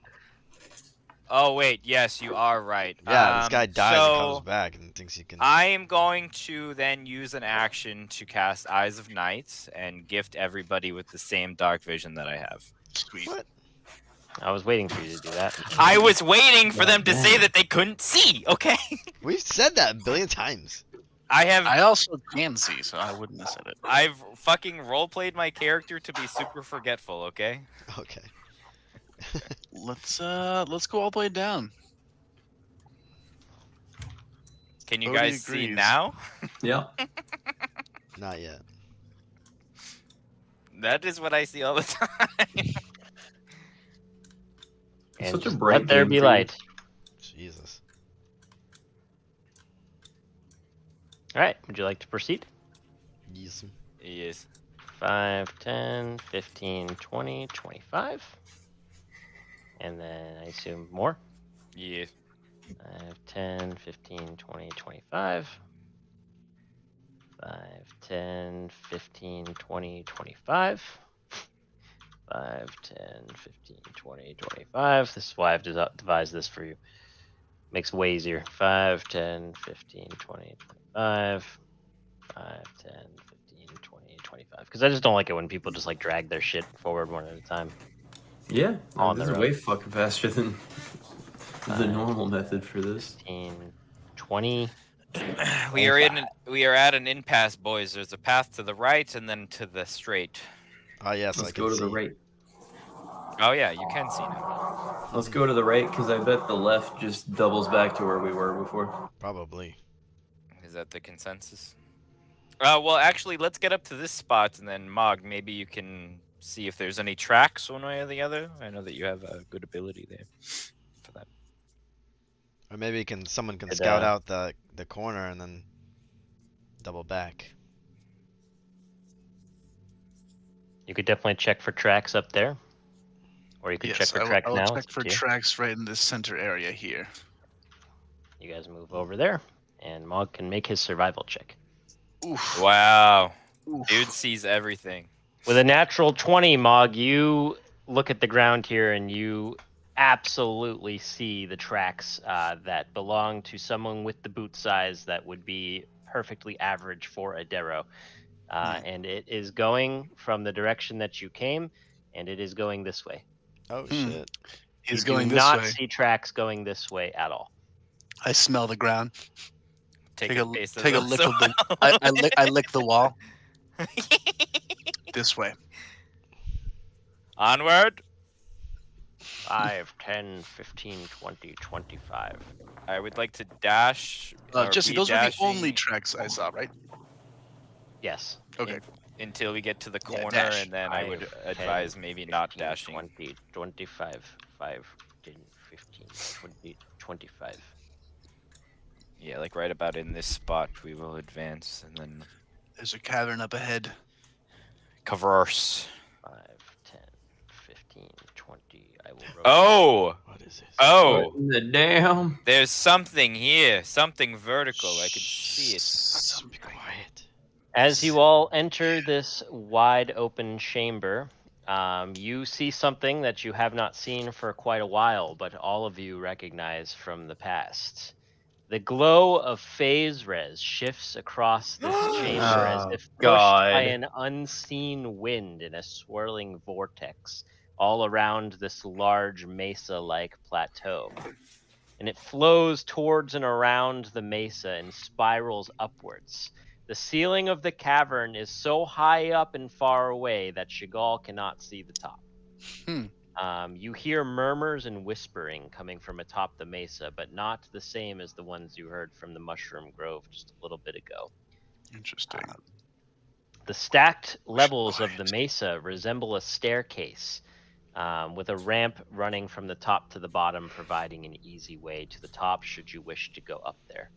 Oh wait, yes, you are right.
Yeah, this guy dies and
so
comes back and thinks he can.
I am going to then use an action to cast Eyes of Night and gift everybody with the same dark vision that I have.
Sweet.
What?
I was waiting for you to do that.
I was waiting for them to
Yeah.
say that they couldn't see, okay?
We've said that a billion times.
I also can see, so I wouldn't have said it.
I've fucking roleplayed my character to be super forgetful, okay?
Okay.
Let's go all the way down.
Can you
Bodhi
guys see
agrees.
now?
Yeah.
Not yet.
That is what I see all the time.
And
Such a
just
bright
let there
game
be
for you.
light.
Jesus.
All right. Would you like to proceed?
Yes.
Yes.
5, 10, 15, 20, 25. And then I assume more.
Yes.
5, 10, 15, 20, 25. 5, 10, 15, 20, 25. 5, 10, 15, 20, 25. This is why I've devised this for you. Makes it way easier. 5, 10, 15, 20, 25. 5, 10, 15, 20, 25. Because I just don't like it when people just like drag their shit forward one at a time.
Yeah.
On
This
their
is
own.
way fucking faster than the
5,
normal method for this.
15, 20.
We are at an impasse, boys. There's a path to the right and then to the straight.
Ah, yes,
Let's
I can
go to
see.
the right.
Oh yeah, you can see now.
Let's go to the right because I bet the left just doubles back to where we were before.
Probably.
Is that the consensus? Well, actually, let's get up to this spot and then Mog, maybe you can see if there's any tracks one way or the other. I know that you have a good ability there for that.
Or maybe someone can
Could,
scout out the corner and then double back.
You could definitely check for tracks up there. Or you could check
Yes,
for
I
tracks
will
now.
check
It's up
for
to you.
tracks right in this center area here.
You guys move over there, and Mog can make his survival check.
Oof.
Wow.
Oof.
Dude sees everything.
With a natural 20, Mog, you look at the ground here and you absolutely see the tracks that belong to someone with the boot size that would be perfectly average for a Darrow. And it is going from the direction that you came, and it is going this way.
Oh,
Hmm.
shit.
He's
you
going
do
this
not
way.
see tracks going this way at all.
I smell the ground.
Take
Take
a
a
taste of
take a
the
lick of the. I lick the wall this way.
Onward.
5, 10, 15, 20, 25.
I would like to dash. or
Jesse,
be
those are the
dashing
only tracks I saw, right?
Yes.
Okay.
until we get to the
Yeah,
corner,
dash.
and then I would
5, 10,
advise maybe not
15,
dashing.
20, 25, 5, 10, 15, 20, 25.
Yeah, like right about in this spot, we will advance and then
There's a cavern up ahead.
converse.
5, 10, 15, 20. I will rotate.
Oh,
What is this?
oh!
What in the damn?
There's something here, something vertical. I can see it.
Be quiet.
As you all enter this wide open chamber, you see something that you have not seen for quite a while, but all of you recognize from the past. The glow of phase res shifts across this chamber as
Oh,
if pushed
God.
by an unseen wind in a swirling vortex all around this large mesa-like plateau. And it flows towards and around the mesa and spirals upwards. The ceiling of the cavern is so high up and far away that Chagall cannot see the top. You hear murmurs and whispering coming from atop the mesa, but not the same as the ones you heard from the Mushroom Grove just a little bit ago.
Interesting.
The stacked levels of
quiet.
the mesa resemble a staircase, with a ramp running from the top to the bottom, providing an easy way to the top should you wish to go up there.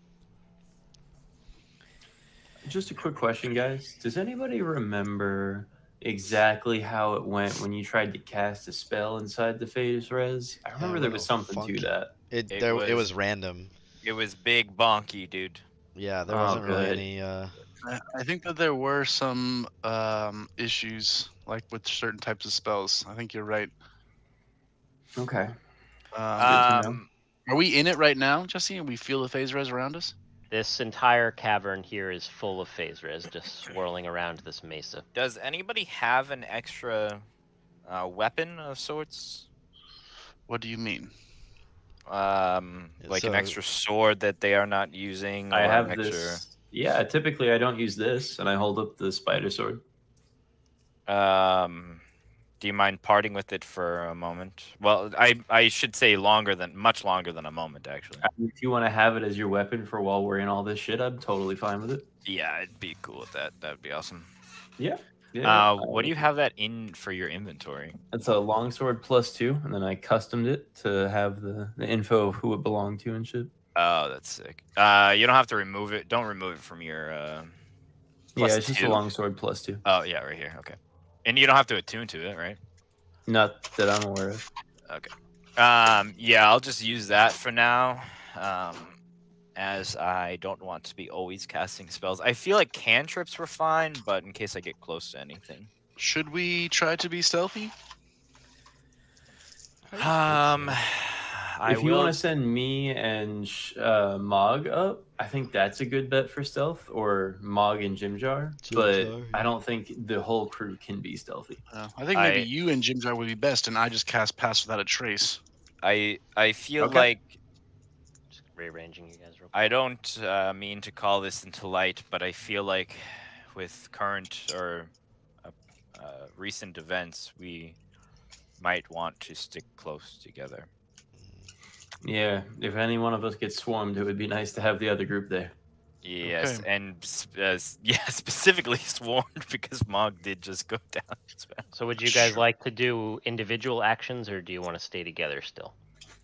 Just a quick question, guys. Does anybody remember exactly how it went when you tried to cast a spell inside the phase res? I remember
it
there
went
was
all
something
funky.
to that.
It was random.
It was big bonky, dude.
Yeah, there
Oh,
wasn't really
good.
any.
I think that there were some issues, like with certain types of spells. I think you're right.
Okay.
Good
to know.
Are we in it right now, Jesse? And we feel the phase res around us?
This entire cavern here is full of phase res, just swirling around this mesa.
Does anybody have an extra weapon of sorts?
What do you mean?
Like an extra sword that they are not using.
I
or
have
an extra...
this. Yeah, typically I don't use this, and I hold up the spider sword.
Do you mind parting with it for a moment? Well, I should say much longer than a moment, actually.
If you want to have it as your weapon for while we're in all this shit, I'm totally fine with it.
Yeah, I'd be cool with that. That'd be awesome.
Yeah. Yeah.
What do you have that in for your inventory?
It's a longsword +2, and then I customed it to have the info of who it belonged to and shit.
Oh, that's sick. You don't have to remove it. Don't remove it from your
Yeah, it's just a
+2.
longsword +2.
Oh, yeah, right here. Okay. And you don't have to attune to it, right?
Not that I'm aware of.
Okay. Yeah, I'll just use that for now. As I don't want to be always casting spells. I feel like cantrips were fine, but in case I get close to anything.
Should we try to be stealthy?
If you want to send me and Mog up, I think that's a good bet for stealth, or Mog and Jimjar. But I don't think the whole crew can be stealthy.
I think maybe you and Jimjar would be best, and I just cast Pass Without a Trace.
I feel
Okay.
like
Just rearranging you guys real quick.
I don't mean to call this into light, but I feel like with current or recent events, we might want to stick close together.
Yeah, if any one of us gets swarmed, it would be nice to have the other group there.
Yes,
Okay.
and specifically swarmed because Mog did just go down as well.
So would you guys
Sure.
like to do individual actions, or do you want to stay together still?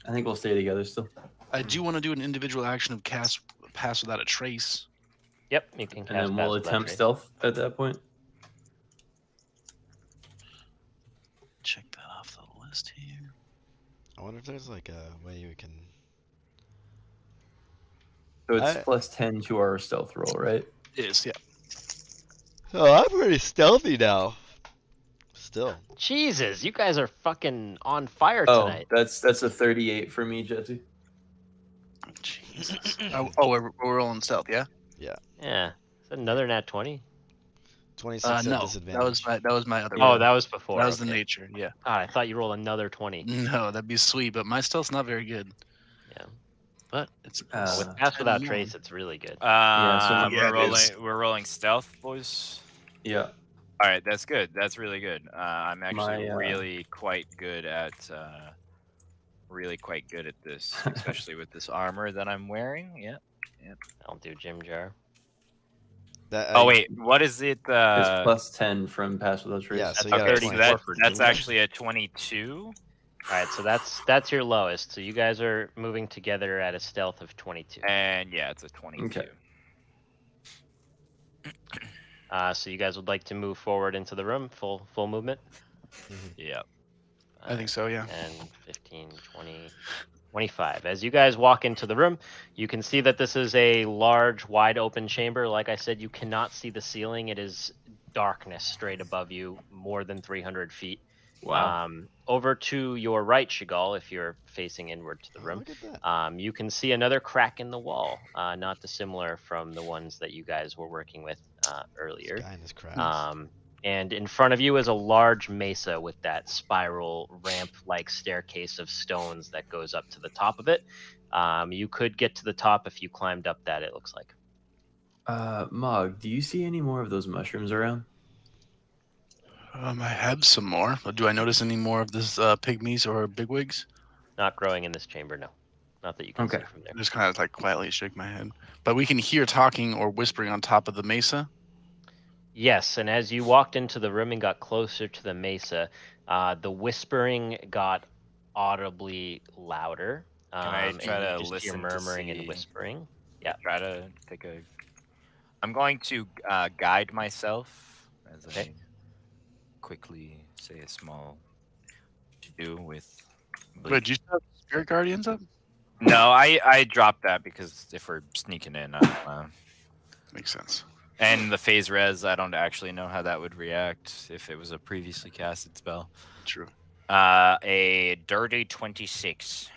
I think we'll stay together still.
I do want to do an individual action of cast Pass Without a Trace.
Yep, you can
And
cast
then we'll
Pass Without
attempt
Trace.
stealth at that point.
Check that off the list here.
I wonder if there's like a way we can.
So it's
I-
+10 to our stealth roll, right?
It is, yeah.
Oh, I'm pretty stealthy now. Still.
Jesus, you guys are fucking on fire
Oh,
tonight.
that's a 38 for me, Jesse.
Jesus.
we're rolling stealth, yeah.
Yeah. Is that another nat 20?
26 at
No,
disadvantage.
that was my other.
Oh,
roll.
that was before.
that was the
okay.
nature. Yeah.
God, I thought you rolled another 20.
No, that'd be sweet, but my stealth's not very good.
Yeah.
But it's
With
Uh,
Pass Without
10
Trace, it's really good.
so yeah,
We're rolling stealth, boys.
Yeah.
All right, that's good. That's really good. I'm actually
My,
really quite good at this, especially with this armor that I'm wearing. Yeah.
I'll do Jim Jar.
Oh wait, what is it?
It's +10 from Pass Without Trace.
Yeah, so
That's
you
a
got
34
so
for
that's
Jim Jar.
actually a 22.
All right, so that's your lowest. So you guys are moving together at a stealth of 22.
And yeah, it's a 22.
Okay.
So you guys would like to move forward into the room, full movement?
Yeah.
I think so. Yeah.
10, 15, 20, 25. As you guys walk into the room, you can see that this is a large, wide open chamber. Like I said, you cannot see the ceiling. It is darkness straight above you, more than 300 feet.
Wow.
Over to your right, Shigal, if you're facing inward to the room,
Look at that.
you can see another crack in the wall, not dissimilar from the ones that you guys were working with earlier.
This guy and his crabs.
And in front of you is a large mesa with that spiral ramp-like staircase of stones that goes up to the top of it. You could get to the top if you climbed up that, it looks like.
Mog, do you see any more of those mushrooms around?
I have some more. But do I notice any more of this pygmies or bigwigs?
Not growing in this chamber, no. Not that you can
Okay.
see from there.
I just kind of like quietly shake my head. But we can hear talking or whispering on top of the mesa.
Yes, and as you walked into the room and got closer to the mesa, the whispering got audibly louder.
Can I
and
try
you
to
just
listen
hear
to
murmuring
see?
and whispering. Yeah.
Try to take a. I'm going to guide myself as
Okay.
I quickly say a small to do with.
Wait, did you have spirit guardians up?
No, I dropped that because if we're sneaking in,
Makes sense.
and the phase res, I don't actually know how that would react if it was a previously casted spell.
True.
A dirty 26.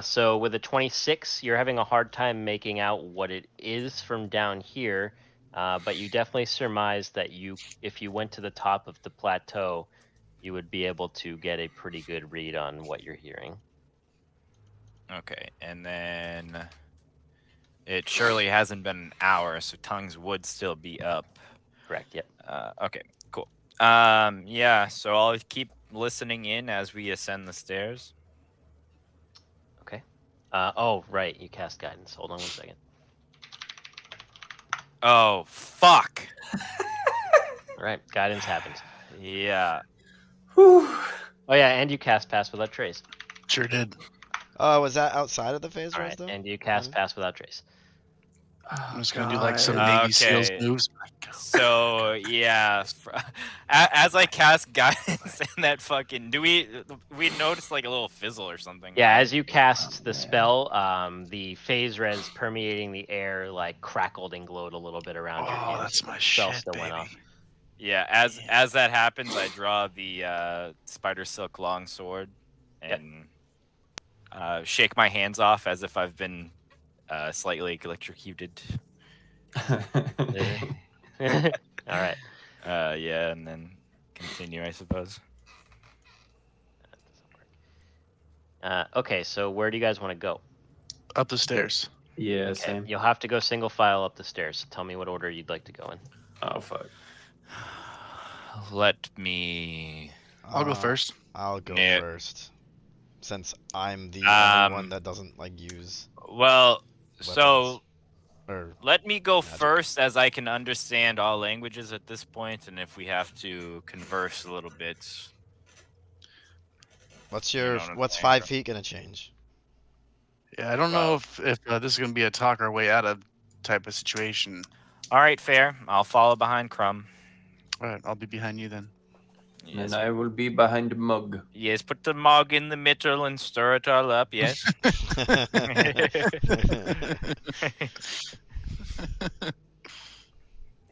So with a 26, you're having a hard time making out what it is from down here, but you definitely surmise that if you went to the top of the plateau, you would be able to get a pretty good read on what you're hearing.
Okay, and then it surely hasn't been an hour, so tongues would still be up.
Correct, yep.
Okay, cool. Yeah. So I'll keep listening in as we ascend the stairs.
Okay. Oh, right. You cast guidance. Hold on 1 second.
Oh fuck.
All right. Guidance happens.
Yeah.
Whew.
Oh yeah, and you cast Pass Without Trace.
Sure did.
Was that outside of the phase
All
res
right,
though?
and you cast Pass Without Trace.
I'm
Oh,
just gonna do like some
God.
Navy SEALs
Okay.
moves.
So yeah, as I cast guidance and that fucking we notice like a little fizzle or something.
Yeah,
right?
as you cast
Oh,
the
man.
spell, the phase res permeating the air like crackled and glowed a little bit around your
Oh,
ears.
that's
but
my
the spell
shit,
still went
baby.
off.
Yeah, as that happens, I draw the spider silk longsword and shake my hands off as if I've been slightly electrocuted.
All right.
Yeah, and then continue, I suppose.
Okay, so where do you guys want to go?
Up the stairs.
Yeah,
Okay,
same.
you'll have to go single file up the stairs. Tell me what order you'd like to go in.
Oh, fuck.
Let me.
I'll go first.
I'll go
Yeah.
first, since I'm the only one
Um,
that doesn't like use
Well, so
or
let me go
magic.
first, as I can understand all languages at this point, and if we have to converse a little bit.
What's
You
your
know what I'm
what's
saying,
5
bro.
feet gonna change?
Yeah, I don't know if this is gonna be a talk our way out of type of situation.
All right, fair. I'll follow behind Crumb.
All right, I'll be behind you then.
Yes,
And I will be behind the mug.
yes. Put the mug in the middle and stir it all up. Yes.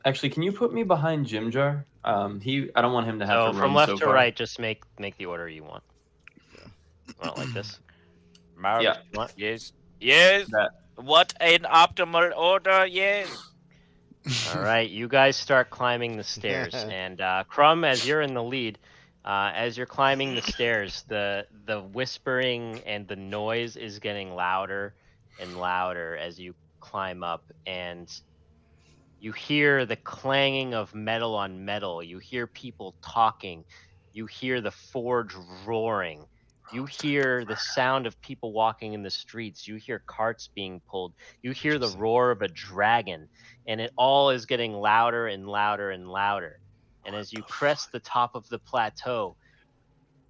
Actually, can you put me behind Jim Jar? I don't want him to have
So
to
from
run
left
so
to
far.
right, just make the order you want. You want it like this?
Mug.
Yeah.
What?
Yes. Yes.
That.
What an optimal order. Yes.
All right, you guys start climbing the stairs, and Crumb, as you're in the lead, as you're climbing the stairs, the whispering and the noise is getting louder and louder as you climb up, and you hear the clanging of metal on metal. You hear people talking. You hear the forge roaring. You hear the sound of people walking in the streets. You hear carts being pulled. You hear the
Interesting.
roar of a dragon. And it all is getting louder and louder and louder. And as you crest the top of the plateau,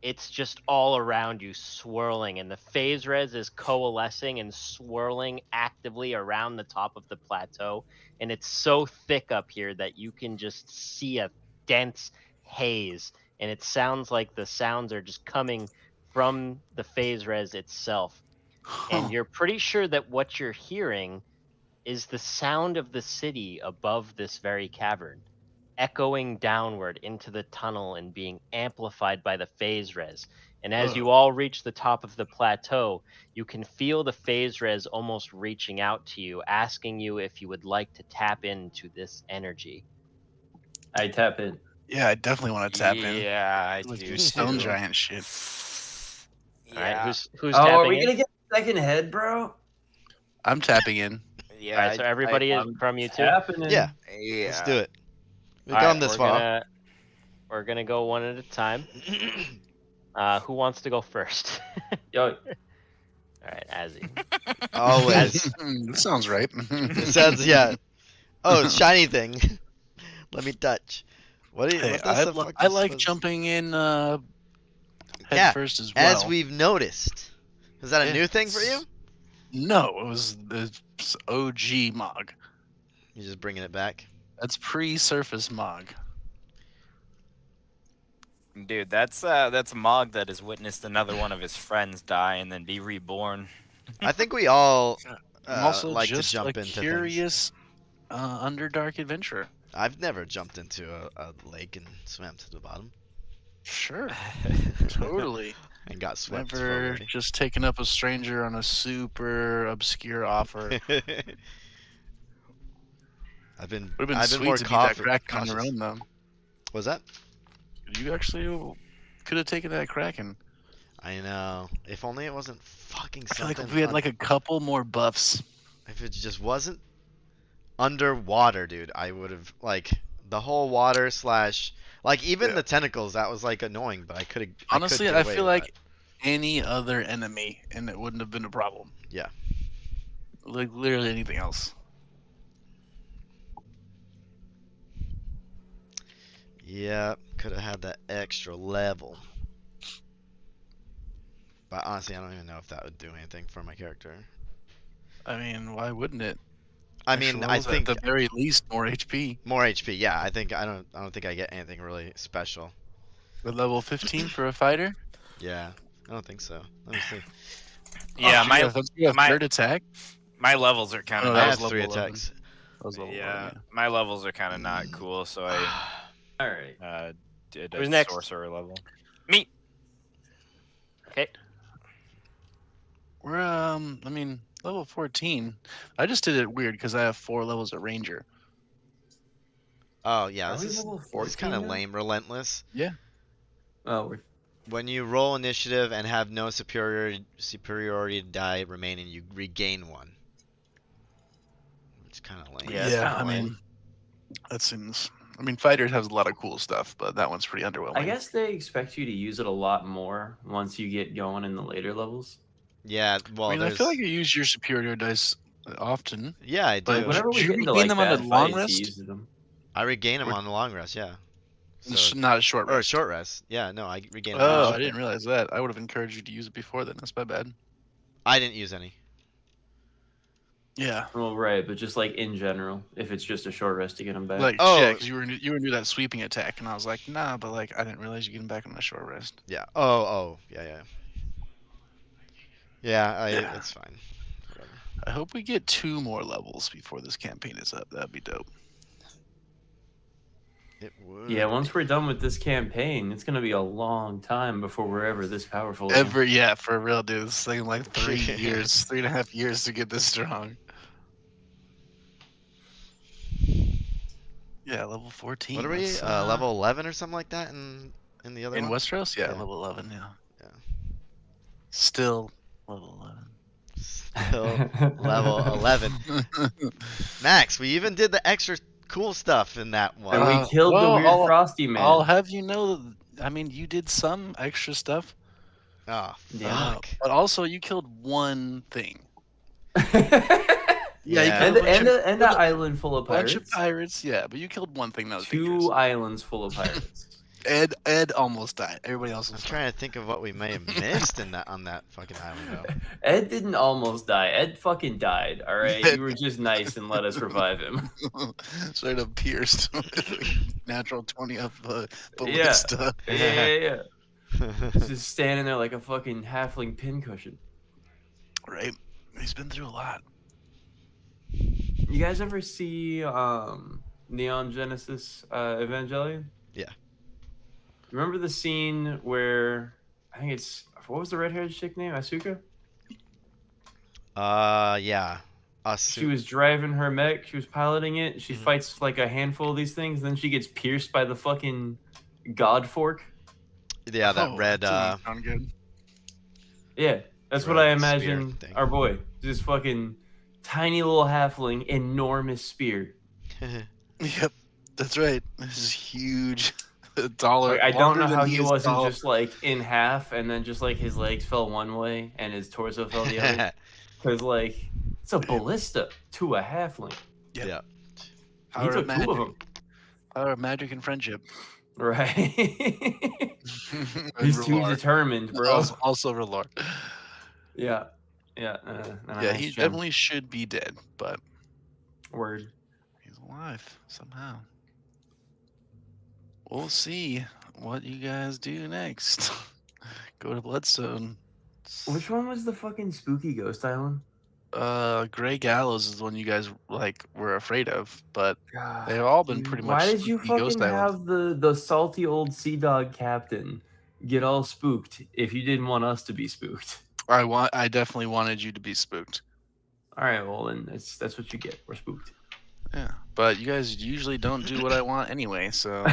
it's just all around you swirling, and the phase res is coalescing and swirling actively around the top of the plateau, and it's so thick up here that you can just see a dense haze, and it sounds like the sounds are just coming from the phase res itself, and you're pretty sure that what you're hearing is the sound of the city above this very cavern, echoing downward into the tunnel and being amplified by the phase res. And as you all reach the top of the plateau, you can feel the phase res almost reaching out to you, asking you if you would like to tap into this energy.
I tap in.
Yeah, I definitely want to tap in.
Yeah, I
Like
do
your stone
too.
giant shit.
All right,
Yeah.
who's
Oh,
tapping
are we
in?
gonna get a second head, bro?
I'm tapping in.
Yeah.
All right, so everybody is
I'm
from you too.
tapping in.
Yeah,
Yeah.
let's do it. We've
All
gone
right,
this far.
we're gonna go one at a time. Who wants to go first?
Yo,
All right, Azzy.
Always.
That sounds right.
It sounds yeah. Oh, shiny thing. Let me touch. What do you?
Hey,
What does the fuck?
I
is
like
supposed-
jumping in head
Yeah,
first as well.
as we've noticed. Is that a
Yeah,
new thing for you?
No, it was the OG Mog.
You're just bringing it back.
That's pre-surface Mog.
Dude, that's a Mog that has witnessed another one of his friends die and then be reborn.
I think we all
I'm also
like to
just
jump
a
into things.
curious Underdark adventurer.
I've never jumped into a lake and swam to the bottom
Sure, totally.
and got swept.
Never
already.
just taken up a stranger on a super obscure offer.
I've been
Would have been
I've been
sweet
more
to be that
cautious.
Kraken on your own, though.
Was that?
You actually could have taken that Kraken.
I know. If only it wasn't fucking
I feel
something.
like if we had like a couple more buffs.
If it just wasn't underwater, dude, I would have like The whole water slash, like even
Yeah.
the tentacles, that was like annoying, but I could
Honestly,
get
I
away
feel
with
like any other enemy and it wouldn't have been a problem.
Yeah.
Like literally anything else.
Yeah, could have had that extra level. But honestly, I don't even know if that would do anything for my character.
I mean, why wouldn't it?
I
Extra
mean, I
levels, at
think
the very least more HP.
more HP. Yeah, I think I don't think I get anything really special.
With level 15 for a fighter?
Yeah, I don't think so. Let me see.
Yeah,
you have
my
third attack.
my levels are kind
Oh,
of
no,
I
that
not.
was
have 3
level 11.
attacks.
That was level
Yeah,
11,
my levels are kind of not cool, so I
All right.
did
Who's
a
next?
sorcerer level. Me.
Okay.
We're I mean, level 14. I just did it weird because I have 4 levels of ranger.
Oh yeah,
Are
this
we
is
level
kind
14
of
now?
lame. Relentless.
Oh, we're
When you roll initiative and have no superiority die remaining, you regain 1. It's kind of lame.
Yeah, it's kinda
I
lame.
mean, that seems. I mean, fighters has a lot of cool stuff, but that one's pretty underwhelming.
I guess they expect you to use it a lot more once you get going in the later levels.
Yeah, well,
I mean, I
there's.
feel like you use your superior dice often.
Yeah, I
But
do.
Whenever
do
we
you
get into
regain
like
them on the
bad
long
fights, he
rest?
uses them.
I regain them
Or-
on the long rest. Yeah.
It's not a short
Or a
rest.
short rest. Yeah, no, I regain them.
Oh,
Oh,
I didn't realize that. I would have encouraged you to use it before then. That's my bad.
I didn't use any.
Yeah.
Well, right, but just like in general, if it's just a short rest to get them back.
Like,
Oh.
yeah, because you were new that sweeping attack, and I was like, nah, but like, I didn't realize you get them back on a short rest.
Yeah. Oh, yeah. Yeah,
Yeah.
it's fine. Whatever.
I hope we get 2 more levels before this campaign is up. That'd be dope.
It would.
Yeah, once we're done with this campaign, it's gonna be a long time before we're ever this powerful. Again.
Yeah, for real, dude. It's taking like 3 years, 3.5 years to get this strong. Yeah, level 14.
What are we?
that's,
Level 11 or something like that in the other
in
one?
Westeros? Yeah,
Yeah.
level 11. Yeah.
Yeah.
Still level 11.
Still level 11. Max, we even did the extra cool stuff in that one.
And we killed the weird frosty man.
I'll have you know. I mean, you did some extra stuff.
Oh,
Yeah.
fuck.
But also, you killed one thing.
Yeah.
you
and
killed a bunch of-
and that island full of
bunch
pirates.
of pirates. Yeah, but you killed one thing that was
2
dangerous.
islands full of pirates.
Ed almost died. Everybody else
I'm
was fine.
trying to think of what we may have missed on that fucking island though.
Ed didn't almost die. Ed fucking died. All right, you were just nice and let us revive him.
Straight up pierced. Natural 20 of
Yeah.
ballista.
Yeah. Just standing there like a fucking halfling pincushion.
Right. He's been through a lot.
You guys ever see Neon Genesis Evangelion?
Yeah.
Remember the scene where I think it's what was the red-haired chick name? Asuka?
Yeah.
She was driving her mech, she was piloting it, she fights like a handful of these things, then she gets pierced by the fucking god fork.
Yeah, that red.
That doesn't sound good.
Yeah, that's what
Red
I
spear
imagine
thing.
our boy. Just fucking tiny little halfling, enormous spear.
Yep, that's right. This is huge. Taller.
Like, I don't
longer
know
than
how he
is
wasn't
tall.
just like in half and then just like his legs fell one way and his torso fell the other. Because like it's a ballista to a halfling.
Yep.
Yeah.
He
Power
took
of
2 of
magic.
them.
Power of magic and friendship.
Right.
And
He's too
R'hllor.
determined, bro.
Also R'hllor.
Yeah. Yeah.
Yeah, he definitely should be dead, but
Word.
he's alive somehow. We'll see what you guys do next. Go to Bloodstone.
Which one was the fucking spooky ghost island?
Gray Gallows is the one you guys like were afraid of, but
God,
they've all been
dude,
pretty much.
Why did you
spooky Ghost
fucking
Islands.
have the salty old sea dog captain get all spooked if you didn't want us to be spooked?
I definitely wanted you to be spooked.
All right, well then that's what you get. We're spooked.
Yeah, but you guys usually don't do what I want anyway, so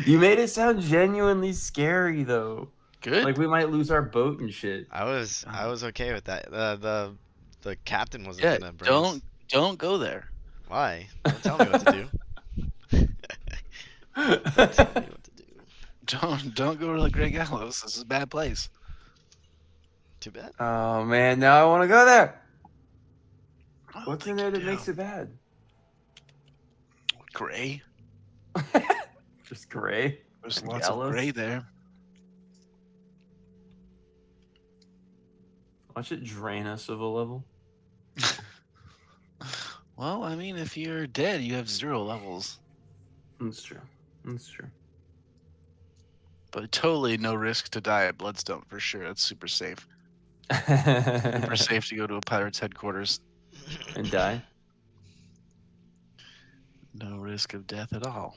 You made it sound genuinely scary though.
good.
Like we might lose our boat and shit.
I was okay with that. The captain wasn't
Yeah,
gonna bring us.
don't go there.
Why? Don't tell me what to do. Don't tell me what to do.
Don't go to the Great Gallows. This is a bad place.
Too bad.
Oh man, now I want to go there.
I don't
What's in
think
there
you
that
do.
makes it bad?
Gray?
Just gray.
There's
And
lots of
gallows?
gray there.
Watch it drain us of a level.
Well, I mean, if you're dead, you have 0 levels.
That's true. That's true.
But totally no risk to die at Bloodstone for sure. That's super safe. Super
And
safe to go to a pirate's headquarters.
die.
No risk of death at all.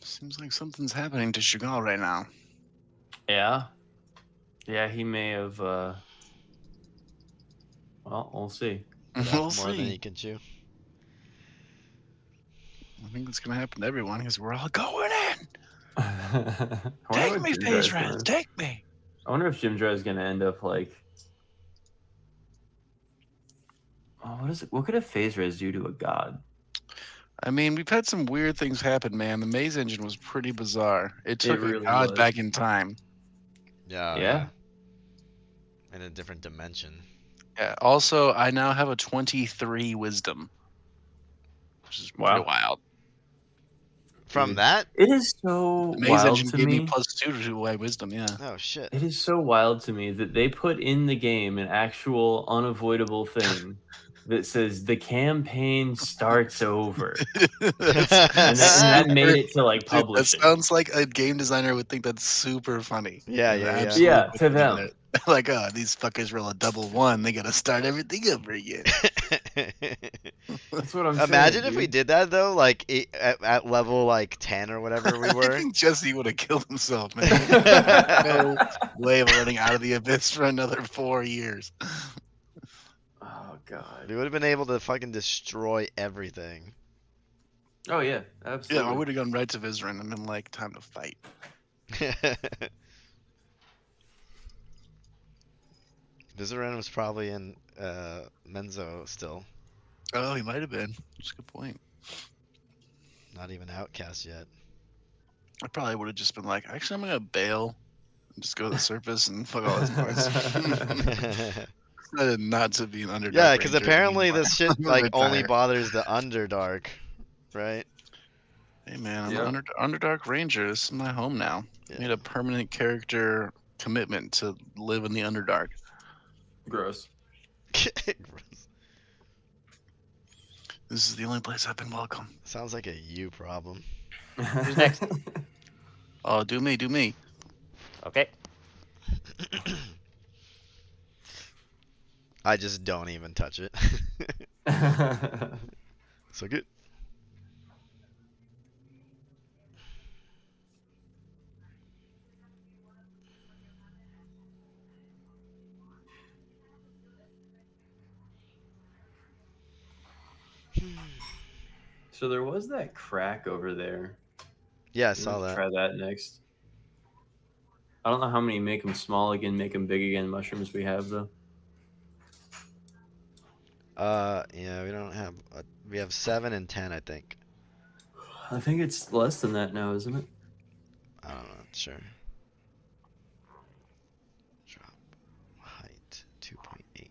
Seems like something's happening to Chagall right now.
Yeah. Yeah, he may have. Well, we'll see.
We'll
More than
see.
he can chew.
I think it's gonna happen to everyone because we're all going in.
I wonder
Take
what
me,
Jim
Phase
Dry's
Raz.
gonna-
Take me.
I wonder if Jim Dry is gonna end up like. Oh, what is it? What could a phase res do to a god?
I mean, we've had some weird things happen, man. The maze engine was pretty bizarre. It took a
really
god
was.
back in time.
Yeah.
Yeah.
In a different dimension.
Yeah. Also, I now have a 23 wisdom, which is pretty
Wow.
wild.
From
Dude.
that?
It is so
The maze
wild
engine
to
gave me
me.
+2 to my wisdom. Yeah.
Oh shit.
It is so wild to me that they put in the game an actual unavoidable thing that says the campaign starts over. And that made it to like
Dude, that
publishing.
sounds like a game designer would think that's super funny.
Yeah,
They're
yeah, yeah.
absolutely
Yeah, to
putting it in
them.
there. Like, oh, these fuckers roll a double 1. They gotta start everything over again.
That's what I'm
Imagine
saying.
if we did that though, like at level like 10 or whatever we
I
were.
think Jesse would have killed himself, man. No way of running out of the abyss for another 4 years.
Oh god.
We would have been able to fucking destroy everything.
Oh yeah,
Yeah,
absolutely.
I would have gone right to Vizrin and been like, time to fight.
Vizarin was probably in Menzo still.
Oh, he might have been. That's a good point.
Not even outcast yet.
I probably would have just been like, actually, I'm gonna bail and just go to the surface and fuck all his points. Not to be an Underdark
Yeah, because
Ranger
apparently
anymore.
this shit
I'm gonna
like only
retire.
bothers the Underdark, right?
Hey man, I'm
Yep.
an Underdark Ranger. This is my home now.
Yeah.
Made a permanent character commitment to live in the Underdark.
Gross.
This is the only place I've been welcome.
Sounds like a you problem.
Who's next?
Oh, do me, do me.
Okay.
I just don't even touch it. So good.
So there was that crack over there.
Yeah, I
Let's
saw that.
try that next. I don't know how many make them small again, make them big again mushrooms we have though.
Yeah, we don't have. We have 7 and 10, I think.
I think it's less than that now, isn't it?
I don't know. Sure. Drop height 2.8.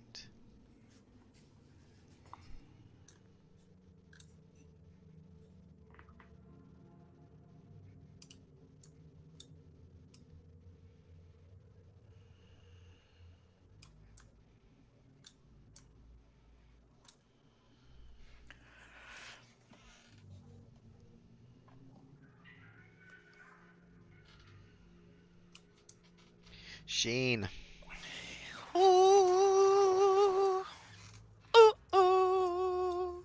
Sheen.
Ooh, ooh, ooh.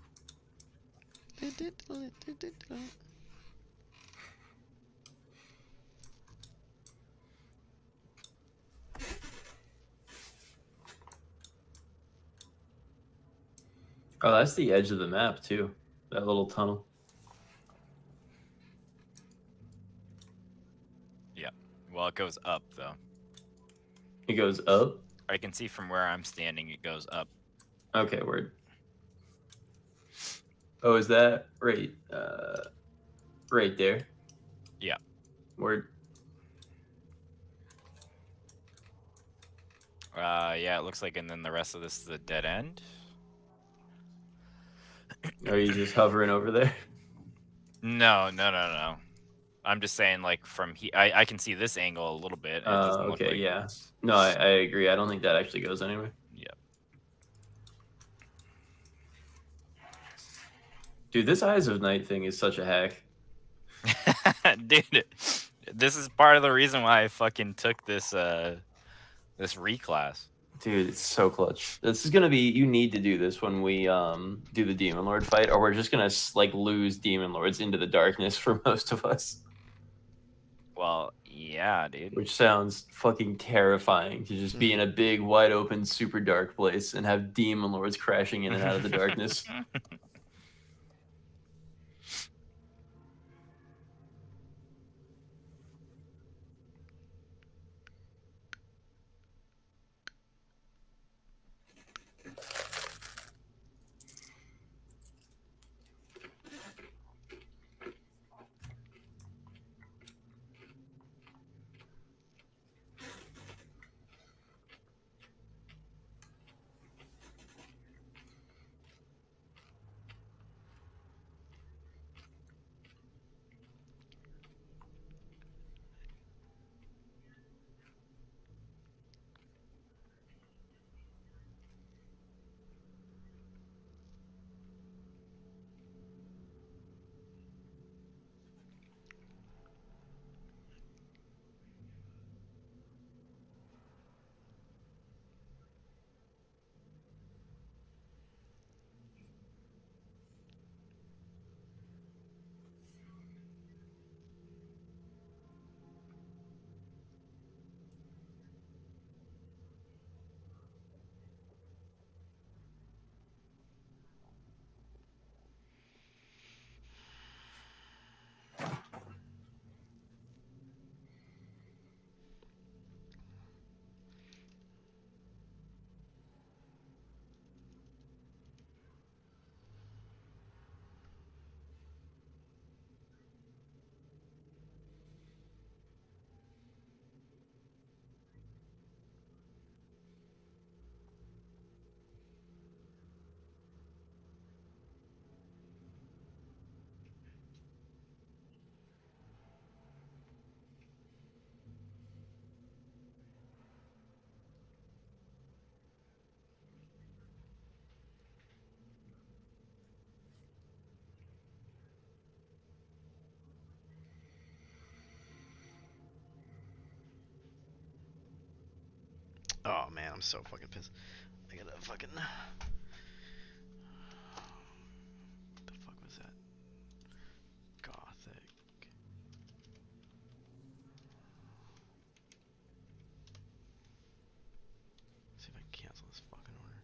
Oh, that's the edge of the map too. That little tunnel.
Yeah. Well, it goes up though.
It goes up.
I can see from where I'm standing, it goes up.
Okay, word. Oh, is that right? Right there.
Yeah.
Word.
Yeah, it looks like, and then the rest of this is a dead end.
Are you just hovering over there?
No. I'm just saying, like, from here, I can see this angle a little bit. It doesn't look
Okay,
like
yeah.
it's...
No, I agree. I don't think that actually goes anywhere.
Yep.
Dude, this Eyes of Night thing is such a hack.
Dude, this is part of the reason why I fucking took this this reclass.
Dude, it's so clutch. This is gonna be. You need to do this when we do the Demon Lord fight, or we're just gonna like lose Demon Lords into the darkness for most of us.
Well, yeah, dude.
Which sounds fucking terrifying to just be in a big, wide open, super dark place and have Demon Lords crashing in and out of the darkness.
Oh man, I'm so fucking pissed. I gotta fucking. What the fuck was that? Gothic. See if I can cancel this fucking order.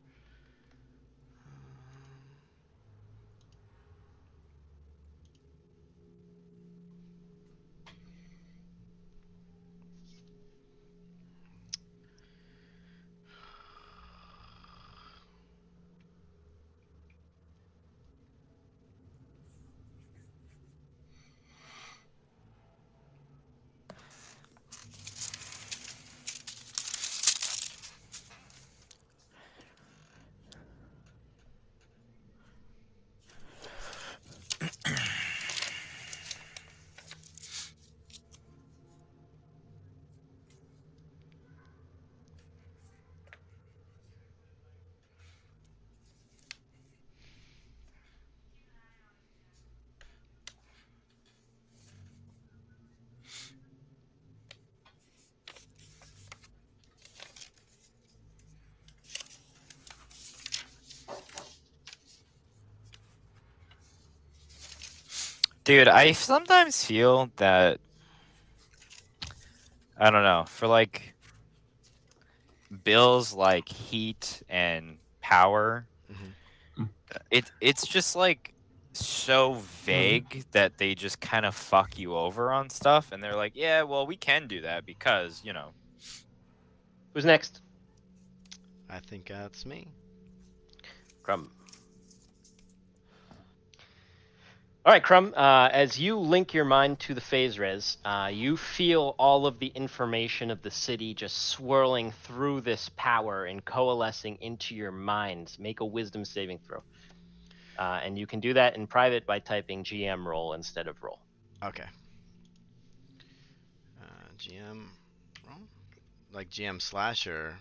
Dude, I sometimes feel that, I don't know, for like bills like heat and power, It's just like so vague that they just kind of fuck you over on stuff, and they're like, yeah, well, we can do that because
Who's next?
I think that's me.
Crumb. All right, Crumb. As you link your mind to the phase res, you feel all of the information of the city just swirling through this power and coalescing into your mind. Make a wisdom saving throw. And you can do that in private by typing GM roll instead of roll.
Okay. GM roll? Like GM slash or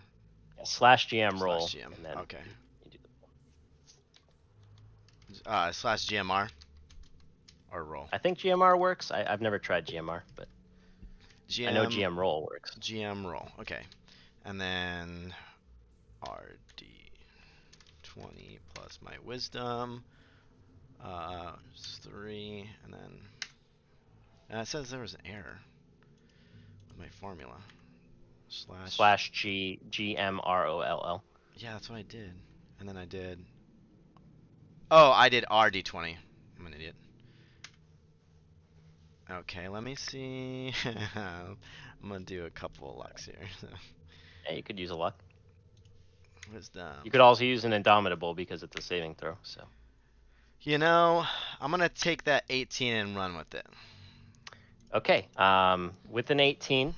Yeah, slash GM roll.
slash GM?
And then
Okay.
you do the...
Slash GMR or roll.
I think GMR works. I've never tried GMR, but
GM,
I know GM roll works.
GM roll. Okay. And then RD 20 plus my wisdom. 3, and then it says there was an error with my formula.
Slash GMROLL.
Yeah, that's what I did. And then I did. Oh, I did RD20. I'm an idiot. Okay, let me see. I'm gonna do a couple of lucks here.
Yeah, you could use a luck.
Wisdom.
You could also use an Indomitable because it's a saving throw. So.
You know, I'm gonna take that 18 and run with it.
Okay. With an 18,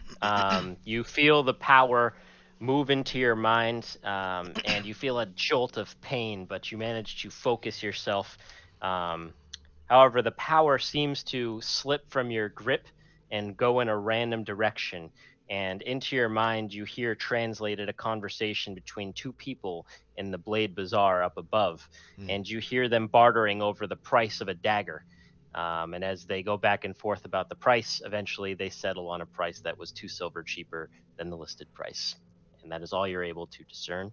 you feel the power move into your mind, and you feel a jolt of pain, but you manage to focus yourself. However, the power seems to slip from your grip and go in a random direction. And into your mind, you hear translated a conversation between two people in the Blade Bazaar up above. And you hear them bartering over the price of a dagger. And as they go back and forth about the price, eventually they settle on a price that was 2 silver cheaper than the listed price. And that is all you're able to discern.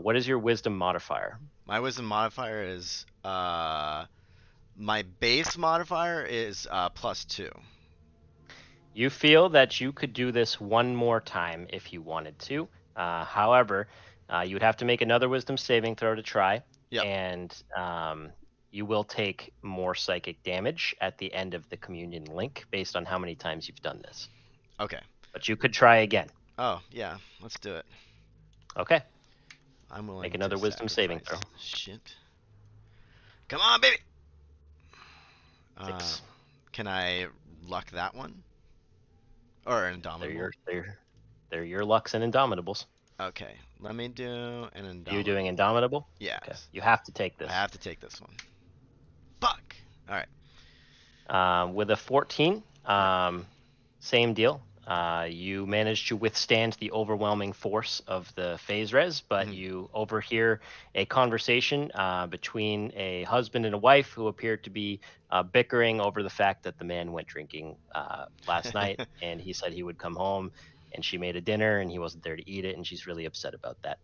What is your wisdom modifier?
My wisdom modifier is my base modifier is +2.
You feel that you could do this one more time if you wanted to. However, you would have to make another wisdom saving throw to try.
Yep.
And you will take more psychic damage at the end of the communion link based on how many times you've done this.
Okay.
But you could try again.
Oh, yeah. Let's do it.
Okay.
I'm willing
Make
to
another wisdom saving throw.
sacrifice. Shit. Come on, baby.
6.
Can I luck that one? Or an indomitable?
They're your lucks and indomitables.
Okay, let me do an indomitable.
You doing indomitable?
Yes.
Okay. You have to take this.
I have to take this one. Fuck. All
right. With a 14, same deal. You manage to withstand the overwhelming force of the phase res, but you overhear a conversation between a husband and a wife who appeared to be bickering over the fact that the man went drinking last night, and he said he would come home, and she made a dinner, and he wasn't there to eat it, and she's really upset about that.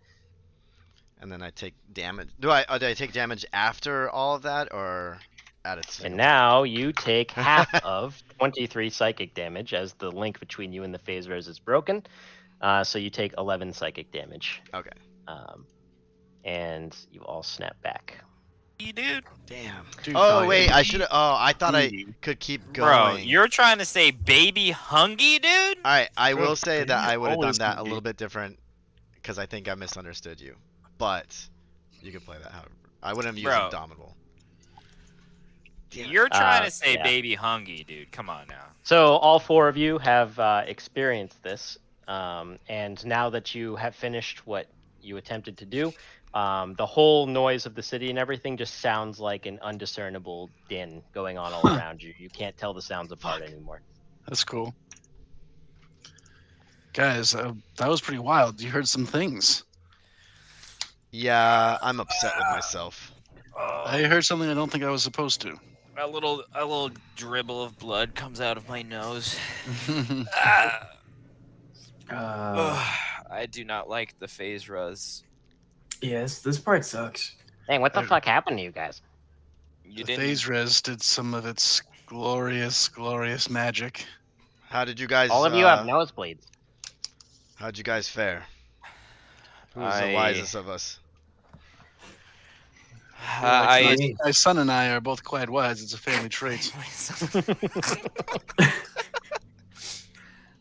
And then I take damage. Do I take damage after all of that, or at its?
And now you take half of 23 psychic damage as the link between you and the phase res is broken. So you take 11 psychic damage.
Okay.
And you all snap back.
Dude.
Damn.
Dude,
oh wait, I should have. Oh, I thought I could keep going.
Bro, you're trying to say baby hungry, dude?
All right, I will
Bro,
say that I would have done
always
that a
hungry.
little bit different, because I think I misunderstood you. But you can play that however. I wouldn't have used
Bro.
indomitable.
You're trying to say
yeah.
baby hungry, dude. Come on now.
So all 4 of you have experienced this, and now that you have finished what you attempted to do, the whole noise of the city and everything just sounds like an undiscernible din going on all around you. You can't tell the sounds apart anymore.
That's cool. Guys, that was pretty wild. You heard some things.
Yeah, I'm upset with myself.
I heard something I don't think I was supposed to.
A little dribble of blood comes out of my nose. I do not like the phase res.
Yes, this part sucks.
Dang, what the fuck happened to you guys?
You
The
didn't.
phase res did some of its glorious, glorious magic.
How did you guys?
All of you have nosebleeds.
How'd you guys fare? Who's the
I-
wisest of us?
I
My son and I are both quite wise. It's a family trait.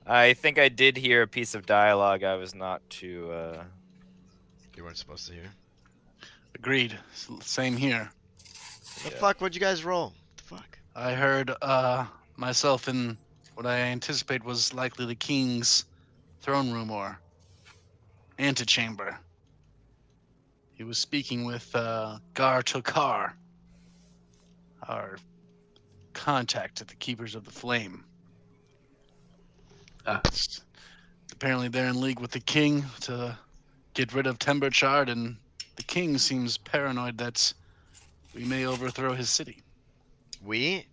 I think I did hear a piece of dialogue I was not too.
You weren't supposed to hear.
Agreed. Same here.
The
Yeah.
fuck? What'd you guys roll? The fuck?
I heard myself in what I anticipate was likely the king's throne room or antechamber. He was speaking with Gar Tokar, our contact at the Keepers of the Flame.
Ah.
Apparently they're in league with the king to get rid of Timberchard, and the king seems paranoid that we may overthrow his city.
We?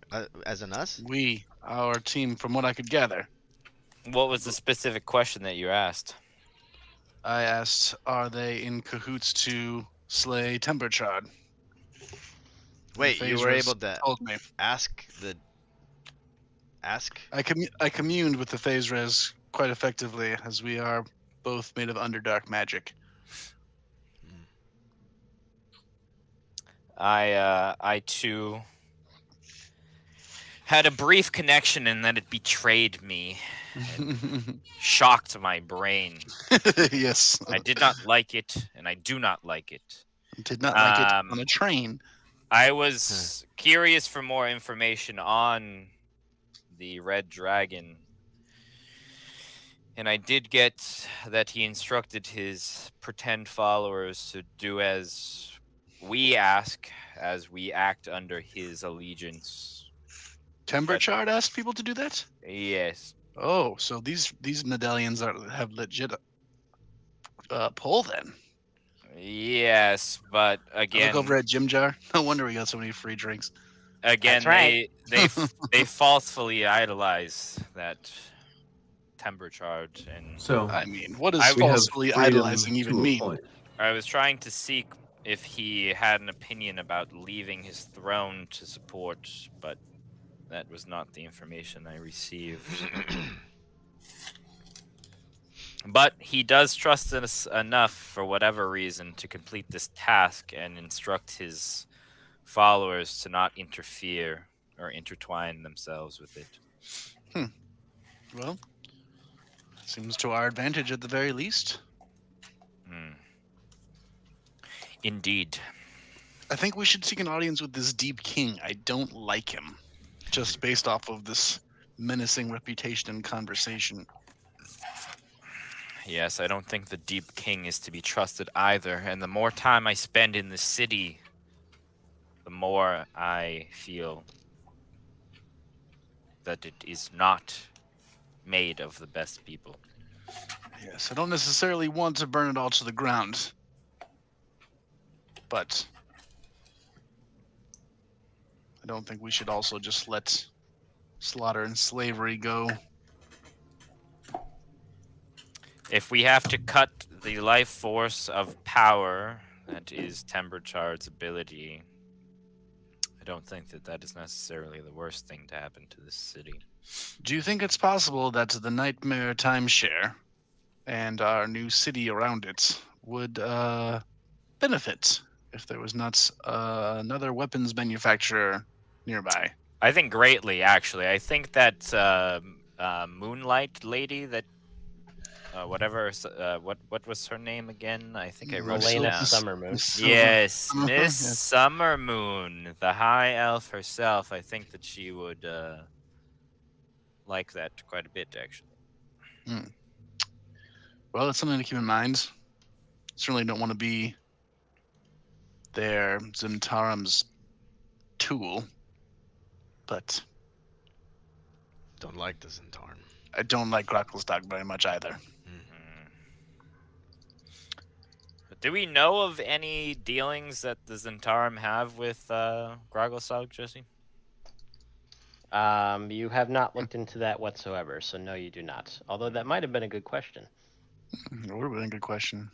As in us?
We, our team, from what I could gather.
What was the specific question that you asked?
I asked, are they in cahoots to slay Timberchard?
Wait, you were able to
told me.
ask the... Ask?
I communed with the Phasres quite effectively, as we are both made of Underdark magic.
I too had a brief connection, and then it betrayed me, shocked my brain.
Yes.
I did not like it, and I do not like it.
Did not like it on a train.
I was curious for more information on the Red Dragon, and I did get that he instructed his pretend followers to do as we ask, as we act under his allegiance.
Timberchard asked people to do that?
Yes.
Oh, so these medallions have legit pull then.
Yes, but again,
Look over at Jim Jar. No wonder we got so many free drinks.
again,
That's right.
they falsely idolize that Timberchard, and
So
I mean, what does
I-
we have
falsely
freedom
idolizing even
to a
mean?
point.
I was trying to seek if he had an opinion about leaving his throne to support, but that was not the information I received. But he does trust us enough, for whatever reason, to complete this task and instruct his followers to not interfere or intertwine themselves with it.
Well, seems to our advantage at the very least.
Indeed.
I think we should seek an audience with this Deep King. I don't like him, just based off of this menacing reputation and conversation.
Yes, I don't think the Deep King is to be trusted either, and the more time I spend in the city, the more I feel that it is not made of the best people.
Yes, I don't necessarily want to burn it all to the ground, but I don't think we should also just let slaughter and slavery go.
If we have to cut the life force of power that is Timberchard's ability, I don't think that that is necessarily the worst thing to happen to this city.
Do you think it's possible that the Nightmare timeshare and our new city around it would benefit if there was not another weapons manufacturer nearby?
I think greatly, actually. I think that Moonlight lady that what was her name again? I think I wrote it
Elena
down.
Summermoon.
Yes,
Summermoon,
Miss
yes.
Summermoon, the High Elf herself. I think that she would like that quite a bit, actually.
Well, it's something to keep in mind. Certainly don't want to be their Zimtaram's tool, but
Don't like the Zentarum.
I don't like Gracklstugh very much either.
Do we know of any dealings that the Zentarum have with Gracklstugh, Jesse?
You have not looked into that whatsoever, so no, you do not. Although that might have been a good question.
That would have been a good question.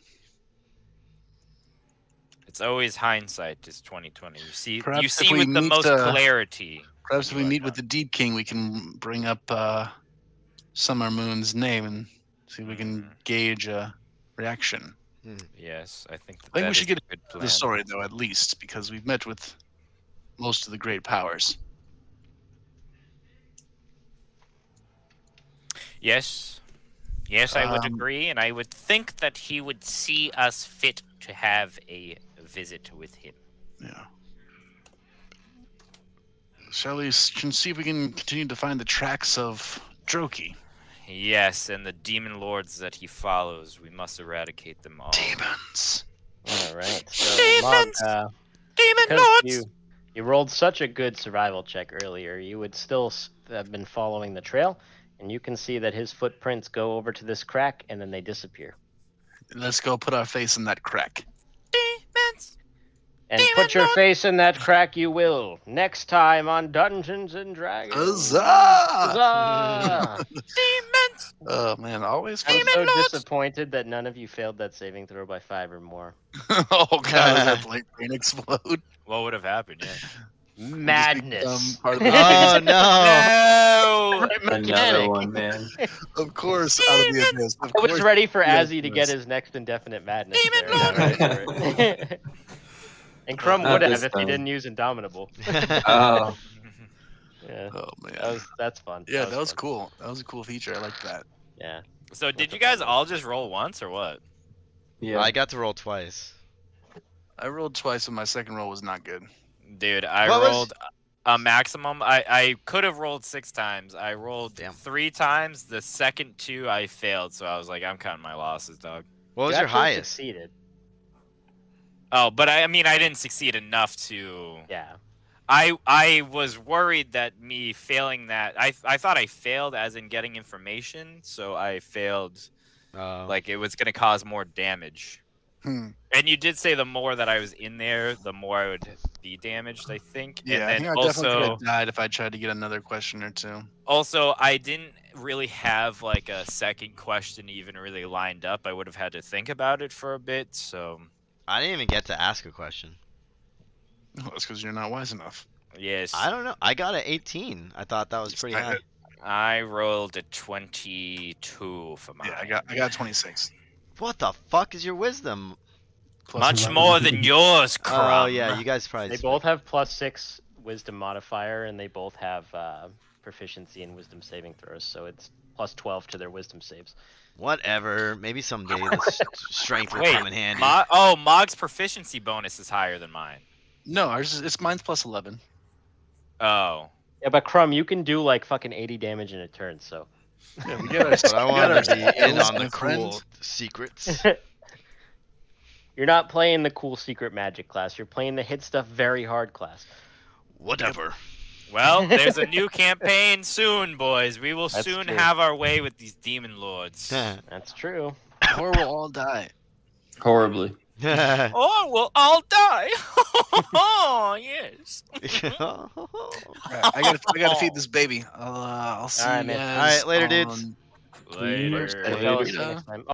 It's always hindsight is 2020. You see,
Perhaps
you
if
see
we
with the
meet,
most clarity.
Perhaps if we
You are
meet with
not.
the Deep King, we can bring up Summer Moon's name and see if we can gauge a reaction.
Yes, I think
I think we
that
should
is
get
a good plan.
the story though, at least, because we've met with most of the great powers.
Yes. Yes, I would
Um,
agree, and I would think that he would see us fit to have a visit with him.
Yeah. Shall we see if we can continue to find the tracks of Droki?
Yes, and the demon lords that he follows, we must eradicate them all.
Demons.
All right. So, Mog,
Demon
because
lords!
you rolled such a good survival check earlier, you would still have been following the trail, and you can see that his footprints go over to this crack and then they disappear.
Let's go put our face in that crack.
Demons!
And
Demon
put your
lords!
face in that crack you will. Next time on Dungeons and Dragons.
Huzzah!
Huzzah!
Demons!
Oh man, always
I'm
fun.
so
lords!
disappointed that none of you failed that saving throw by 5 or more.
Oh god, does that brain explode?
What would have happened? Yeah.
Madness.
Part of the
Oh no!
No!
Another
Mechanic.
one, man.
Of course, out of the abyss. Of
I was
course,
ready for
yeah,
Azzy to get his next indefinite madness.
Demon
there.
Lord!
I got ready for it. And Crumb
Not
would have
this
if he
time.
didn't use Indomitable.
Oh,
Yeah,
Oh man.
that's fun.
Yeah, that was
fun.
cool. That was a cool feature. I like that.
Yeah.
So did
the
you guys
fun
all just roll once or what?
yeah.
I got to roll twice.
I rolled twice, and my second roll was not good.
Dude, I
What was-
rolled a maximum. I could have rolled 6 times. I rolled
Damn.
3 times. The second 2 I failed, so I was like, I'm counting my losses, dog.
What was
You
your
actually
highest?
Succeeded.
Oh, but I mean, I didn't succeed enough to.
Yeah.
I was worried that me failing that. I thought I failed as in getting information, so I failed. Like it was gonna cause more damage. And you did say the more that I was in there, the more I would be damaged, I think.
Yeah,
and
I
then
think I definitely could
also,
have died if I tried to get another question or two.
also, I didn't really have like a second question even really lined up. I would have had to think about it for a bit. So
I didn't even get to ask a question.
Oh, that's because you're not wise enough.
yes,
I don't know. I got an 18. I thought that was pretty high.
I rolled a 22 for mine.
Yeah, I got 26.
What the fuck is your wisdom?
Plus
Much
11.
more than yours, Crumb.
Oh yeah, you guys probably.
They both have +6 wisdom modifier, and they both have proficiency in wisdom saving throws, so it's +12 to their wisdom saves.
Whatever. Maybe someday the strength will
Wait,
come in handy.
Mog's proficiency bonus is higher than mine.
No, it's mine's plus 11.
Oh.
Yeah, but Crumb, you can do like fucking 80 damage in a turn, so.
Yeah, we get our.
But I wanted to be in
skills,
on the
my friend.
cool secrets.
You're not playing the cool secret magic class. You're playing the hit stuff very hard class.
Whatever.
Well, there's a new campaign soon, boys. We will
That's
soon
true.
have our way with these demon lords.
That's true.
Or we'll all die.
Horribly.
Or we'll all die. Oh, yes.
All right, I gotta feed this baby. I'll see
All right,
you
man.
guys.
All right, later, dudes.
on-
Later.
Tell us
Later.
next time.